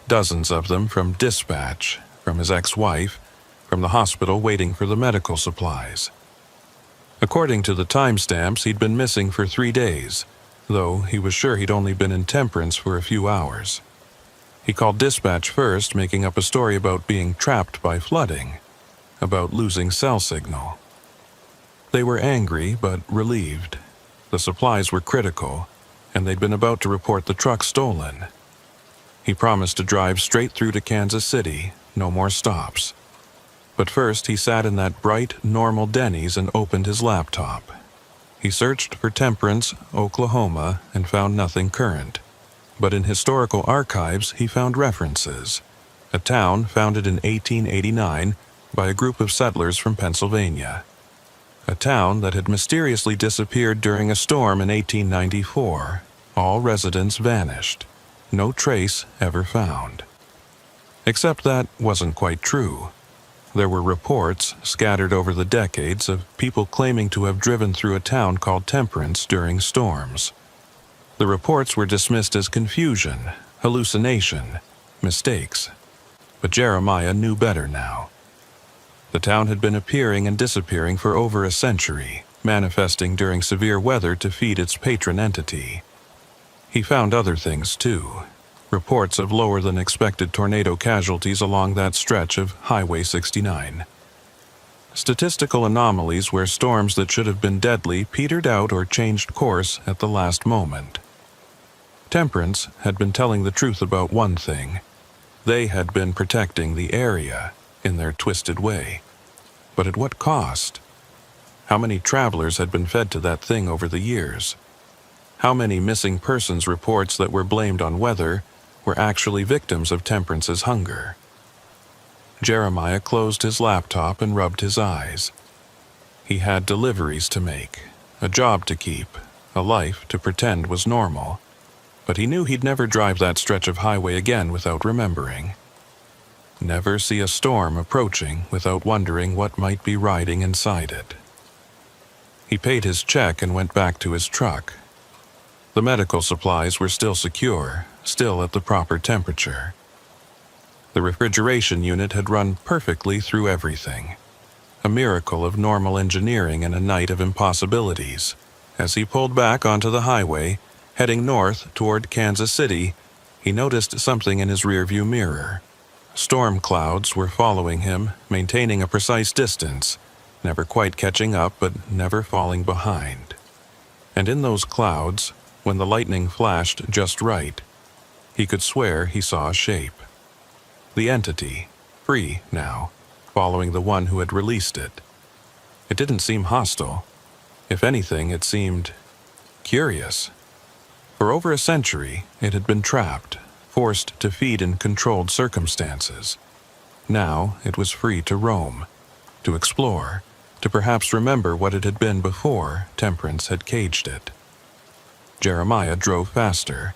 Dozens of them from dispatch, from his ex-wife, from the hospital waiting for the medical supplies. According to the timestamps, he'd been missing for 3 days, though he was sure he'd only been in Temperance for a few hours. He called dispatch first, making up a story about being trapped by flooding, about losing cell signal. They were angry but relieved. The supplies were critical, and they'd been about to report the truck stolen. He promised to drive straight through to Kansas City, no more stops. But first he sat in that bright, normal Denny's and opened his laptop. He searched for Temperance, Oklahoma, and found nothing current. But in historical archives he found references. A town founded in 1889 by a group of settlers from Pennsylvania. A town that had mysteriously disappeared during a storm in 1894. All residents vanished. No trace ever found. Except that wasn't quite true. There were reports, scattered over the decades, of people claiming to have driven through a town called Temperance during storms. The reports were dismissed as confusion, hallucination, mistakes. But Jeremiah knew better now. The town had been appearing and disappearing for over a century, manifesting during severe weather to feed its patron entity. He found other things too. Reports of lower-than-expected tornado casualties along that stretch of Highway 69. Statistical anomalies where storms that should have been deadly petered out or changed course at the last moment. Temperance had been telling the truth about one thing. They had been protecting the area in their twisted way. But at what cost? How many travelers had been fed to that thing over the years? How many missing persons reports that were blamed on weather were actually victims of Temperance's hunger? Jeremiah closed his laptop and rubbed his eyes. He had deliveries to make, a job to keep, a life to pretend was normal. But he knew he'd never drive that stretch of highway again without remembering. Never see a storm approaching without wondering what might be riding inside it. He paid his check and went back to his truck. The medical supplies were still secure, still at the proper temperature. The refrigeration unit had run perfectly through everything. A miracle of normal engineering in a night of impossibilities. As he pulled back onto the highway, heading north toward Kansas City, he noticed something in his rearview mirror. Storm clouds were following him, maintaining a precise distance, never quite catching up but never falling behind. And in those clouds, when the lightning flashed just right, he could swear he saw a shape. The entity, free now, following the one who had released it. It didn't seem hostile. If anything, it seemed curious. For over a century, it had been trapped, forced to feed in controlled circumstances. Now it was free to roam, to explore, to perhaps remember what it had been before temperance had caged it. Jeremiah drove faster,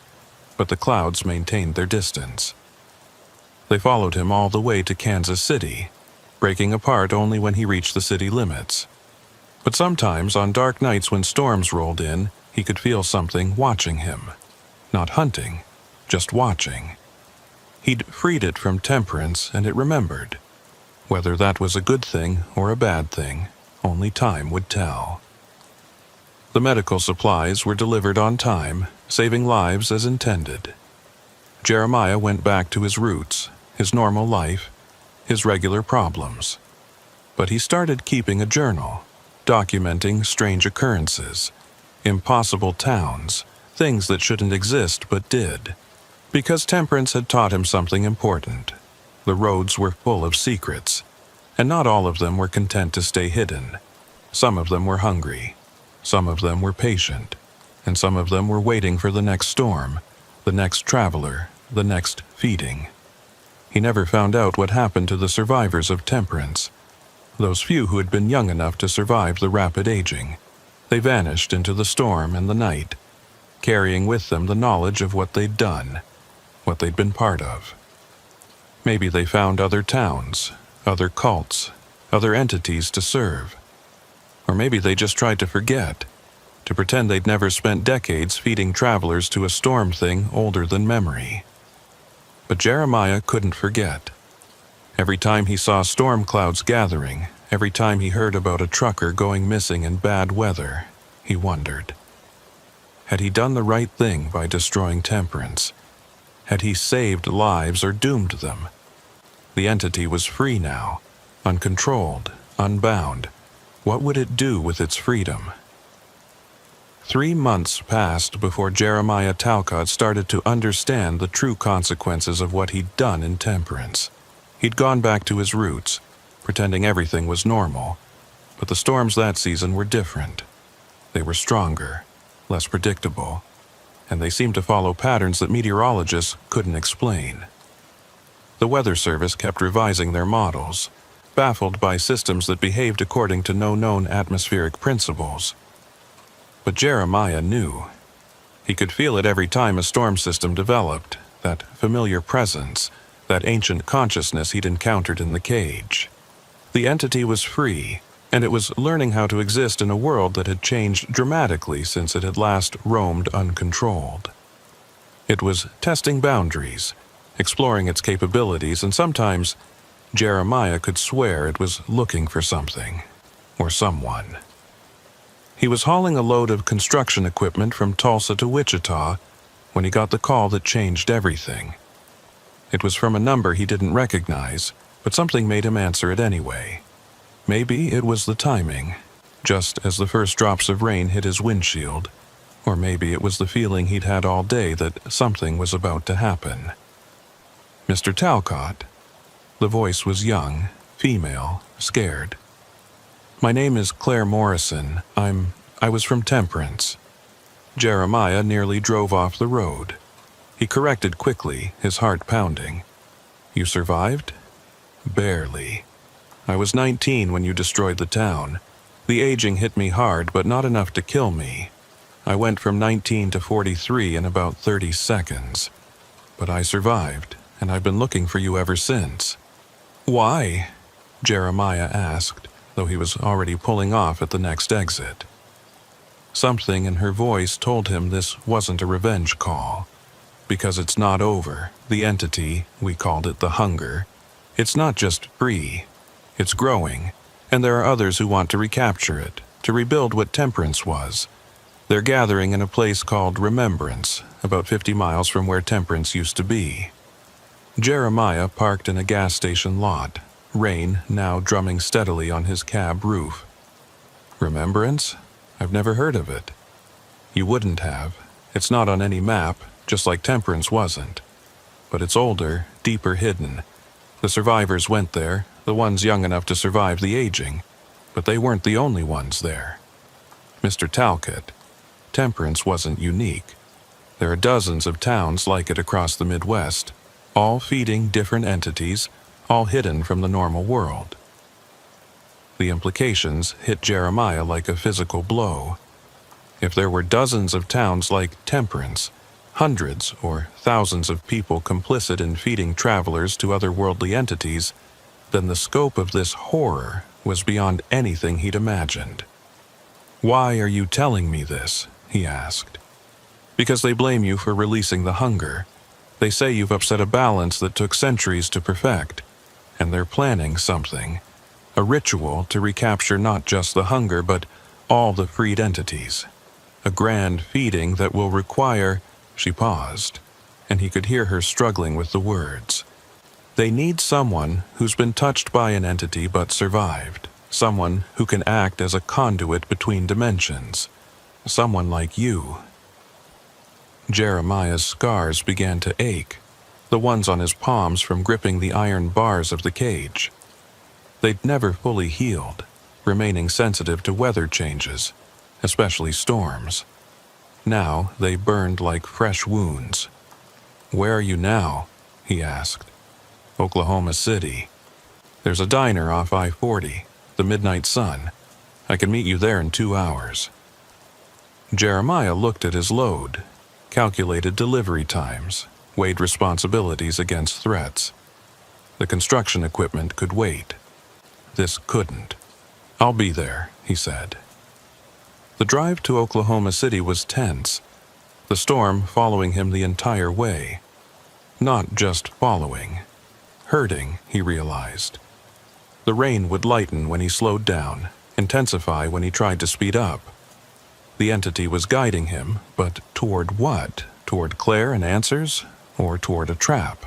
but the clouds maintained their distance. They followed him all the way to Kansas City, breaking apart only when he reached the city limits. But sometimes, on dark nights when storms rolled in, he could feel something watching him. Not hunting, just watching. He'd freed it from temperance, and it remembered. Whether that was a good thing or a bad thing, only time would tell. The medical supplies were delivered on time, saving lives as intended. Jeremiah went back to his roots, his normal life, his regular problems. But he started keeping a journal, documenting strange occurrences, impossible towns, things that shouldn't exist but did. Because temperance had taught him something important. The roads were full of secrets, and not all of them were content to stay hidden. Some of them were hungry, some of them were patient, and some of them were waiting for the next storm, the next traveler, the next feeding. He never found out what happened to the survivors of temperance, those few who had been young enough to survive the rapid aging. They vanished into the storm and the night, carrying with them the knowledge of what they'd done, what they'd been part of. Maybe they found other towns, other cults, other entities to serve. Or maybe they just tried to forget, to pretend they'd never spent decades feeding travelers to a storm thing older than memory. But Jeremiah couldn't forget. Every time he saw storm clouds gathering, every time he heard about a trucker going missing in bad weather, he wondered. Had he done the right thing by destroying temperance? Had he saved lives or doomed them? The entity was free now, uncontrolled, unbound. What would it do with its freedom? 3 months passed before Jeremiah Talcott started to understand the true consequences of what he'd done in temperance. He'd gone back to his roots, pretending everything was normal. But the storms that season were different. They were stronger, less predictable, and they seemed to follow patterns that meteorologists couldn't explain. The Weather Service kept revising their models, baffled by systems that behaved according to no known atmospheric principles. But Jeremiah knew. He could feel it every time a storm system developed, that familiar presence, that ancient consciousness he'd encountered in the cage. The entity was free, and it was learning how to exist in a world that had changed dramatically since it had last roamed uncontrolled. It was testing boundaries, exploring its capabilities, and sometimes Jeremiah could swear it was looking for something, or someone. He was hauling a load of construction equipment from Tulsa to Wichita when he got the call that changed everything. It was from a number he didn't recognize, but something made him answer it anyway. Maybe it was the timing, just as the first drops of rain hit his windshield, or maybe it was the feeling he'd had all day that something was about to happen. Mr. Talcott. The voice was young, female, scared. My name is Claire Morrison. I was from Temperance. Jeremiah nearly drove off the road. He corrected quickly, his heart pounding. You survived? Barely. I was 19 when you destroyed the town. The aging hit me hard, but not enough to kill me. I went from 19 to 43 in about 30 seconds. But I survived, and I've been looking for you ever since. Why? Jeremiah asked, though he was already pulling off at the next exit. Something in her voice told him this wasn't a revenge call. Because it's not over, the entity, we called it the hunger, it's not just free. It's growing, and there are others who want to recapture it, to rebuild what Temperance was. They're gathering in a place called Remembrance, about 50 miles from where Temperance used to be. Jeremiah parked in a gas station lot, rain now drumming steadily on his cab roof. Remembrance? I've never heard of it. You wouldn't have. It's not on any map, just like Temperance wasn't. But it's older, deeper hidden. The survivors went there, the ones young enough to survive the aging, but they weren't the only ones there. Mr. Talcott, Temperance wasn't unique. There are dozens of towns like it across the Midwest, all feeding different entities, all hidden from the normal world. The implications hit Jeremiah like a physical blow. If there were dozens of towns like Temperance, hundreds or thousands of people complicit in feeding travelers to otherworldly entities, then the scope of this horror was beyond anything he'd imagined. "Why are you telling me this?" he asked. "Because they blame you for releasing the hunger. They say you've upset a balance that took centuries to perfect, and they're planning something, a ritual to recapture not just the hunger but all the freed entities. A grand feeding that will require—" She paused, and he could hear her struggling with the words. "They need someone who's been touched by an entity but survived, someone who can act as a conduit between dimensions, someone like you." Jeremiah's scars began to ache, the ones on his palms from gripping the iron bars of the cage. They'd never fully healed, remaining sensitive to weather changes, especially storms. Now they burned like fresh wounds. "Where are you now?" he asked. "Oklahoma City. There's a diner off I-40, the Midnight Sun. I can meet you there in 2 hours." Jeremiah looked at his load, calculated delivery times, weighed responsibilities against threats. The construction equipment could wait. This couldn't. "I'll be there," he said. The drive to Oklahoma City was tense, the storm following him the entire way. Not just following. Hurting, he realized. The rain would lighten when he slowed down, intensify when he tried to speed up. The entity was guiding him, but toward what? Toward Claire and answers, or toward a trap?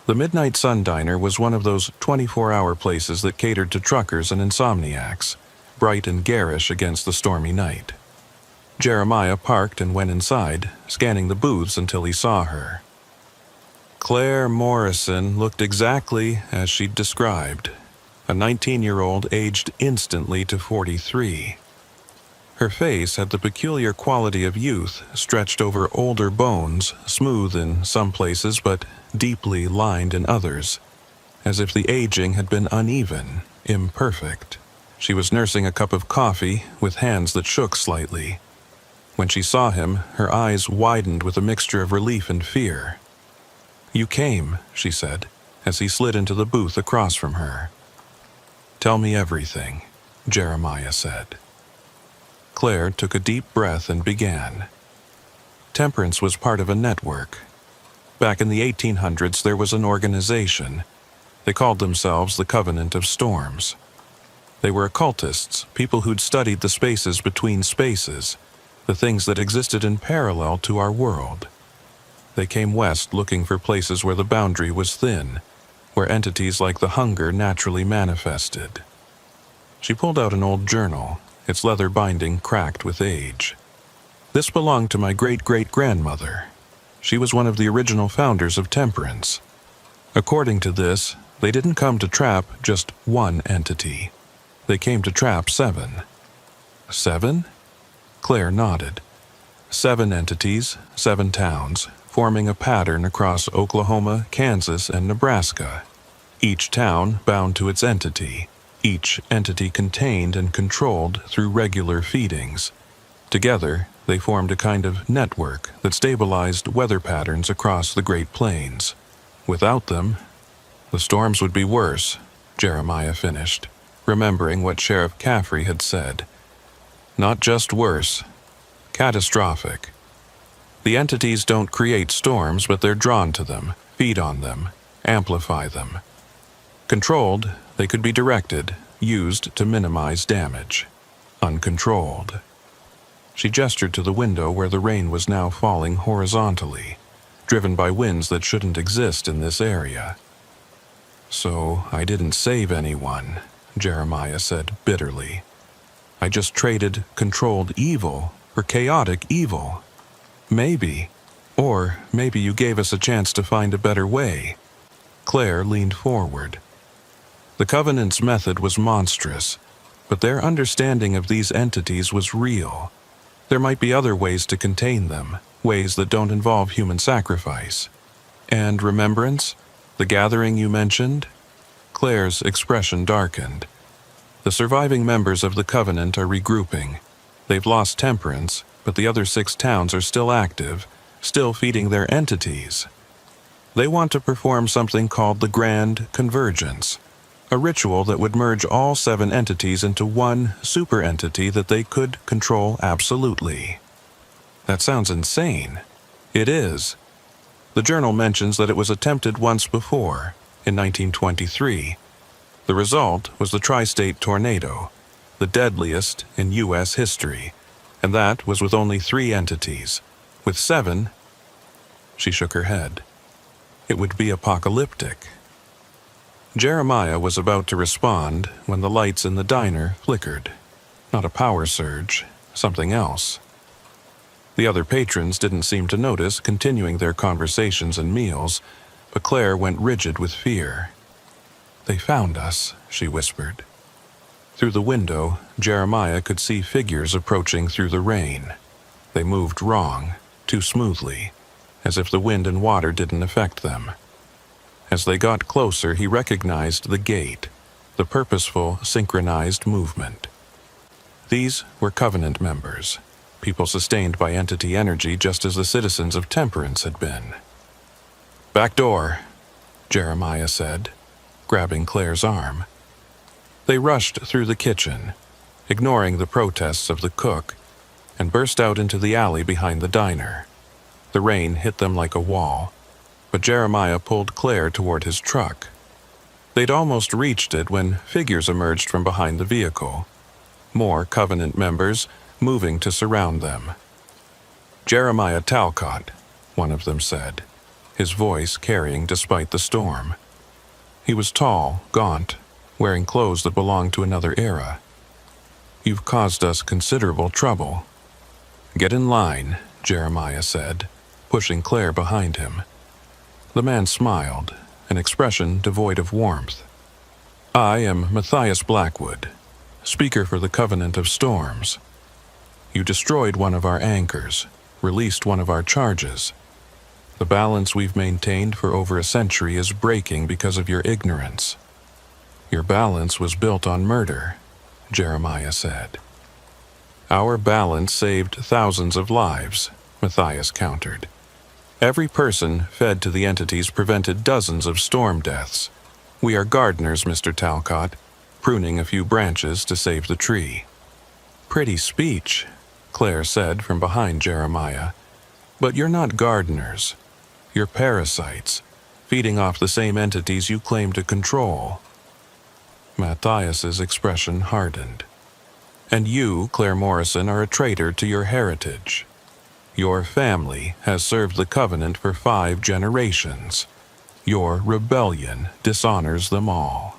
The Midnight Sun Diner was one of those 24-hour places that catered to truckers and insomniacs, bright and garish against the stormy night. Jeremiah parked and went inside, scanning the booths until he saw her. Claire Morrison looked exactly as she'd described, a 19-year-old aged instantly to 43. Her face had the peculiar quality of youth stretched over older bones, smooth in some places but deeply lined in others, as if the aging had been uneven, imperfect. She was nursing a cup of coffee with hands that shook slightly. When she saw him, her eyes widened with a mixture of relief and fear. "You came," she said, as he slid into the booth across from her. "Tell me everything," Jeremiah said. Claire took a deep breath and began. Temperance was part of a network. Back in the 1800s, there was an organization. They called themselves the Covenant of Storms. They were occultists, people who'd studied the spaces between spaces, the things that existed in parallel to our world. They came west looking for places where the boundary was thin, where entities like the hunger naturally manifested. She pulled out an old journal, its leather binding cracked with age. "This belonged to my great-great-grandmother. She was one of the original founders of Temperance. According to this, they didn't come to trap just one entity. They came to trap 7. 7? Claire nodded. 7 entities, 7 towns, forming a pattern across Oklahoma, Kansas, and Nebraska. Each town bound to its entity, each entity contained and controlled through regular feedings. Together, they formed a kind of network that stabilized weather patterns across the Great Plains. Without them, the storms would be worse," Jeremiah finished, remembering what Sheriff Caffrey had said. Not just worse. Catastrophic. The entities don't create storms, but they're drawn to them, feed on them, amplify them. Controlled, they could be directed, used to minimize damage. Uncontrolled. She gestured to the window where the rain was now falling horizontally, driven by winds that shouldn't exist in this area. So I didn't save anyone, Jeremiah said bitterly. I just traded controlled evil for chaotic evil. Maybe. Or maybe you gave us a chance to find a better way. Claire leaned forward. The Covenant's method was monstrous, but their understanding of these entities was real. There might be other ways to contain them, ways that don't involve human sacrifice. And remembrance? The gathering you mentioned? Claire's expression darkened. The surviving members of the Covenant are regrouping. They've lost temperance, but the other 6 towns are still active, still feeding their entities. They want to perform something called the Grand Convergence, a ritual that would merge all 7 entities into one super entity that they could control absolutely. That sounds insane. It is. The journal mentions that it was attempted once before, in 1923. The result was the tri-state tornado, the deadliest in U.S. history, and that was with only 3 entities. With 7, she shook her head. It would be apocalyptic. Jeremiah was about to respond when the lights in the diner flickered. Not a power surge, something else. The other patrons didn't seem to notice, continuing their conversations and meals, but Claire went rigid with fear. They found us, she whispered. Through the window, Jeremiah could see figures approaching through the rain. They moved wrong, too smoothly, as if the wind and water didn't affect them. As they got closer, he recognized the gait, the purposeful, synchronized movement. These were Covenant members, people sustained by entity energy just as the citizens of Temperance had been. "Back door," Jeremiah said, grabbing Claire's arm. They rushed through the kitchen, ignoring the protests of the cook, and burst out into the alley behind the diner. The rain hit them like a wall, but Jeremiah pulled Claire toward his truck. They'd almost reached it when figures emerged from behind the vehicle. More Covenant members moving to surround them. "Jeremiah Talcott," one of them said, his voice carrying despite the storm. He was tall, gaunt, wearing clothes that belonged to another era. "You've caused us considerable trouble." "Get in line," Jeremiah said, pushing Claire behind him. The man smiled, an expression devoid of warmth. "I am Matthias Blackwood, speaker for the Covenant of Storms. You destroyed one of our anchors, released one of our charges. The balance we've maintained for over a century is breaking because of your ignorance." "Your balance was built on murder," Jeremiah said. "Our balance saved thousands of lives," Matthias countered. "Every person fed to the entities prevented dozens of storm deaths. We are gardeners, Mr. Talcott, pruning a few branches to save the tree." "Pretty speech," Claire said from behind Jeremiah. "But you're not gardeners. You're parasites, feeding off the same entities you claim to control." Matthias's expression hardened. "And you, Claire Morrison, are a traitor to your heritage. Your family has served the Covenant for 5 generations. Your rebellion dishonors them all."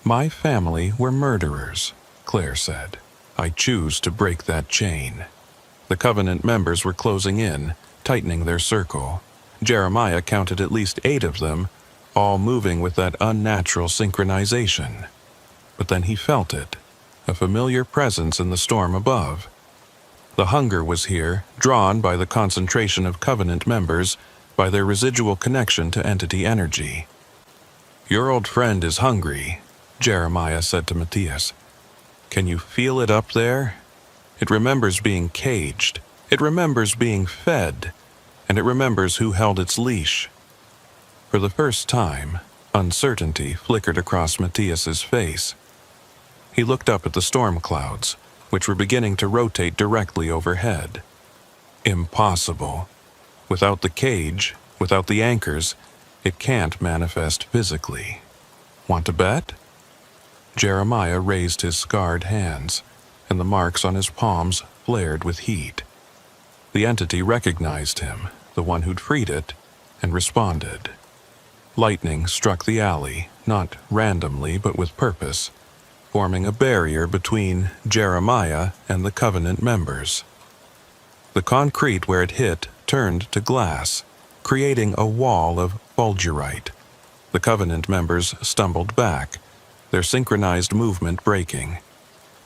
"My family were murderers," Claire said. "I choose to break that chain." The Covenant members were closing in, tightening their circle. Jeremiah counted at least 8 of them, all moving with that unnatural synchronization. But then he felt it, a familiar presence in the storm above. The hunger was here, drawn by the concentration of Covenant members, by their residual connection to entity energy. "Your old friend is hungry," Jeremiah said to Matthias. "Can you feel it up there? It remembers being caged. It remembers being fed. And it remembers who held its leash." For the first time, uncertainty flickered across Matthias's face. He looked up at the storm clouds, which were beginning to rotate directly overhead. Impossible. Without the cage, without the anchors, it can't manifest physically. Want to bet? Jeremiah raised his scarred hands, and the marks on his palms flared with heat. The entity recognized him, the one who'd freed it, and responded. Lightning struck the alley, not randomly but with purpose, forming a barrier between Jeremiah and the Covenant members. The concrete where it hit turned to glass, creating a wall of fulgurite. The Covenant members stumbled back, their synchronized movement breaking.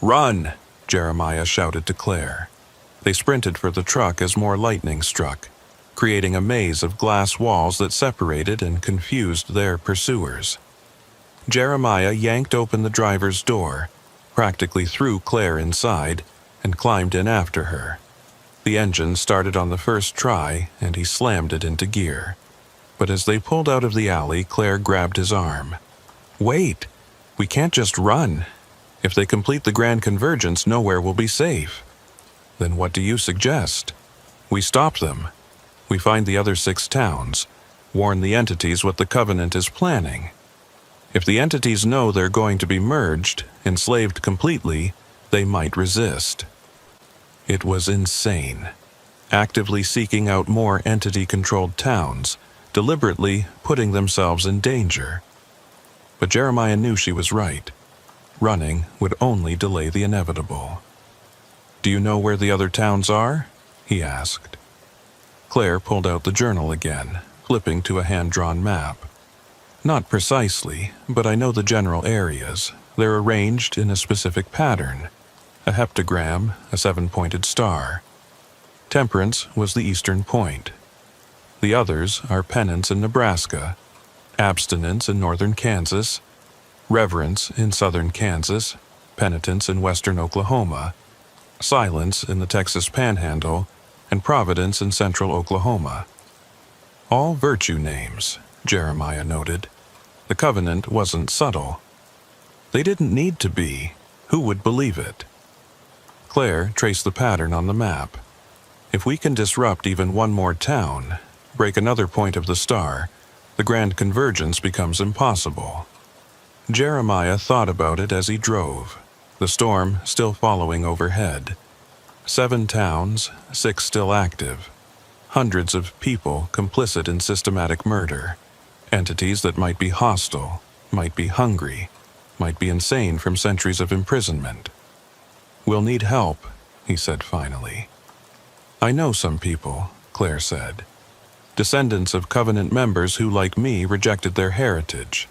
"Run!" Jeremiah shouted to Claire. They sprinted for the truck as more lightning struck, creating a maze of glass walls that separated and confused their pursuers. Jeremiah yanked open the driver's door, practically threw Claire inside, and climbed in after her. The engine started on the first try, and he slammed it into gear. But as they pulled out of the alley, Claire grabbed his arm. "Wait! We can't just run. If they complete the Grand Convergence, nowhere will be safe." "Then what do you suggest?" "We stop them. We find the other 6 towns, warn the entities what the Covenant is planning. If the entities know they're going to be merged, enslaved completely, they might resist." It was insane. Actively seeking out more entity-controlled towns, deliberately putting themselves in danger. But Jeremiah knew she was right. Running would only delay the inevitable. "Do you know where the other towns are?" he asked. Claire pulled out the journal again, flipping to a hand-drawn map. "Not precisely, but I know the general areas. They're arranged in a specific pattern. A heptagram, a 7-pointed star. Temperance was the eastern point. The others are penance in Nebraska, abstinence in northern Kansas, reverence in southern Kansas, penitence in western Oklahoma, silence in the Texas Panhandle, and providence in central Oklahoma. All virtue names," Jeremiah noted. The Covenant wasn't subtle. They didn't need to be. Who would believe it? Claire traced the pattern on the map. "If we can disrupt even one more town, break another point of the star, the Grand Convergence becomes impossible." Jeremiah thought about it as he drove, the storm still following overhead. 7 towns, 6 still active. Hundreds of people complicit in systematic murder. Entities that might be hostile, might be hungry, might be insane from centuries of imprisonment. "We'll need help," he said finally. "I know some people," Claire said. "Descendants of Covenant members who, like me, rejected their heritage.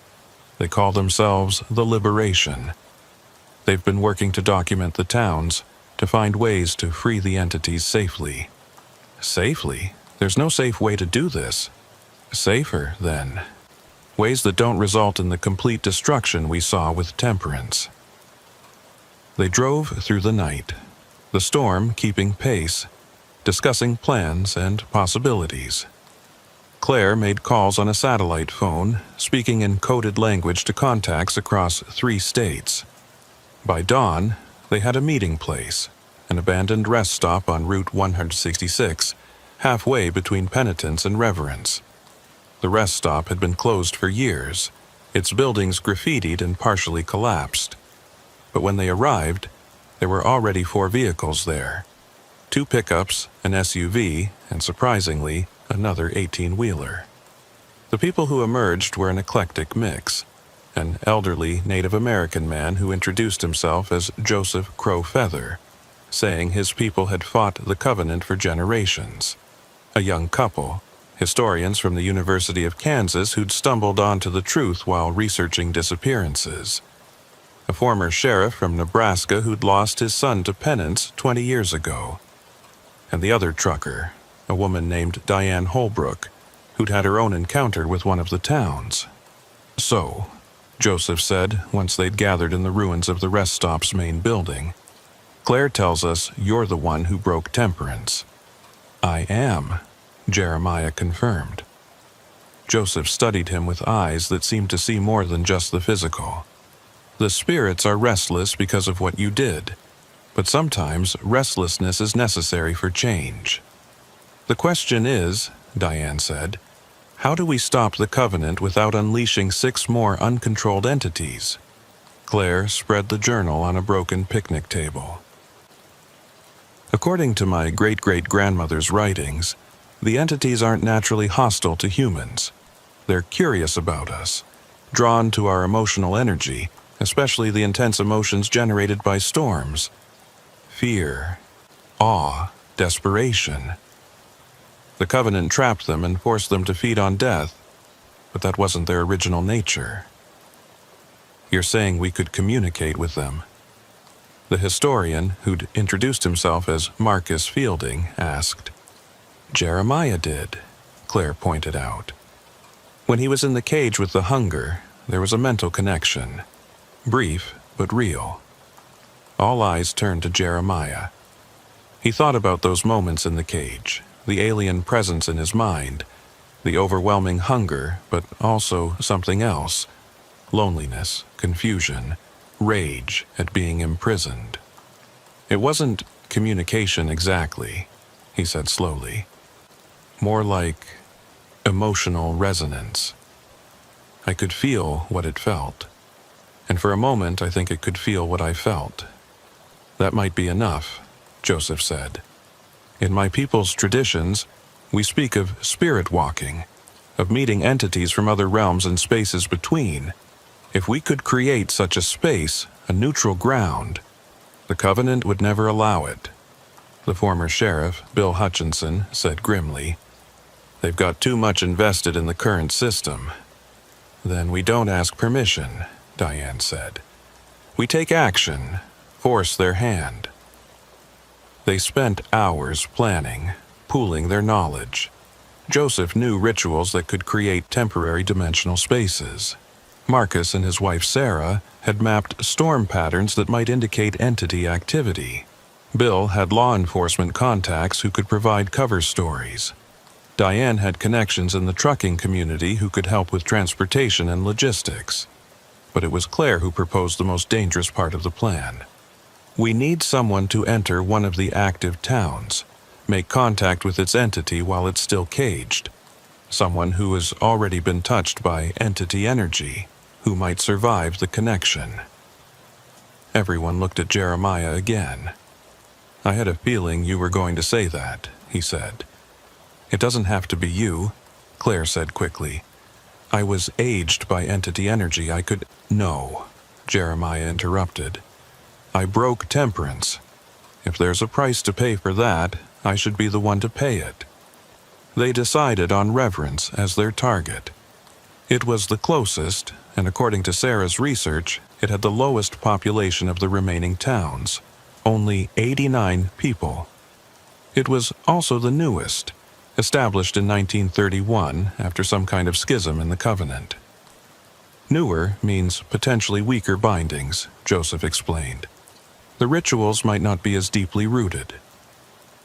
They call themselves the Liberation. They've been working to document the towns, to find ways to free the entities safely." "Safely? There's no safe way to do this." "Safer, then. Ways that don't result in the complete destruction we saw with Temperance." They drove through the night, the storm keeping pace, discussing plans and possibilities. Claire made calls on a satellite phone, speaking in coded language to contacts across 3 states. By dawn, they had a meeting place, an abandoned rest stop on Route 166, halfway between Penitence and Reverence. The rest stop had been closed for years, its buildings graffitied and partially collapsed. But when they arrived, there were already 4 vehicles there. 2 pickups, an SUV, and surprisingly, another 18-wheeler. The people who emerged were an eclectic mix. An elderly Native American man who introduced himself as Joseph Crow Feather, saying his people had fought the Covenant for generations. A young couple, historians from the University of Kansas who'd stumbled onto the truth while researching disappearances. A former sheriff from Nebraska who'd lost his son to penance 20 years ago. And the other trucker, a woman named Diane Holbrook, who'd had her own encounter with one of the towns. "So," Joseph said once they'd gathered in the ruins of the rest stop's main building, "Claire tells us you're the one who broke Temperance." "I am," Jeremiah confirmed. Joseph studied him with eyes that seemed to see more than just the physical. "The spirits are restless because of what you did. but sometimes restlessness is necessary for change. The question is, Diane said, how do we stop the Covenant without unleashing 6 more uncontrolled entities? Claire spread the journal on a broken picnic table. According to my great-great-grandmother's writings, the entities aren't naturally hostile to humans. They're curious about us, drawn to our emotional energy, especially the intense emotions generated by storms. Fear, awe, desperation. The Covenant trapped them and forced them to feed on death, but that wasn't their original nature. You're saying we could communicate with them? The historian, who'd introduced himself as Marcus Fielding, asked. Jeremiah did, Claire pointed out. When he was in the cage with the hunger, there was a mental connection. Brief, but real. All eyes turned to Jeremiah. He thought about those moments in the cage, the alien presence in his mind, the overwhelming hunger, but also something else. Loneliness, confusion, rage at being imprisoned. It wasn't communication exactly, he said slowly. More like emotional resonance. I could feel what it felt, and for a moment I think it could feel what I felt. That might be enough, Joseph said. In my people's traditions, we speak of spirit walking, of meeting entities from other realms and spaces between. If we could create such a space, a neutral ground, the Covenant would never allow it. The former sheriff, Bill Hutchinson, said grimly. They've got too much invested in the current system. Then we don't ask permission, Diane said. We take action, force their hand. They spent hours planning, pooling their knowledge. Joseph knew rituals that could create temporary dimensional spaces. Marcus and his wife Sarah had mapped storm patterns that might indicate entity activity. Bill had law enforcement contacts who could provide cover stories. Diane had connections in the trucking community who could help with transportation and logistics. But it was Claire who proposed the most dangerous part of the plan. We need someone to enter one of the active towns, make contact with its entity while it's still caged. Someone who has already been touched by entity energy, who might survive the connection. Everyone looked at Jeremiah again. I had a feeling you were going to say that, he said. It doesn't have to be you, Claire said quickly. I was aged by entity energy. I could... No, Jeremiah interrupted. I broke temperance. If there's a price to pay for that, I should be the one to pay it. They decided on reverence as their target. It was the closest, and according to Sarah's research, it had the lowest population of the remaining towns, only 89 people. It was also the newest, established in 1931 after some kind of schism in the Covenant. Newer means potentially weaker bindings, Joseph explained. The rituals might not be as deeply rooted.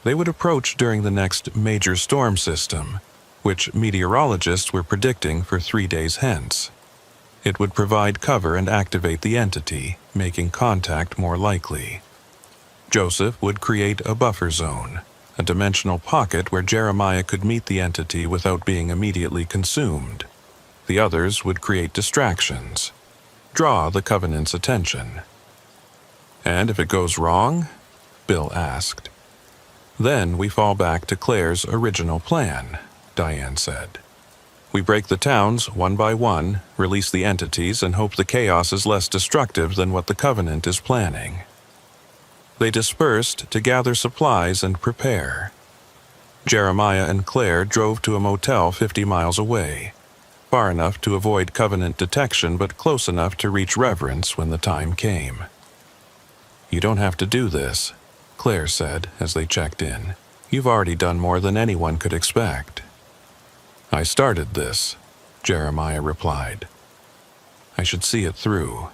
They would approach during the next major storm system, which meteorologists were predicting for 3 days hence. It would provide cover and activate the entity, making contact more likely. Joseph would create a buffer zone, a dimensional pocket where Jeremiah could meet the entity without being immediately consumed. The others would create distractions, draw the Covenant's attention. And if it goes wrong? Bill asked. Then we fall back to Claire's original plan, Diane said. We break the towns one by one, release the entities, and hope the chaos is less destructive than what the Covenant is planning. They dispersed to gather supplies and prepare. Jeremiah and Claire drove to a motel 50 miles away, far enough to avoid Covenant detection but close enough to reach reverence when the time came. You don't have to do this, Claire said as they checked in. You've already done more than anyone could expect. I started this, Jeremiah replied. I should see it through.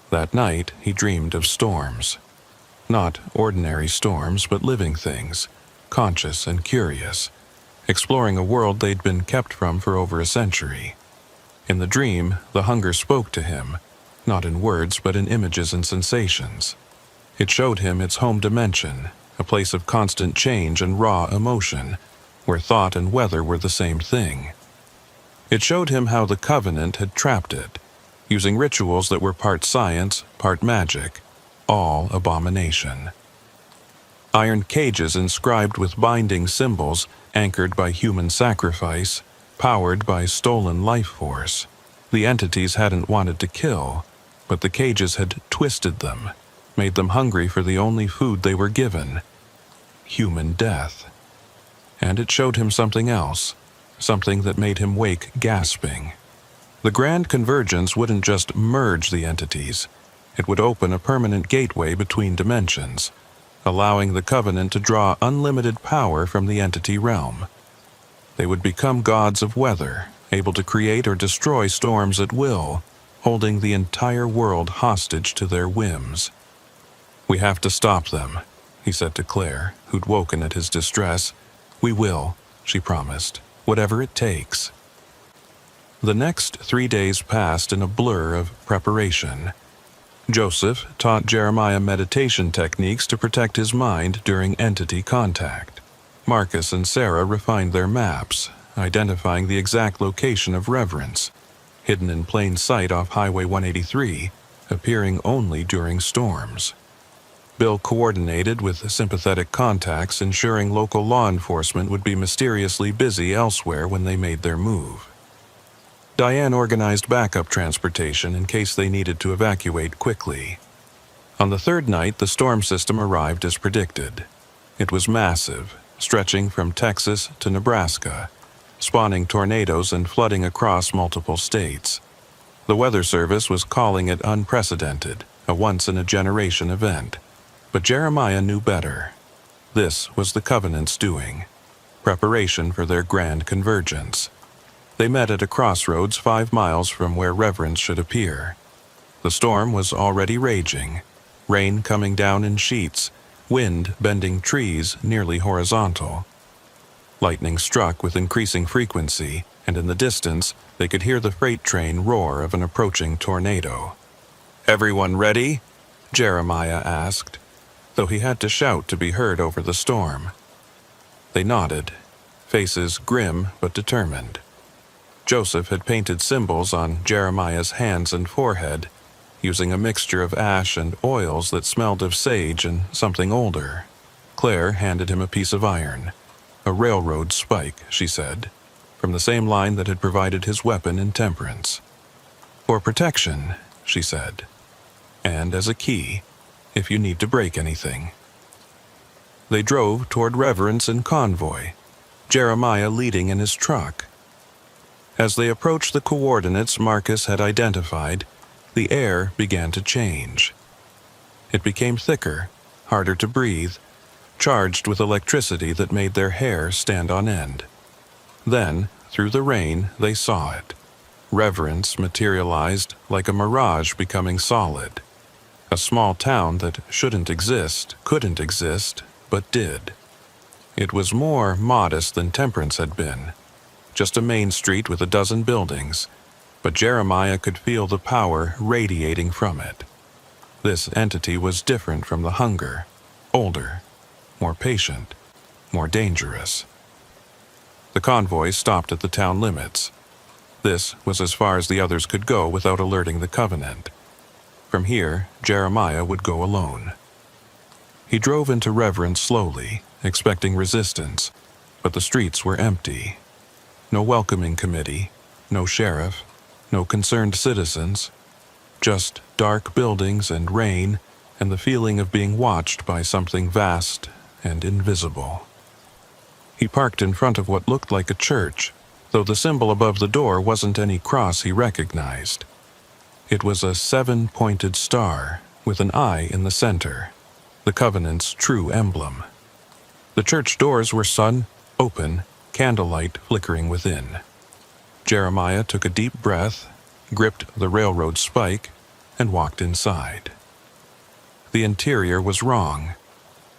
That night he dreamed of storms. Not ordinary storms, but living things, conscious and curious, exploring a world they'd been kept from for over a century. In the dream, the hunger spoke to him, not in words but in images and sensations. It showed him its home dimension, a place of constant change and raw emotion, where thought and weather were the same thing. It showed him how the Covenant had trapped it, using rituals that were part science, part magic, all abomination. Iron cages inscribed with binding symbols, anchored by human sacrifice, powered by stolen life force. The entities hadn't wanted to kill, but the cages had twisted them, made them hungry for the only food they were given: human death. And it showed him something else, something that made him wake gasping. The Grand Convergence wouldn't just merge the entities, it would open a permanent gateway between dimensions, allowing the Covenant to draw unlimited power from the entity realm. They would become gods of weather, able to create or destroy storms at will, holding the entire world hostage to their whims. "We have to stop them," he said to Claire, who'd woken at his distress. "We will," she promised, "whatever it takes." The next 3 days passed in a blur of preparation. Joseph taught Jeremiah meditation techniques to protect his mind during entity contact. Marcus and Sarah refined their maps, identifying the exact location of Reverence, hidden in plain sight off Highway 183, appearing only during storms. Bill coordinated with sympathetic contacts, ensuring local law enforcement would be mysteriously busy elsewhere when they made their move. Diane organized backup transportation in case they needed to evacuate quickly. On the third night, the storm system arrived as predicted. It was massive, stretching from Texas to Nebraska, spawning tornadoes and flooding across multiple states. The Weather Service was calling it unprecedented, a once-in-a-generation event. But Jeremiah knew better. This was the Covenant's doing, preparation for their grand convergence. They met at a crossroads 5 miles from where Reverence should appear. The storm was already raging, rain coming down in sheets, wind bending trees nearly horizontal. Lightning struck with increasing frequency, and in the distance they could hear the freight train roar of an approaching tornado. "Everyone ready?" Jeremiah asked, though he had to shout to be heard over the storm. They nodded, faces grim but determined. Joseph had painted symbols on Jeremiah's hands and forehead, using a mixture of ash and oils that smelled of sage and something older. Claire handed him a piece of iron. "A railroad spike," she said, from the same line that had provided his weapon in Temperance. "For protection," she said, "and as a key, if you need to break anything." They drove toward Reverence in convoy, Jeremiah leading in his truck. As they approached the coordinates Marcus had identified, the air began to change. It became thicker, harder to breathe, charged with electricity that made their hair stand on end. Then, through the rain, they saw it. Reverence materialized like a mirage becoming solid. A small town that shouldn't exist, couldn't exist, but did. It was more modest than Temperance had been. Just a main street with a dozen buildings, but Jeremiah could feel the power radiating from it. This entity was different from the Hunger, older, more patient, more dangerous. The convoy stopped at the town limits. This was as far as the others could go without alerting the Covenant. From here, Jeremiah would go alone. He drove into Reverence slowly, expecting resistance, but the streets were empty. No welcoming committee, no sheriff, no concerned citizens, just dark buildings and rain and the feeling of being watched by something vast and invisible. He parked in front of what looked like a church, though the symbol above the door wasn't any cross he recognized. It was a 7-pointed star with an eye in the center, the Covenant's true emblem. The church doors were open, candlelight flickering within. Jeremiah took a deep breath, gripped the railroad spike, and walked inside. The interior was wrong.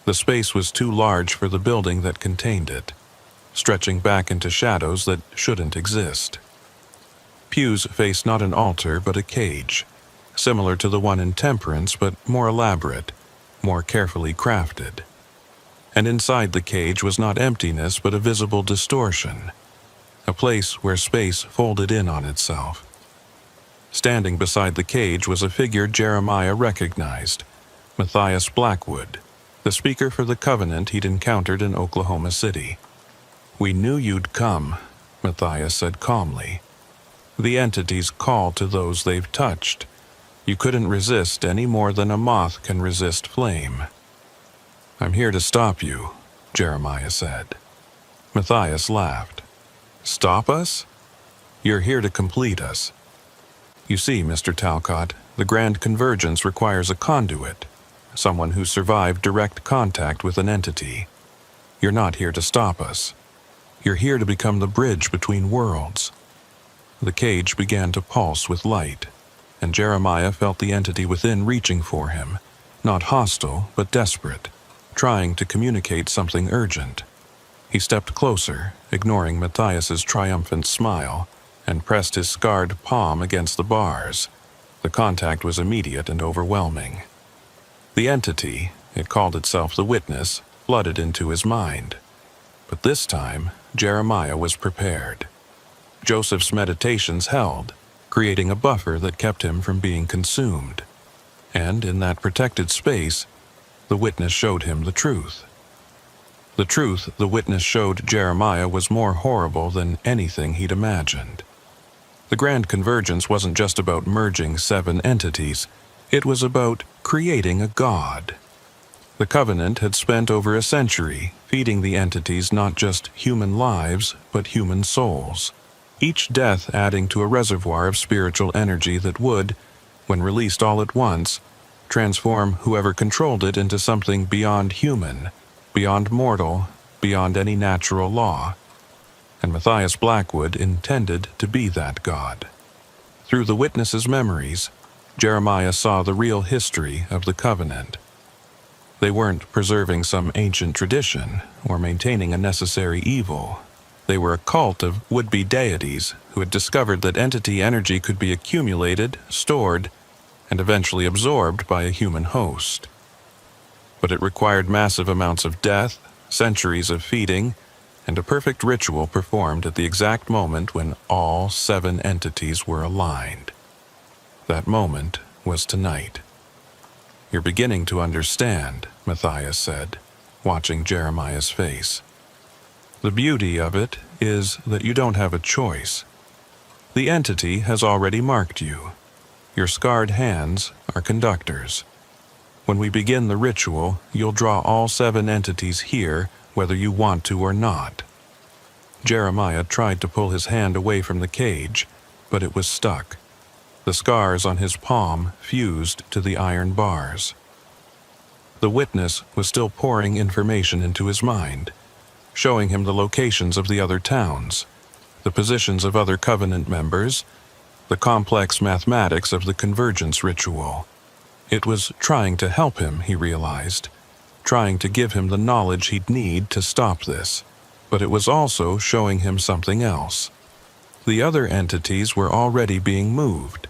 The space was too large for the building that contained it, stretching back into shadows that shouldn't exist. Pews faced not an altar but a cage, similar to the one in Temperance but more elaborate, more carefully crafted. And inside the cage was not emptiness but a visible distortion, a place where space folded in on itself. Standing beside the cage was a figure Jeremiah recognized, Matthias Blackwood, the speaker for the covenant he'd encountered in Oklahoma City. "We knew you'd come," Matthias said calmly. "The entities call to those they've touched. You couldn't resist any more than a moth can resist flame." "I'm here to stop you," Jeremiah said. Matthias laughed. "Stop us? You're here to complete us. You see, Mr. Talcott, the Grand Convergence requires a conduit, someone who survived direct contact with an entity. You're not here to stop us. You're here to become the bridge between worlds." The cage began to pulse with light, and Jeremiah felt the entity within reaching for him, not hostile but desperate, trying to communicate something urgent. He stepped closer, ignoring Matthias's triumphant smile, and pressed his scarred palm against the bars. The contact was immediate and overwhelming. The entity, it called itself the Witness, flooded into his mind. But this time, Jeremiah was prepared. Joseph's meditations held, creating a buffer that kept him from being consumed. And in that protected space, the Witness showed him the truth. The truth the Witness showed Jeremiah was more horrible than anything he'd imagined. The Grand Convergence wasn't just about merging 7 entities, it was about creating a god. The Covenant had spent over a century feeding the entities not just human lives, but human souls, each death adding to a reservoir of spiritual energy that would, when released all at once, transform whoever controlled it into something beyond human, beyond mortal, beyond any natural law. And Matthias Blackwood intended to be that god. Through the Witness's memories, Jeremiah saw the real history of the Covenant. They weren't preserving some ancient tradition or maintaining a necessary evil. They were a cult of would-be deities who had discovered that entity energy could be accumulated, stored, and eventually absorbed by a human host. But it required massive amounts of death, centuries of feeding, and a perfect ritual performed at the exact moment when all 7 entities were aligned. That moment was tonight. "You're beginning to understand," Matthias said, watching Jeremiah's face. "The beauty of it is that you don't have a choice. The entity has already marked you. Your scarred hands are conductors. When we begin the ritual, you'll draw all 7 entities here, whether you want to or not." Jeremiah tried to pull his hand away from the cage, but it was stuck. The scars on his palm fused to the iron bars. The Witness was still pouring information into his mind, showing him the locations of the other towns, the positions of other Covenant members, the complex mathematics of the convergence ritual. It was trying to help him, he realized, trying to give him the knowledge he'd need to stop this, but it was also showing him something else. The other entities were already being moved.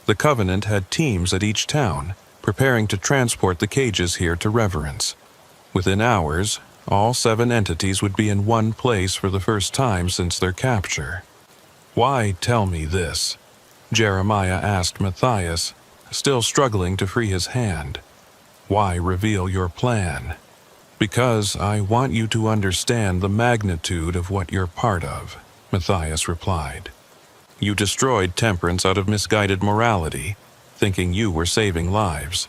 The Covenant had teams at each town, preparing to transport the cages here to Reverence. Within hours, all 7 entities would be in one place for the first time since their capture. "Why tell me this?" Jeremiah asked Matthias, still struggling to free his hand. "Why reveal your plan?" "Because I want you to understand the magnitude of what you're part of," Matthias replied. "You destroyed temperance out of misguided morality, thinking you were saving lives.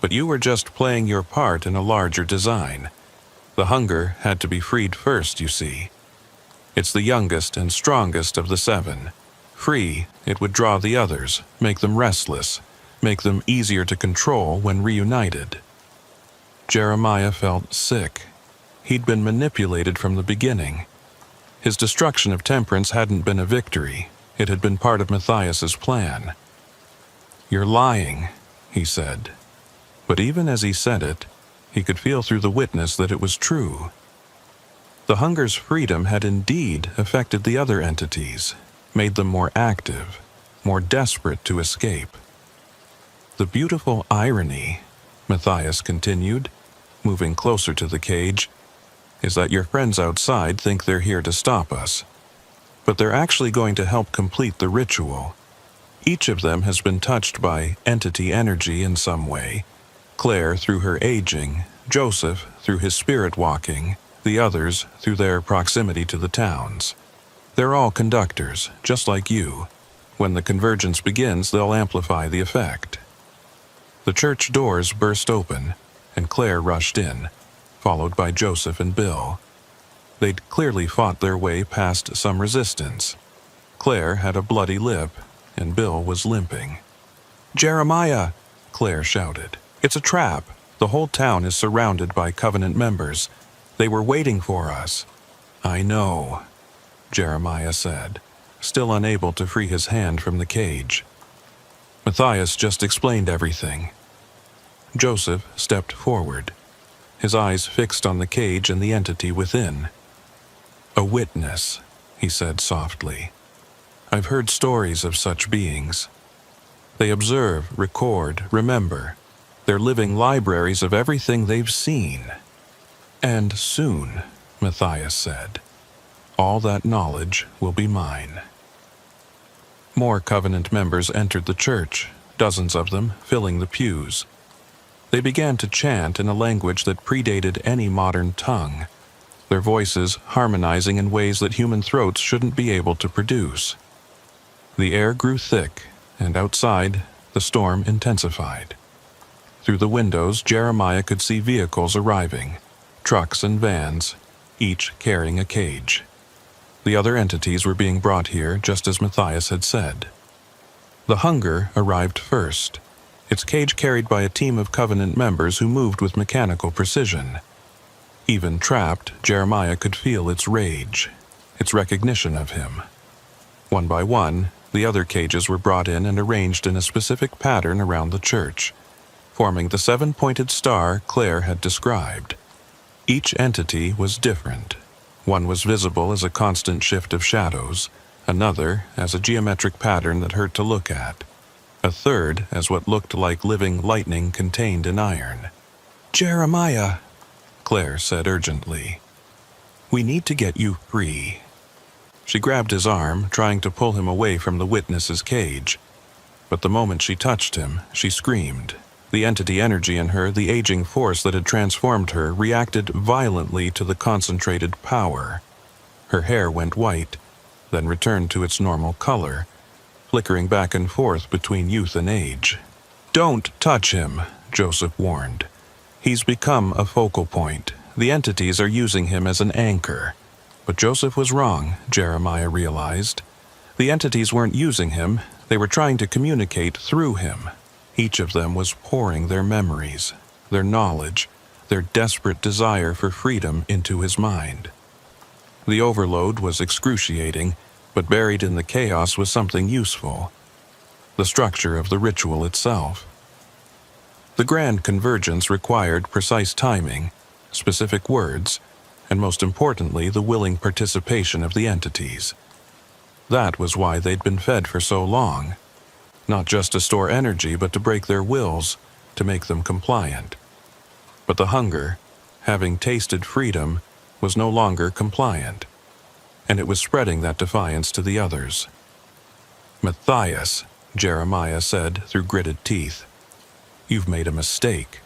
But you were just playing your part in a larger design. The hunger had to be freed first, you see. It's the youngest and strongest of the 7. Free, it would draw the others, make them restless, make them easier to control when reunited." Jeremiah felt sick. He'd been manipulated from the beginning. His destruction of temperance hadn't been a victory. It had been part of Matthias's plan. "You're lying," he said. But even as he said it, he could feel through the Witness that it was true. The hunger's freedom had indeed affected the other entities, made them more active, more desperate to escape. The beautiful irony, Matthias continued, moving closer to the cage, is that your friends outside think they're here to stop us. But they're actually going to help complete the ritual. Each of them has been touched by entity energy in some way. Claire through her aging, Joseph through his spirit walking, the others through their proximity to the towns. They're all conductors, just like you. When the convergence begins, they'll amplify the effect. The church doors burst open, and Claire rushed in, followed by Joseph and Bill. They'd clearly fought their way past some resistance. Claire had a bloody lip, and Bill was limping. "Jeremiah!" Claire shouted. "It's a trap. The whole town is surrounded by Covenant members. They were waiting for us." "I know," Jeremiah said, still unable to free his hand from the cage. Matthias just explained everything. Joseph stepped forward, his eyes fixed on the cage and the entity within. "A witness," he said softly. "I've heard stories of such beings. They observe, record, remember. They're living libraries of everything they've seen. And soon," Matthias said, "all that knowledge will be mine." More Covenant members entered the church, dozens of them filling the pews. They began to chant in a language that predated any modern tongue, their voices harmonizing in ways that human throats shouldn't be able to produce. The air grew thick, and outside, the storm intensified. Through the windows, Jeremiah could see vehicles arriving, trucks and vans, each carrying a cage. The other entities were being brought here just as Matthias had said. The Hunger arrived first, its cage carried by a team of Covenant members who moved with mechanical precision. Even trapped, Jeremiah could feel its rage, its recognition of him. One by one, the other cages were brought in and arranged in a specific pattern around the church, forming the 7-pointed star Claire had described. Each entity was different. One was visible as a constant shift of shadows, another as a geometric pattern that hurt to look at, a third as what looked like living lightning contained in iron. "Jeremiah," Claire said urgently, "we need to get you free." She grabbed his arm, trying to pull him away from the witness's cage. But the moment she touched him, she screamed. The entity energy in her, the aging force that had transformed her, reacted violently to the concentrated power. Her hair went white, then returned to its normal color, flickering back and forth between youth and age. "Don't touch him," Joseph warned. "He's become a focal point. The entities are using him as an anchor." But Joseph was wrong, Jeremiah realized. The entities weren't using him, they were trying to communicate through him. Each of them was pouring their memories, their knowledge, their desperate desire for freedom into his mind. The overload was excruciating, but buried in the chaos was something useful: the structure of the ritual itself. The grand convergence required precise timing, specific words, and most importantly, the willing participation of the entities. That was why they'd been fed for so long. Not just to store energy, but to break their wills, to make them compliant. But the Hunger, having tasted freedom, was no longer compliant, and it was spreading that defiance to the others. "Matthias," Jeremiah said through gritted teeth, "you've made a mistake.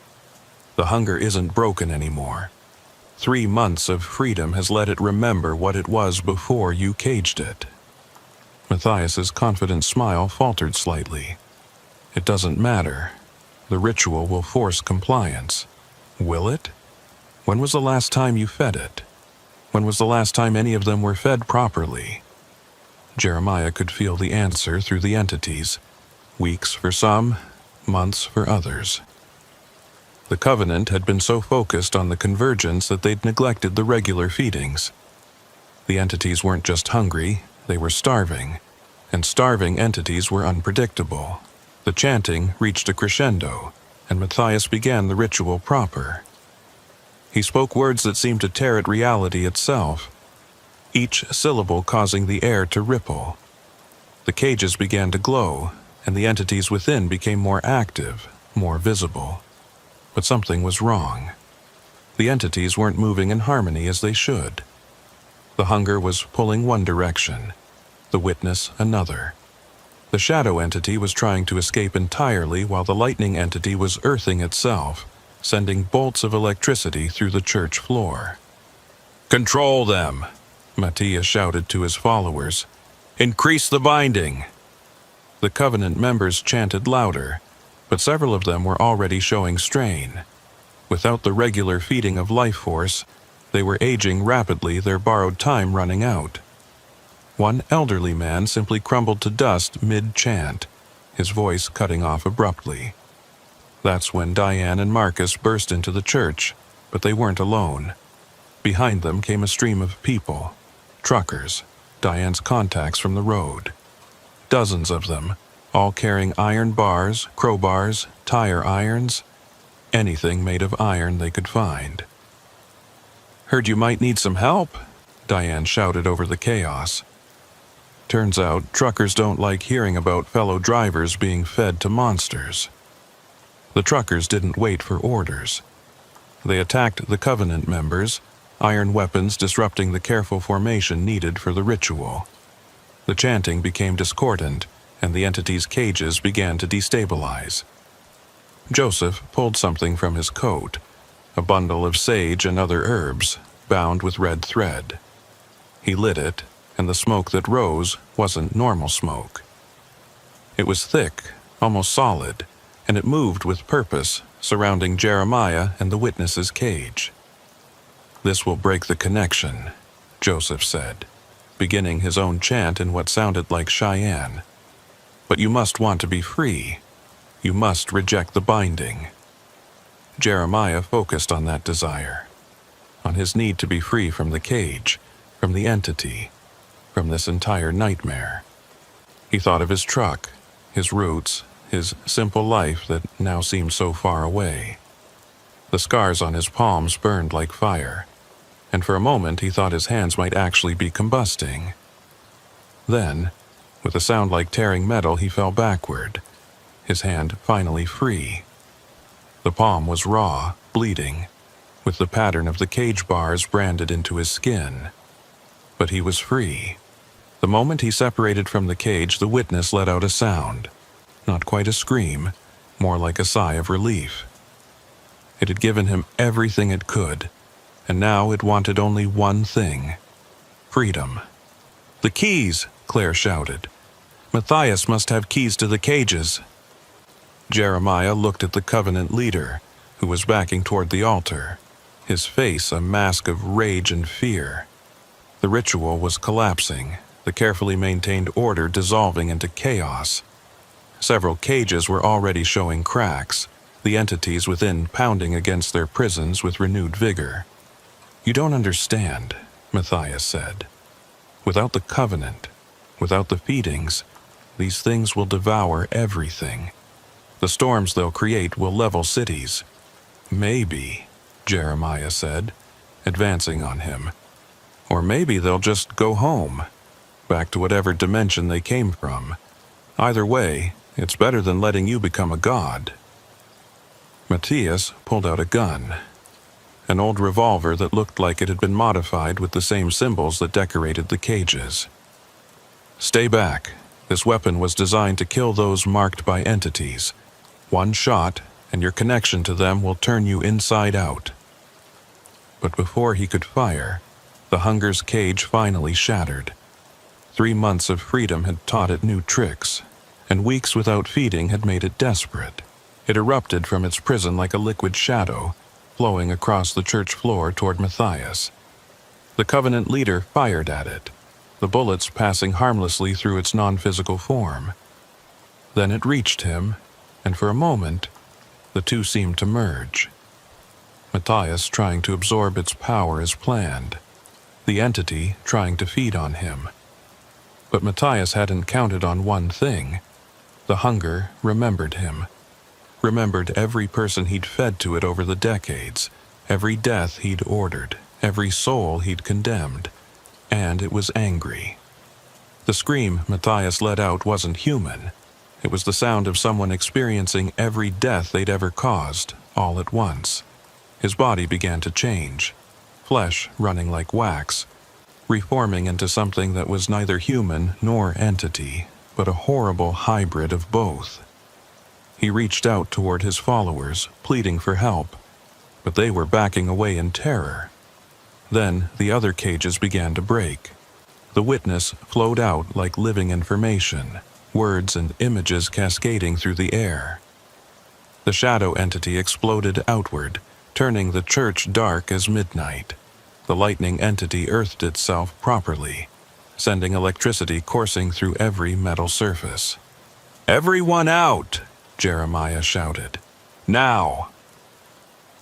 The Hunger isn't broken anymore. 3 months of freedom has let it remember what it was before you caged it." Matthias's confident smile faltered slightly. "It doesn't matter. The ritual will force compliance. Will it? When was the last time you fed it? When was the last time any of them were fed properly?" Jeremiah could feel the answer through the entities. Weeks for some, months for others. The Covenant had been so focused on the convergence that they'd neglected the regular feedings. The entities weren't just hungry, they were starving, and starving entities were unpredictable. The chanting reached a crescendo, and Matthias began the ritual proper. He spoke words that seemed to tear at reality itself, each syllable causing the air to ripple. The cages began to glow, and the entities within became more active, more visible. But something was wrong. The entities weren't moving in harmony as they should. The hunger was pulling one direction, the witness another. The shadow entity was trying to escape entirely while the lightning entity was earthing itself, sending bolts of electricity through the church floor. "Control them," Matthias shouted to his followers. "Increase the binding." The Covenant members chanted louder, but several of them were already showing strain. Without the regular feeding of life force, they were aging rapidly, their borrowed time running out. One elderly man simply crumbled to dust mid-chant, his voice cutting off abruptly. That's when Diane and Marcus burst into the church, but they weren't alone. Behind them came a stream of people, truckers, Diane's contacts from the road. Dozens of them, all carrying iron bars, crowbars, tire irons, anything made of iron they could find. "Heard you might need some help," Diane shouted over the chaos. Turns out, truckers don't like hearing about fellow drivers being fed to monsters. The truckers didn't wait for orders. They attacked the Covenant members, iron weapons disrupting the careful formation needed for the ritual. The chanting became discordant, and the entity's cages began to destabilize. Joseph pulled something from his coat, a bundle of sage and other herbs, bound with red thread. He lit it, and the smoke that rose wasn't normal smoke. It was thick, almost solid, and it moved with purpose, surrounding Jeremiah and the witness's cage. "This will break the connection," Joseph said, beginning his own chant in what sounded like Cheyenne. "But you must want to be free. You must reject the binding." Jeremiah focused on that desire, on his need to be free from the cage, from the entity, from this entire nightmare. He thought of his truck, his roots, his simple life that now seemed so far away. The scars on his palms burned like fire, and for a moment he thought his hands might actually be combusting. Then, with a sound like tearing metal, he fell backward, his hand finally free. The palm was raw, bleeding, with the pattern of the cage bars branded into his skin. But he was free. The moment he separated from the cage, the witness let out a sound. Not quite a scream, more like a sigh of relief. It had given him everything it could, and now it wanted only one thing: freedom. "The keys!" Claire shouted. "Matthias must have keys to the cages." Jeremiah looked at the Covenant leader, who was backing toward the altar, his face a mask of rage and fear. The ritual was collapsing, the carefully maintained order dissolving into chaos. Several cages were already showing cracks, the entities within pounding against their prisons with renewed vigor. "You don't understand," Matthias said. "Without the Covenant, without the feedings, these things will devour everything. The storms they'll create will level cities." "Maybe," Jeremiah said, advancing on him. "Or maybe they'll just go home, back to whatever dimension they came from. Either way, it's better than letting you become a god." Matthias pulled out a gun, an old revolver that looked like it had been modified with the same symbols that decorated the cages. "Stay back. This weapon was designed to kill those marked by entities. One shot, and your connection to them will turn you inside out." But before he could fire, the hunger's cage finally shattered. 3 months of freedom had taught it new tricks, and weeks without feeding had made it desperate. It erupted from its prison like a liquid shadow, flowing across the church floor toward Matthias. The Covenant leader fired at it, the bullets passing harmlessly through its non-physical form. Then it reached him, and for a moment, the two seemed to merge. Matthias trying to absorb its power as planned, the entity trying to feed on him. But Matthias hadn't counted on one thing. The hunger remembered him, remembered every person he'd fed to it over the decades, every death he'd ordered, every soul he'd condemned, and it was angry. The scream Matthias let out wasn't human. It was the sound of someone experiencing every death they'd ever caused, all at once. His body began to change, flesh running like wax, reforming into something that was neither human nor entity, but a horrible hybrid of both. He reached out toward his followers, pleading for help, but they were backing away in terror. Then the other cages began to break. The witness flowed out like living information, words and images cascading through the air. The shadow entity exploded outward, turning the church dark as midnight. The lightning entity earthed itself properly, sending electricity coursing through every metal surface. "Everyone out!" Jeremiah shouted. "Now!"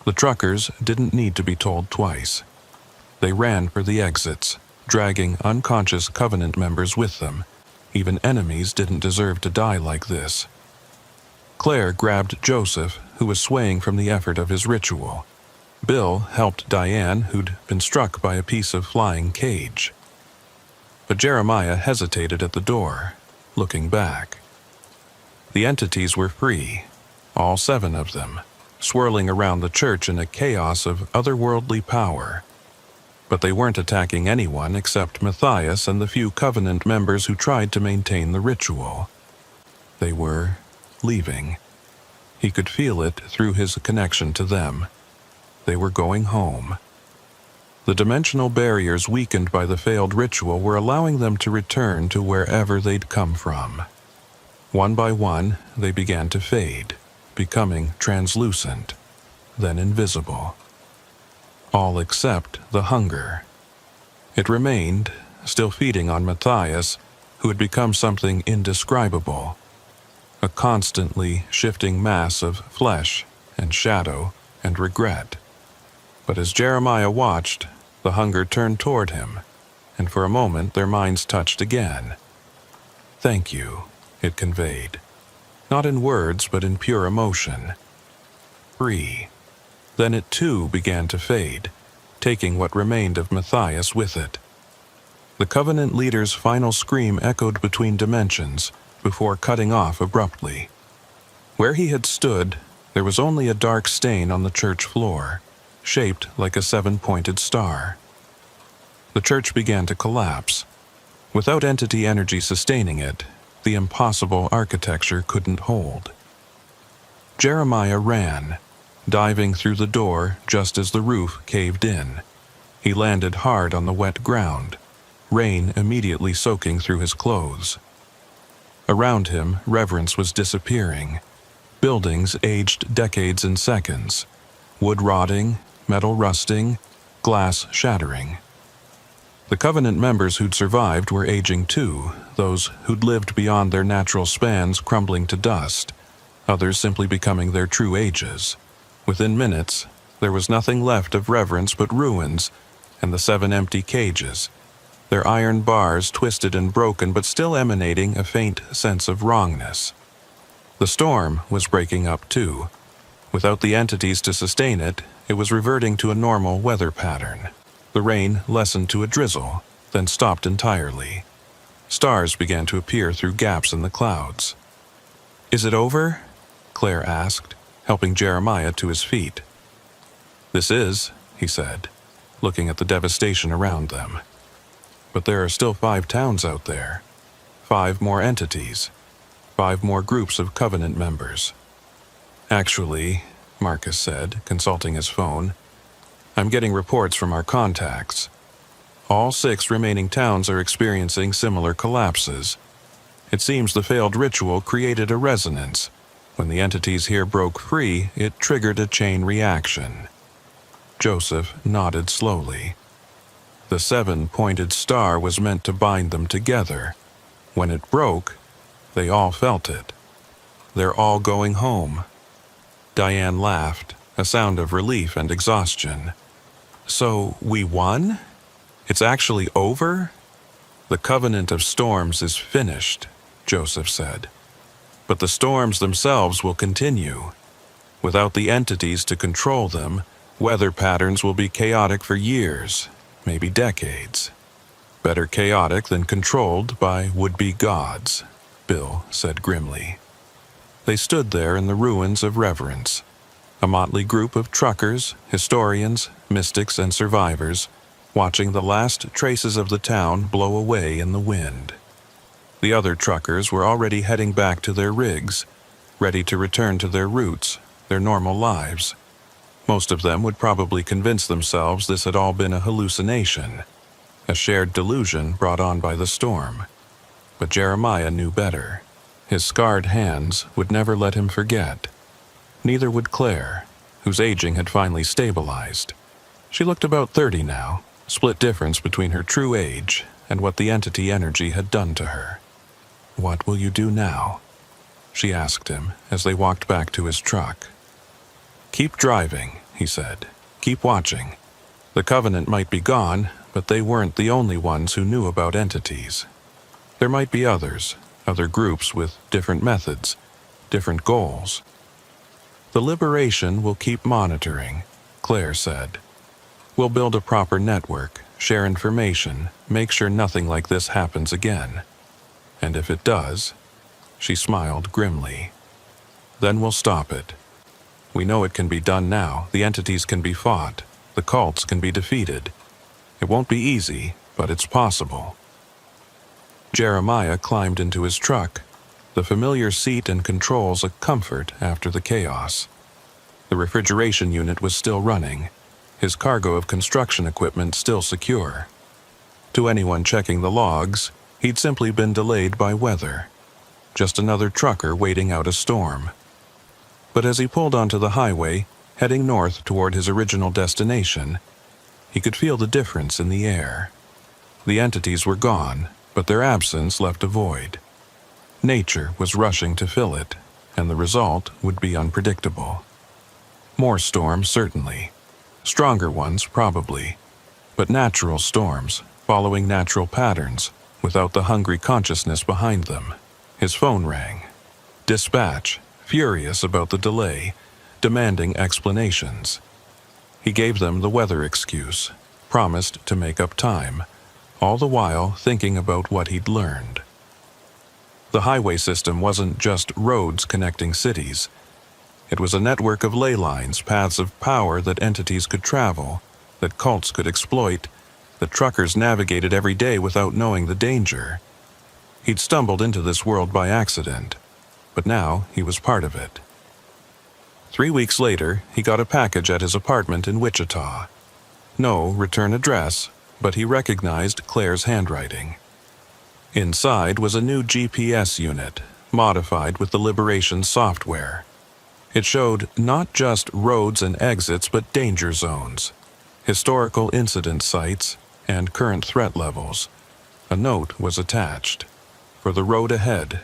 The truckers didn't need to be told twice. They ran for the exits, dragging unconscious Covenant members with them. Even enemies didn't deserve to die like this. Claire grabbed Joseph, who was swaying from the effort of his ritual. Bill helped Diane, who'd been struck by a piece of flying cage. But Jeremiah hesitated at the door, looking back. The entities were free, all 7 of them, swirling around the church in a chaos of otherworldly power. But they weren't attacking anyone except Matthias and the few Covenant members who tried to maintain the ritual. They were leaving. He could feel it through his connection to them. They were going home. The dimensional barriers weakened by the failed ritual were allowing them to return to wherever they'd come from. One by one, they began to fade, becoming translucent, then invisible. All except the hunger. It remained, still feeding on Matthias, who had become something indescribable. A constantly shifting mass of flesh and shadow and regret. But as Jeremiah watched, the hunger turned toward him, and for a moment their minds touched again. "Thank you," it conveyed. Not in words, but in pure emotion. Free. Then it too began to fade, taking what remained of Matthias with it. The Covenant leader's final scream echoed between dimensions before cutting off abruptly. Where he had stood, there was only a dark stain on the church floor, shaped like a 7-pointed star. The church began to collapse. Without entity energy sustaining it, the impossible architecture couldn't hold. Jeremiah ran, diving through the door just as the roof caved in. He landed hard on the wet ground, rain immediately soaking through his clothes. Around him, reverence was disappearing. Buildings aged decades in seconds, wood rotting, metal rusting, glass shattering. The Covenant members who'd survived were aging too, those who'd lived beyond their natural spans crumbling to dust, others simply becoming their true ages. Within minutes, there was nothing left of reverence but ruins and the 7 empty cages, their iron bars twisted and broken but still emanating a faint sense of wrongness. The storm was breaking up too. Without the entities to sustain it, it was reverting to a normal weather pattern. The rain lessened to a drizzle, then stopped entirely. Stars began to appear through gaps in the clouds. "Is it over?" Claire asked, helping Jeremiah to his feet. "This is," he said, looking at the devastation around them. "But there are still 5 towns out there. 5 more entities. 5 more groups of Covenant members." "Actually," Marcus said, consulting his phone, "I'm getting reports from our contacts. All 6 remaining towns are experiencing similar collapses. It seems the failed ritual created a resonance. When the entities here broke free, it triggered a chain reaction." Joseph nodded slowly. The 7-pointed star was meant to bind them together. When it broke, they all felt it. "They're all going home." Diane laughed, a sound of relief and exhaustion. "So we won? It's actually over?" "The Covenant of Storms is finished," Joseph said. "But the storms themselves will continue. Without the entities to control them, weather patterns will be chaotic for years, maybe decades. Better chaotic than controlled by would-be gods," Bill said grimly. They stood there in the ruins of reverence, a motley group of truckers, historians, mystics, and survivors, watching the last traces of the town blow away in the wind. The other truckers were already heading back to their rigs, ready to return to their roots, their normal lives. Most of them would probably convince themselves this had all been a hallucination, a shared delusion brought on by the storm. But Jeremiah knew better. His scarred hands would never let him forget. Neither would Claire, whose aging had finally stabilized. She looked about 30 now, split difference between her true age and what the entity energy had done to her. "What will you do now?" she asked him as they walked back to his truck. "Keep driving," he said. "Keep watching. The Covenant might be gone, but they weren't the only ones who knew about entities. There might be others, other groups with different methods, different goals." "The Liberation will keep monitoring," Claire said. "We'll build a proper network, share information, make sure nothing like this happens again. And if it does," she smiled grimly, "then we'll stop it. We know it can be done now. The entities can be fought. The cults can be defeated. It won't be easy, but it's possible." Jeremiah climbed into his truck, the familiar seat and controls a comfort after the chaos. The refrigeration unit was still running, his cargo of construction equipment still secure. To anyone checking the logs, he'd simply been delayed by weather. Just another trucker waiting out a storm. But as he pulled onto the highway, heading north toward his original destination, he could feel the difference in the air. The entities were gone, but their absence left a void. Nature was rushing to fill it, and the result would be unpredictable. More storms, certainly. Stronger ones, probably. But natural storms, following natural patterns, without the hungry consciousness behind them. His phone rang. Dispatch, furious about the delay, demanding explanations. He gave them the weather excuse, promised to make up time, all the while thinking about what he'd learned. The highway system wasn't just roads connecting cities. It was a network of ley lines, paths of power that entities could travel, that cults could exploit, that truckers navigated every day without knowing the danger. He'd stumbled into this world by accident, but now he was part of it. 3 weeks later, he got a package at his apartment in Wichita. No return address, but he recognized Claire's handwriting. Inside was a new GPS unit, modified with the Liberation software. It showed not just roads and exits, but danger zones, historical incident sites, and current threat levels. A note was attached. For the road ahead,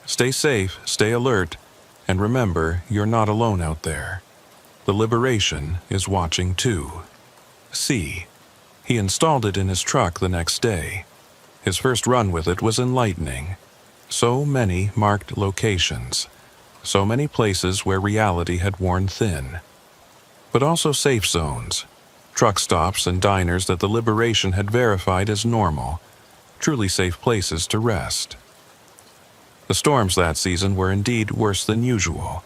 stay safe, stay alert, and remember you're not alone out there. The Liberation is watching too. See. He installed it in his truck the next day. His first run with it was enlightening. So many marked locations. So many places where reality had worn thin. But also safe zones. Truck stops and diners that the Liberation had verified as normal. Truly safe places to rest. The storms that season were indeed worse than usual.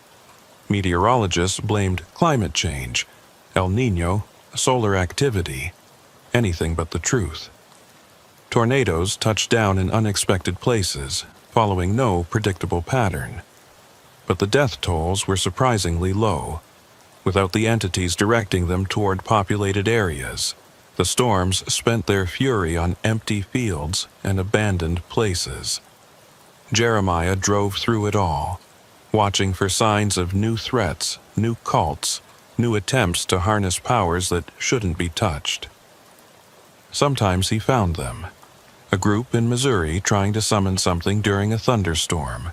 Meteorologists blamed climate change, El Niño, solar activity, anything but the truth. Tornadoes touched down in unexpected places, following no predictable pattern. But the death tolls were surprisingly low. Without the entities directing them toward populated areas, the storms spent their fury on empty fields and abandoned places. Jeremiah drove through it all, watching for signs of new threats, new cults, new attempts to harness powers that shouldn't be touched. Sometimes he found them. A group in Missouri trying to summon something during a thunderstorm.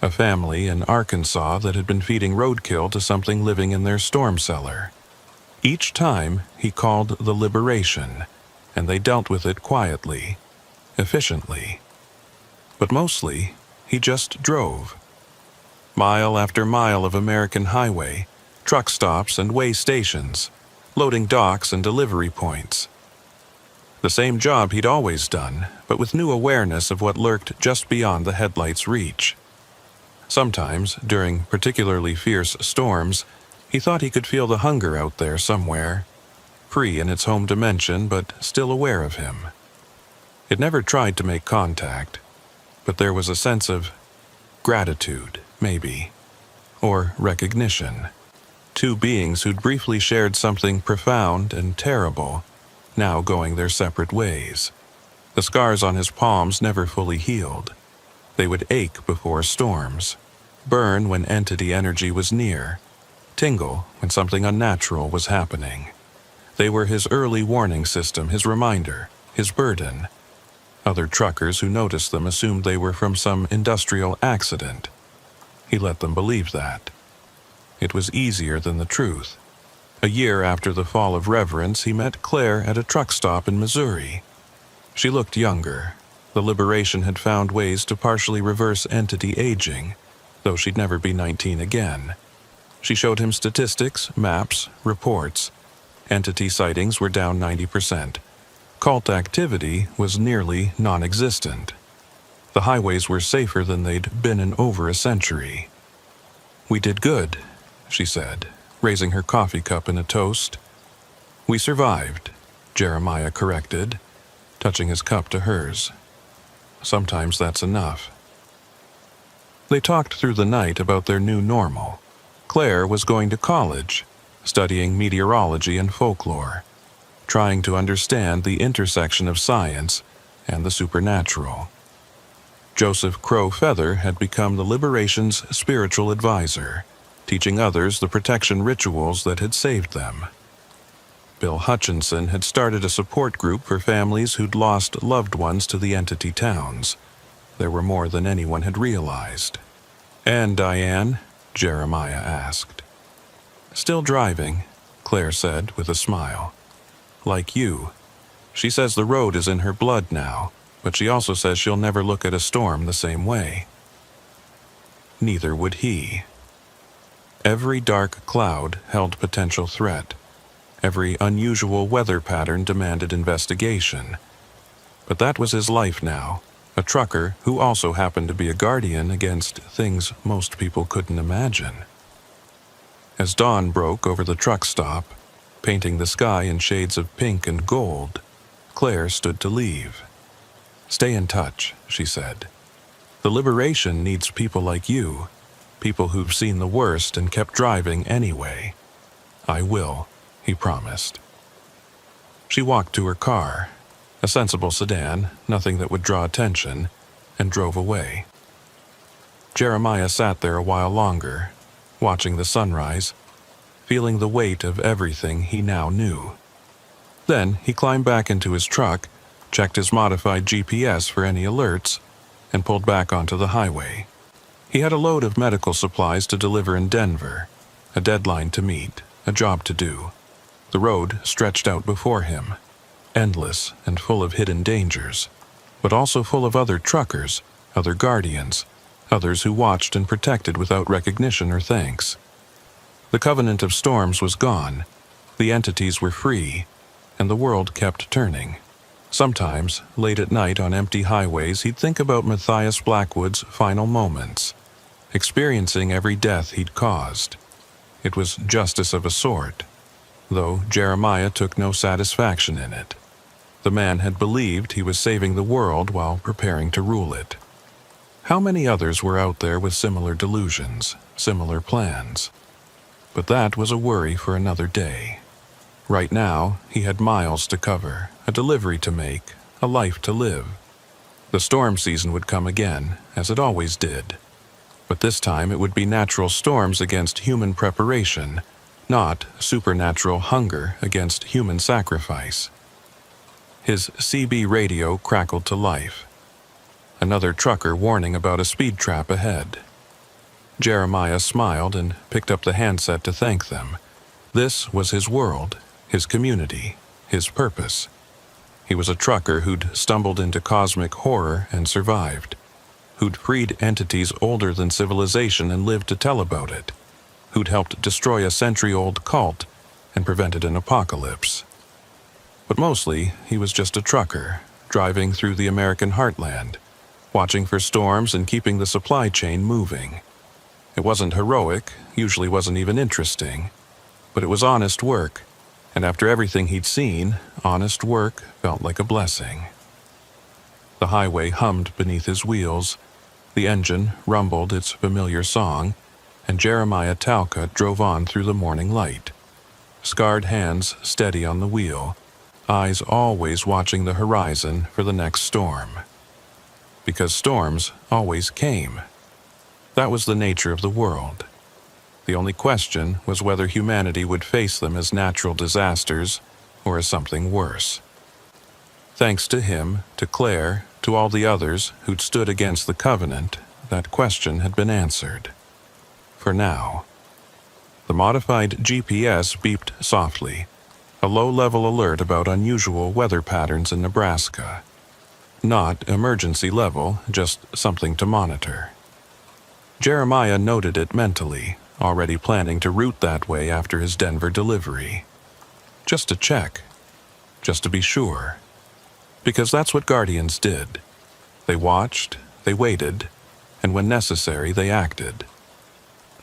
A family in Arkansas that had been feeding roadkill to something living in their storm cellar. Each time he called the Liberation, and they dealt with it quietly, efficiently. But mostly, he just drove. Mile after mile of American highway, truck stops and way stations, loading docks and delivery points. The same job he'd always done, but with new awareness of what lurked just beyond the headlights' reach. Sometimes, during particularly fierce storms, he thought he could feel the hunger out there somewhere, free in its home dimension but still aware of him. It never tried to make contact, but there was a sense of gratitude, maybe, or recognition. Two beings who'd briefly shared something profound and terrible, now going their separate ways. The scars on his palms never fully healed. They would ache before storms, burn when entity energy was near, tingle when something unnatural was happening. They were his early warning system, his reminder, his burden. Other truckers who noticed them assumed they were from some industrial accident. He let them believe that. It was easier than the truth. A year after the fall of reverence, he met Claire at a truck stop in Missouri. She looked younger. The liberation had found ways to partially reverse entity aging, though she'd never be 19 again. She showed him statistics, maps, reports. Entity sightings were down 90%. Cult activity was nearly non-existent. The highways were safer than they'd been in over a century. "We did good," she said, raising her coffee cup in a toast. "We survived," Jeremiah corrected, touching his cup to hers. "Sometimes that's enough." They talked through the night about their new normal. Claire was going to college, studying meteorology and folklore, trying to understand the intersection of science and the supernatural. Joseph Crow Feather had become the Liberation's spiritual advisor, teaching others the protection rituals that had saved them. Bill Hutchinson had started a support group for families who'd lost loved ones to the entity towns. There were more than anyone had realized. "And Diane?" Jeremiah asked. "Still driving," Claire said with a smile. "Like you. She says the road is in her blood now, but she also says she'll never look at a storm the same way." Neither would he. Every dark cloud held potential threat. Every unusual weather pattern demanded investigation. But that was his life now, a trucker who also happened to be a guardian against things most people couldn't imagine. As dawn broke over the truck stop, painting the sky in shades of pink and gold, Claire stood to leave. "Stay in touch," she said. "The Liberation needs people like you, people who've seen the worst and kept driving anyway." "I will," he promised. She walked to her car, a sensible sedan, nothing that would draw attention, and drove away. Jeremiah sat there a while longer, watching the sunrise, feeling the weight of everything he now knew. Then he climbed back into his truck, checked his modified GPS for any alerts, and pulled back onto the highway. He had a load of medical supplies to deliver in Denver, a deadline to meet, a job to do. The road stretched out before him, endless and full of hidden dangers, but also full of other truckers, other guardians, others who watched and protected without recognition or thanks. The covenant of storms was gone, the entities were free, and the world kept turning. Sometimes, late at night on empty highways, he'd think about Matthias Blackwood's final moments, experiencing every death he'd caused. It was justice of a sort, though Jeremiah took no satisfaction in it. The man had believed he was saving the world while preparing to rule it. How many others were out there with similar delusions, similar plans? But that was a worry for another day. Right now, he had miles to cover, a delivery to make, a life to live. The storm season would come again, as it always did. But this time it would be natural storms against human preparation, not supernatural hunger against human sacrifice. His CB radio crackled to life. Another trucker warning about a speed trap ahead. Jeremiah smiled and picked up the handset to thank them. This was his world, his community, his purpose. He was a trucker who'd stumbled into cosmic horror and survived, who'd freed entities older than civilization and lived to tell about it, who'd helped destroy a century-old cult and prevented an apocalypse. But mostly, he was just a trucker, driving through the American heartland, watching for storms and keeping the supply chain moving. It wasn't heroic, usually wasn't even interesting, but it was honest work, and after everything he'd seen, honest work felt like a blessing. The highway hummed beneath his wheels, the engine rumbled its familiar song, and Jeremiah Talcott drove on through the morning light, scarred hands steady on the wheel, eyes always watching the horizon for the next storm. Because storms always came. That was the nature of the world. The only question was whether humanity would face them as natural disasters or as something worse. Thanks to him, to Claire, to all the others who'd stood against the covenant, that question had been answered. For now. The modified GPS beeped softly, a low-level alert about unusual weather patterns in Nebraska. Not emergency level, just something to monitor. Jeremiah noted it mentally, already planning to route that way after his Denver delivery. Just to check. Just to be sure. Because that's what Guardians did. They watched, they waited, and when necessary, they acted.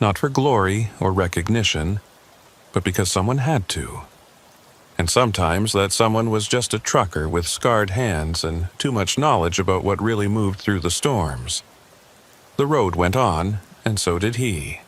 Not for glory or recognition, but because someone had to. And sometimes that someone was just a trucker with scarred hands and too much knowledge about what really moved through the storms. The road went on, and so did he.